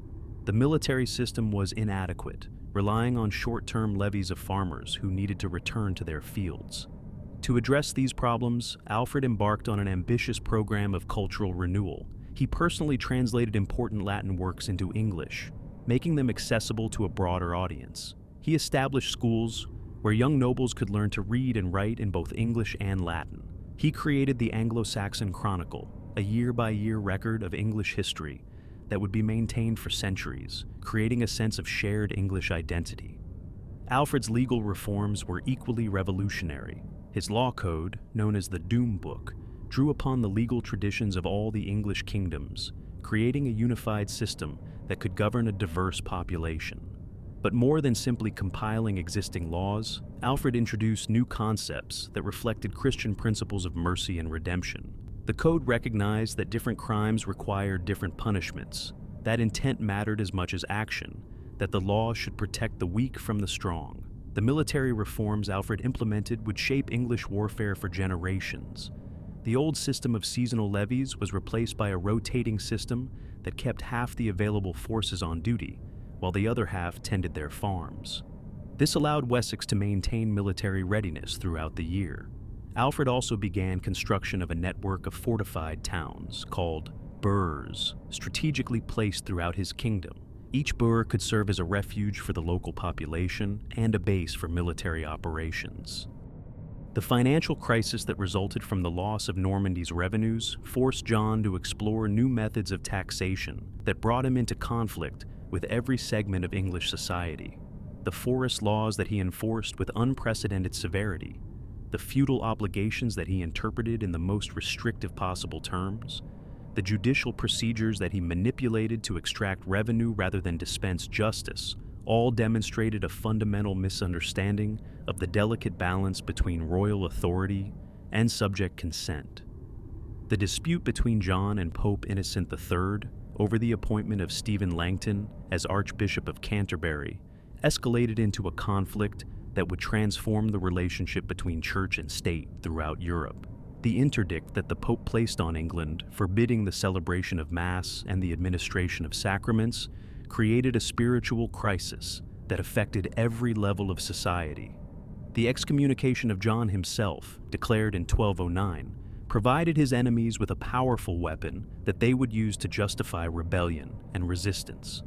The military system was inadequate, relying on short-term levies of farmers who needed to return to their fields. To address these problems, Alfred embarked on an ambitious program of cultural renewal. He personally translated important Latin works into English, making them accessible to a broader audience. He established schools where young nobles could learn to read and write in both English and Latin. He created the Anglo-Saxon Chronicle, a year-by-year record of English history that would be maintained for centuries, creating a sense of shared English identity. Alfred's legal reforms were equally revolutionary. His law code, known as the Doom Book, drew upon the legal traditions of all the English kingdoms, creating a unified system that could govern a diverse population. But more than simply compiling existing laws, Alfred introduced new concepts that reflected Christian principles of mercy and redemption. The code recognized that different crimes required different punishments, that intent mattered as much as action, that the law should protect the weak from the strong. The military reforms Alfred implemented would shape English warfare for generations. The old system of seasonal levies was replaced by a rotating system that kept half the available forces on duty, while the other half tended their farms. This allowed Wessex to maintain military readiness throughout the year. Alfred also began construction of a network of fortified towns called burhs, strategically placed throughout his kingdom. Each burh could serve as a refuge for the local population and a base for military operations. The financial crisis that resulted from the loss of Normandy's revenues forced John to explore new methods of taxation that brought him into conflict with every segment of English society. The forest laws that he enforced with unprecedented severity, the feudal obligations that he interpreted in the most restrictive possible terms, the judicial procedures that he manipulated to extract revenue rather than dispense justice, all demonstrated a fundamental misunderstanding of the delicate balance between royal authority and subject consent. The dispute between John and Pope Innocent III over the appointment of Stephen Langton as Archbishop of Canterbury escalated into a conflict that would transform the relationship between church and state throughout Europe. The interdict that the Pope placed on England, forbidding the celebration of Mass and the administration of sacraments, created a spiritual crisis that affected every level of society. The excommunication of John himself, declared in 1209, provided his enemies with a powerful weapon that they would use to justify rebellion and resistance.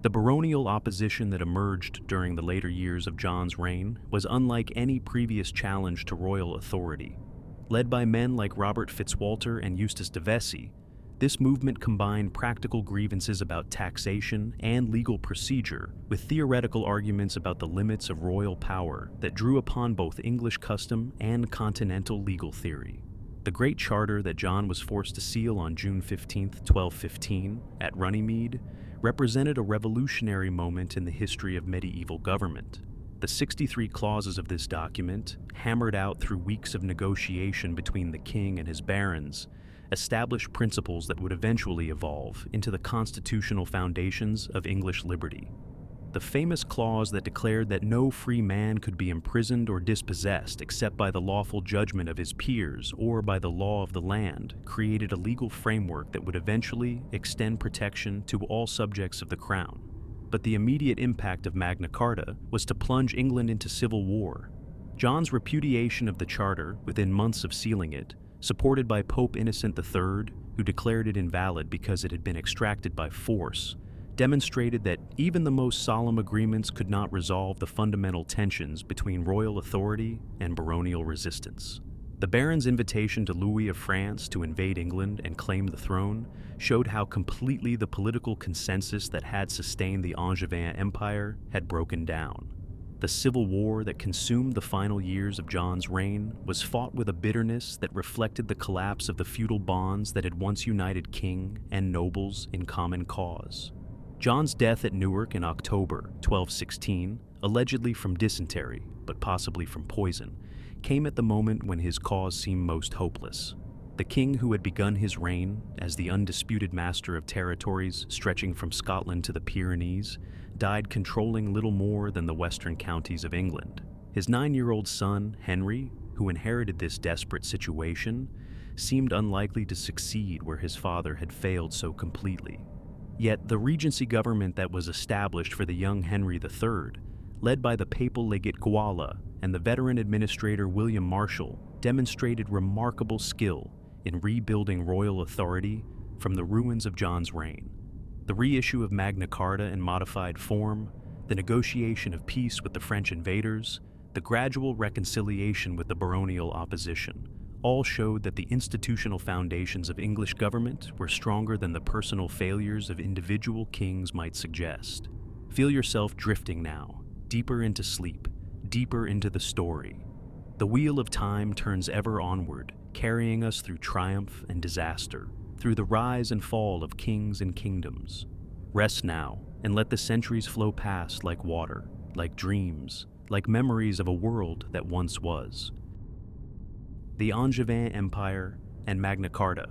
The baronial opposition that emerged during the later years of John's reign was unlike any previous challenge to royal authority. Led by men like Robert Fitzwalter and Eustace de Vesey, this movement combined practical grievances about taxation and legal procedure with theoretical arguments about the limits of royal power that drew upon both English custom and continental legal theory. The Great Charter that John was forced to seal on June 15, 1215, at Runnymede, represented a revolutionary moment in the history of medieval government. The 63 clauses of this document, hammered out through weeks of negotiation between the king and his barons, established principles that would eventually evolve into the constitutional foundations of English liberty. The famous clause that declared that no free man could be imprisoned or dispossessed except by the lawful judgment of his peers or by the law of the land created a legal framework that would eventually extend protection to all subjects of the crown. But the immediate impact of Magna Carta was to plunge England into civil war. John's repudiation of the charter within months of sealing it, supported by Pope Innocent III, who declared it invalid because it had been extracted by force, demonstrated that even the most solemn agreements could not resolve the fundamental tensions between royal authority and baronial resistance. The Baron's invitation to Louis of France to invade England and claim the throne showed how completely the political consensus that had sustained the Angevin Empire had broken down. The civil war that consumed the final years of John's reign was fought with a bitterness that reflected the collapse of the feudal bonds that had once united king and nobles in common cause. John's death at Newark in October 1216, allegedly from dysentery, but possibly from poison, came at the moment when his cause seemed most hopeless. The king who had begun his reign as the undisputed master of territories stretching from Scotland to the Pyrenees died controlling little more than the western counties of England. His 9-year-old son, Henry, who inherited this desperate situation, seemed unlikely to succeed where his father had failed so completely. Yet the regency government that was established for the young Henry III, led by the papal legate Guala and the veteran administrator William Marshall, demonstrated remarkable skill in rebuilding royal authority from the ruins of John's reign. The reissue of Magna Carta in modified form, the negotiation of peace with the French invaders, the gradual reconciliation with the baronial opposition, all showed that the institutional foundations of English government were stronger than the personal failures of individual kings might suggest. Feel yourself drifting now, deeper into sleep, deeper into the story. The wheel of time turns ever onward, carrying us through triumph and disaster, through the rise and fall of kings and kingdoms. Rest now, and let the centuries flow past like water, like dreams, like memories of a world that once was. The Angevin Empire and Magna Carta.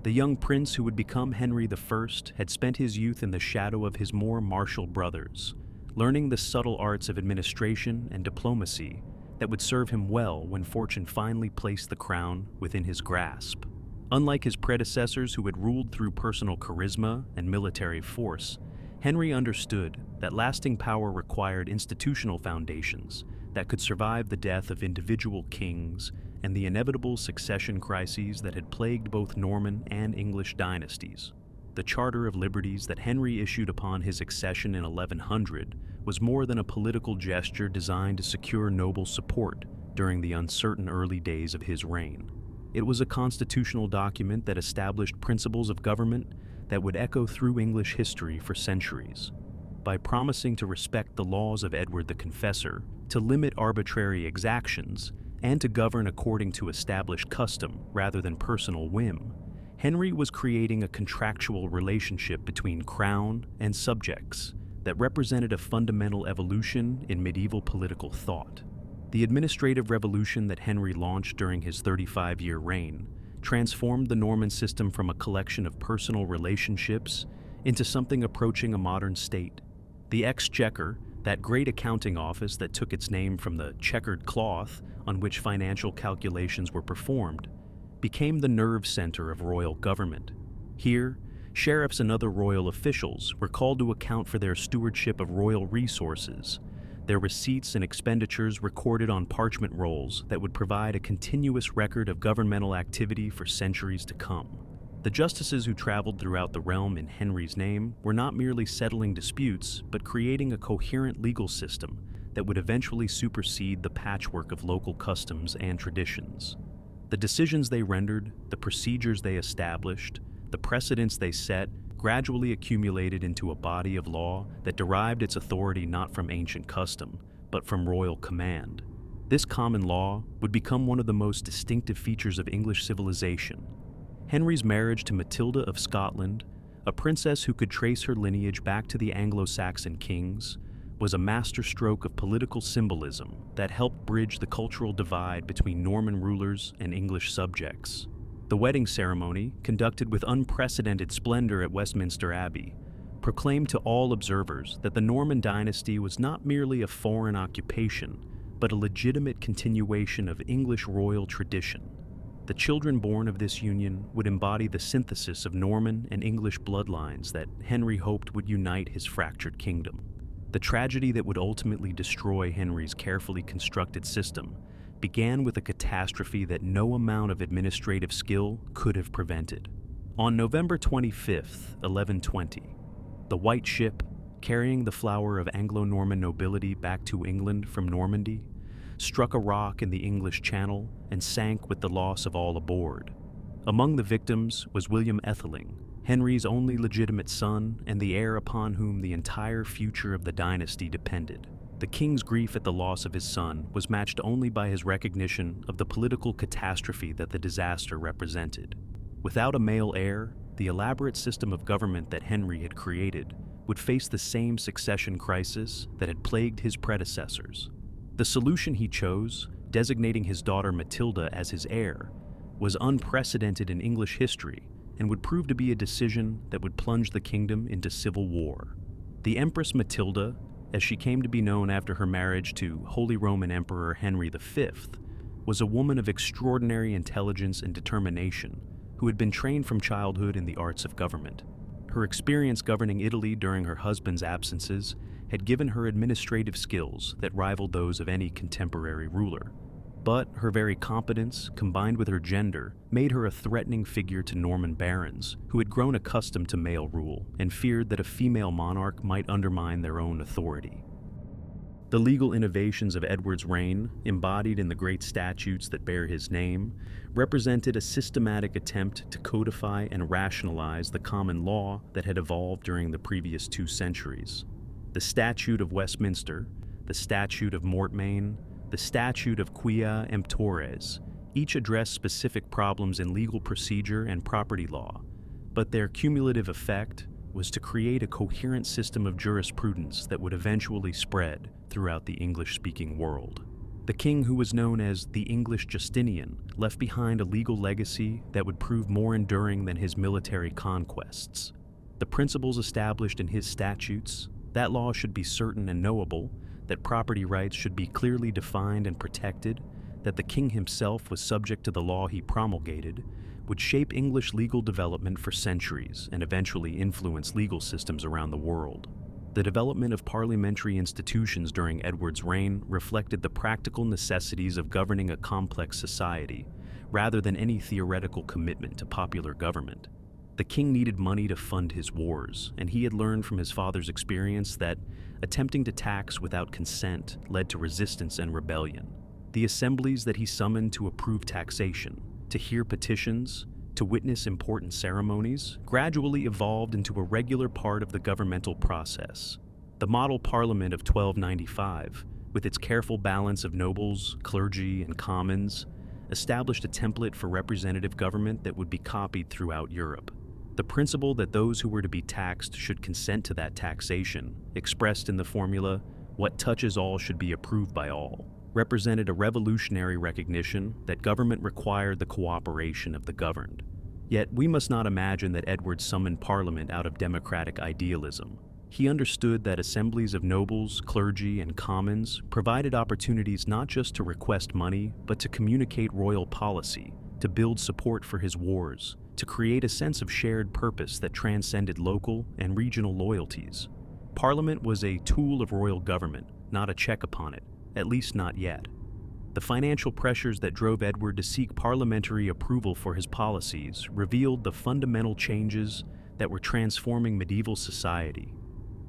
The young prince who would become Henry I had spent his youth in the shadow of his more martial brothers, learning the subtle arts of administration and diplomacy that would serve him well when fortune finally placed the crown within his grasp. Unlike his predecessors who had ruled through personal charisma and military force, Henry understood that lasting power required institutional foundations that could survive the death of individual kings and the inevitable succession crises that had plagued both Norman and English dynasties. The Charter of Liberties that Henry issued upon his accession in 1100 was more than a political gesture designed to secure noble support during the uncertain early days of his reign. It was a constitutional document that established principles of government that would echo through English history for centuries. By promising to respect the laws of Edward the Confessor, to limit arbitrary exactions, and to govern according to established custom rather than personal whim, Henry was creating a contractual relationship between crown and subjects that represented a fundamental evolution in medieval political thought. The administrative revolution that Henry launched during his 35-year reign transformed the Norman system from a collection of personal relationships into something approaching a modern state. The Exchequer, that great accounting office that took its name from the checkered cloth on which financial calculations were performed, became the nerve center of royal government. Here, sheriffs and other royal officials were called to account for their stewardship of royal resources, their receipts and expenditures recorded on parchment rolls that would provide a continuous record of governmental activity for centuries to come. The justices who traveled throughout the realm in Henry's name were not merely settling disputes, but creating a coherent legal system that would eventually supersede the patchwork of local customs and traditions. The decisions they rendered, the procedures they established, the precedents they set, gradually accumulated into a body of law that derived its authority not from ancient custom, but from royal command. This common law would become one of the most distinctive features of English civilization. Henry's marriage to Matilda of Scotland, a princess who could trace her lineage back to the Anglo-Saxon kings, was a masterstroke of political symbolism that helped bridge the cultural divide between Norman rulers and English subjects. The wedding ceremony, conducted with unprecedented splendor at Westminster Abbey, proclaimed to all observers that the Norman dynasty was not merely a foreign occupation, but a legitimate continuation of English royal tradition. The children born of this union would embody the synthesis of Norman and English bloodlines that Henry hoped would unite his fractured kingdom. The tragedy that would ultimately destroy Henry's carefully constructed system began with a catastrophe that no amount of administrative skill could have prevented. On November 25, 1120, the White Ship, carrying the flower of Anglo-Norman nobility back to England from Normandy, struck a rock in the English Channel and sank with the loss of all aboard. Among the victims was William Etheling, Henry's only legitimate son and the heir upon whom the entire future of the dynasty depended. The king's grief at the loss of his son was matched only by his recognition of the political catastrophe that the disaster represented. Without a male heir, the elaborate system of government that Henry had created would face the same succession crisis that had plagued his predecessors. The solution he chose, designating his daughter Matilda as his heir, was unprecedented in English history and would prove to be a decision that would plunge the kingdom into civil war. The Empress Matilda, as she came to be known after her marriage to Holy Roman Emperor Henry V, was a woman of extraordinary intelligence and determination who had been trained from childhood in the arts of government. Her experience governing Italy during her husband's absences had given her administrative skills that rivaled those of any contemporary ruler. But her very competence, combined with her gender, made her a threatening figure to Norman barons who had grown accustomed to male rule and feared that a female monarch might undermine their own authority. The legal innovations of Edward's reign, embodied in the great statutes that bear his name, represented a systematic attempt to codify and rationalize the common law that had evolved during the previous 2 centuries. The Statute of Westminster, the Statute of Mortmain, the Statute of Quia Emptores, each addressed specific problems in legal procedure and property law, but their cumulative effect was to create a coherent system of jurisprudence that would eventually spread throughout the English-speaking world. The king, who was known as the English Justinian, left behind a legal legacy that would prove more enduring than his military conquests. The principles established in his statutes, that law should be certain and knowable, that property rights should be clearly defined and protected, that the king himself was subject to the law he promulgated, would shape English legal development for centuries and eventually influence legal systems around the world. The development of parliamentary institutions during Edward's reign reflected the practical necessities of governing a complex society, rather than any theoretical commitment to popular government. The king needed money to fund his wars, and he had learned from his father's experience that attempting to tax without consent led to resistance and rebellion. The assemblies that he summoned to approve taxation, to hear petitions, to witness important ceremonies, gradually evolved into a regular part of the governmental process. The model parliament of 1295, with its careful balance of nobles, clergy, and commons, established a template for representative government that would be copied throughout Europe. The principle that those who were to be taxed should consent to that taxation, expressed in the formula, "What touches all should be approved by all," represented a revolutionary recognition that government required the cooperation of the governed. Yet we must not imagine that Edward summoned Parliament out of democratic idealism. He understood that assemblies of nobles, clergy, and commons provided opportunities not just to request money, but to communicate royal policy, to build support for his wars, to create a sense of shared purpose that transcended local and regional loyalties. Parliament was a tool of royal government, not a check upon it, at least not yet. The financial pressures that drove Edward to seek parliamentary approval for his policies revealed the fundamental changes that were transforming medieval society.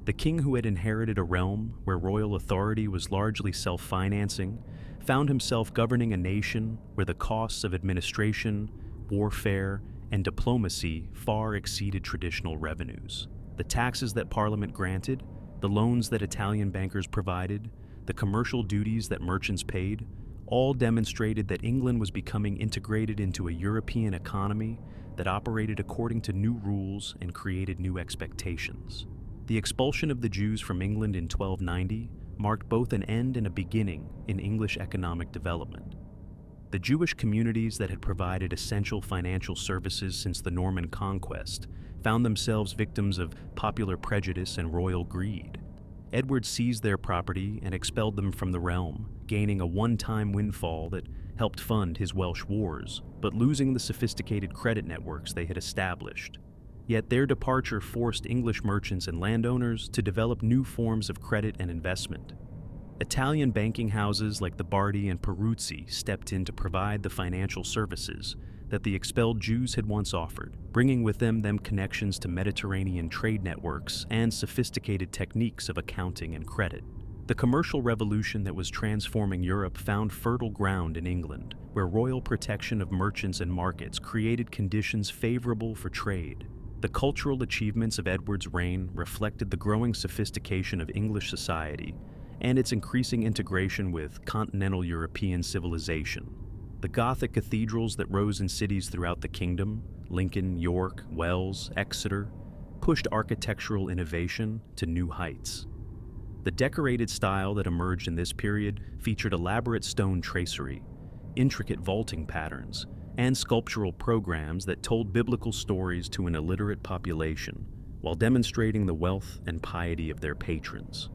The king, who had inherited a realm where royal authority was largely self-financing, found himself governing a nation where the costs of administration, warfare, and diplomacy far exceeded traditional revenues. The taxes that Parliament granted, the loans that Italian bankers provided, the commercial duties that merchants paid, all demonstrated that England was becoming integrated into a European economy that operated according to new rules and created new expectations. The expulsion of the Jews from England in 1290 marked both an end and a beginning in English economic development. The Jewish communities that had provided essential financial services since the Norman conquest found themselves victims of popular prejudice and royal greed. Edward seized their property and expelled them from the realm, gaining a one-time windfall that helped fund his Welsh wars, but losing the sophisticated credit networks they had established. Yet their departure forced English merchants and landowners to develop new forms of credit and investment. Italian banking houses like the Bardi and Peruzzi stepped in to provide the financial services that the expelled Jews had once offered, bringing with them connections to Mediterranean trade networks and sophisticated techniques of accounting and credit. The commercial revolution that was transforming Europe found fertile ground in England, where royal protection of merchants and markets created conditions favorable for trade. The cultural achievements of Edward's reign reflected the growing sophistication of English society and its increasing integration with continental European civilization. The Gothic cathedrals that rose in cities throughout the kingdom, Lincoln, York, Wells, Exeter, pushed architectural innovation to new heights. The decorated style that emerged in this period featured elaborate stone tracery, intricate vaulting patterns, and sculptural programs that told biblical stories to an illiterate population, while demonstrating the wealth and piety of their patrons.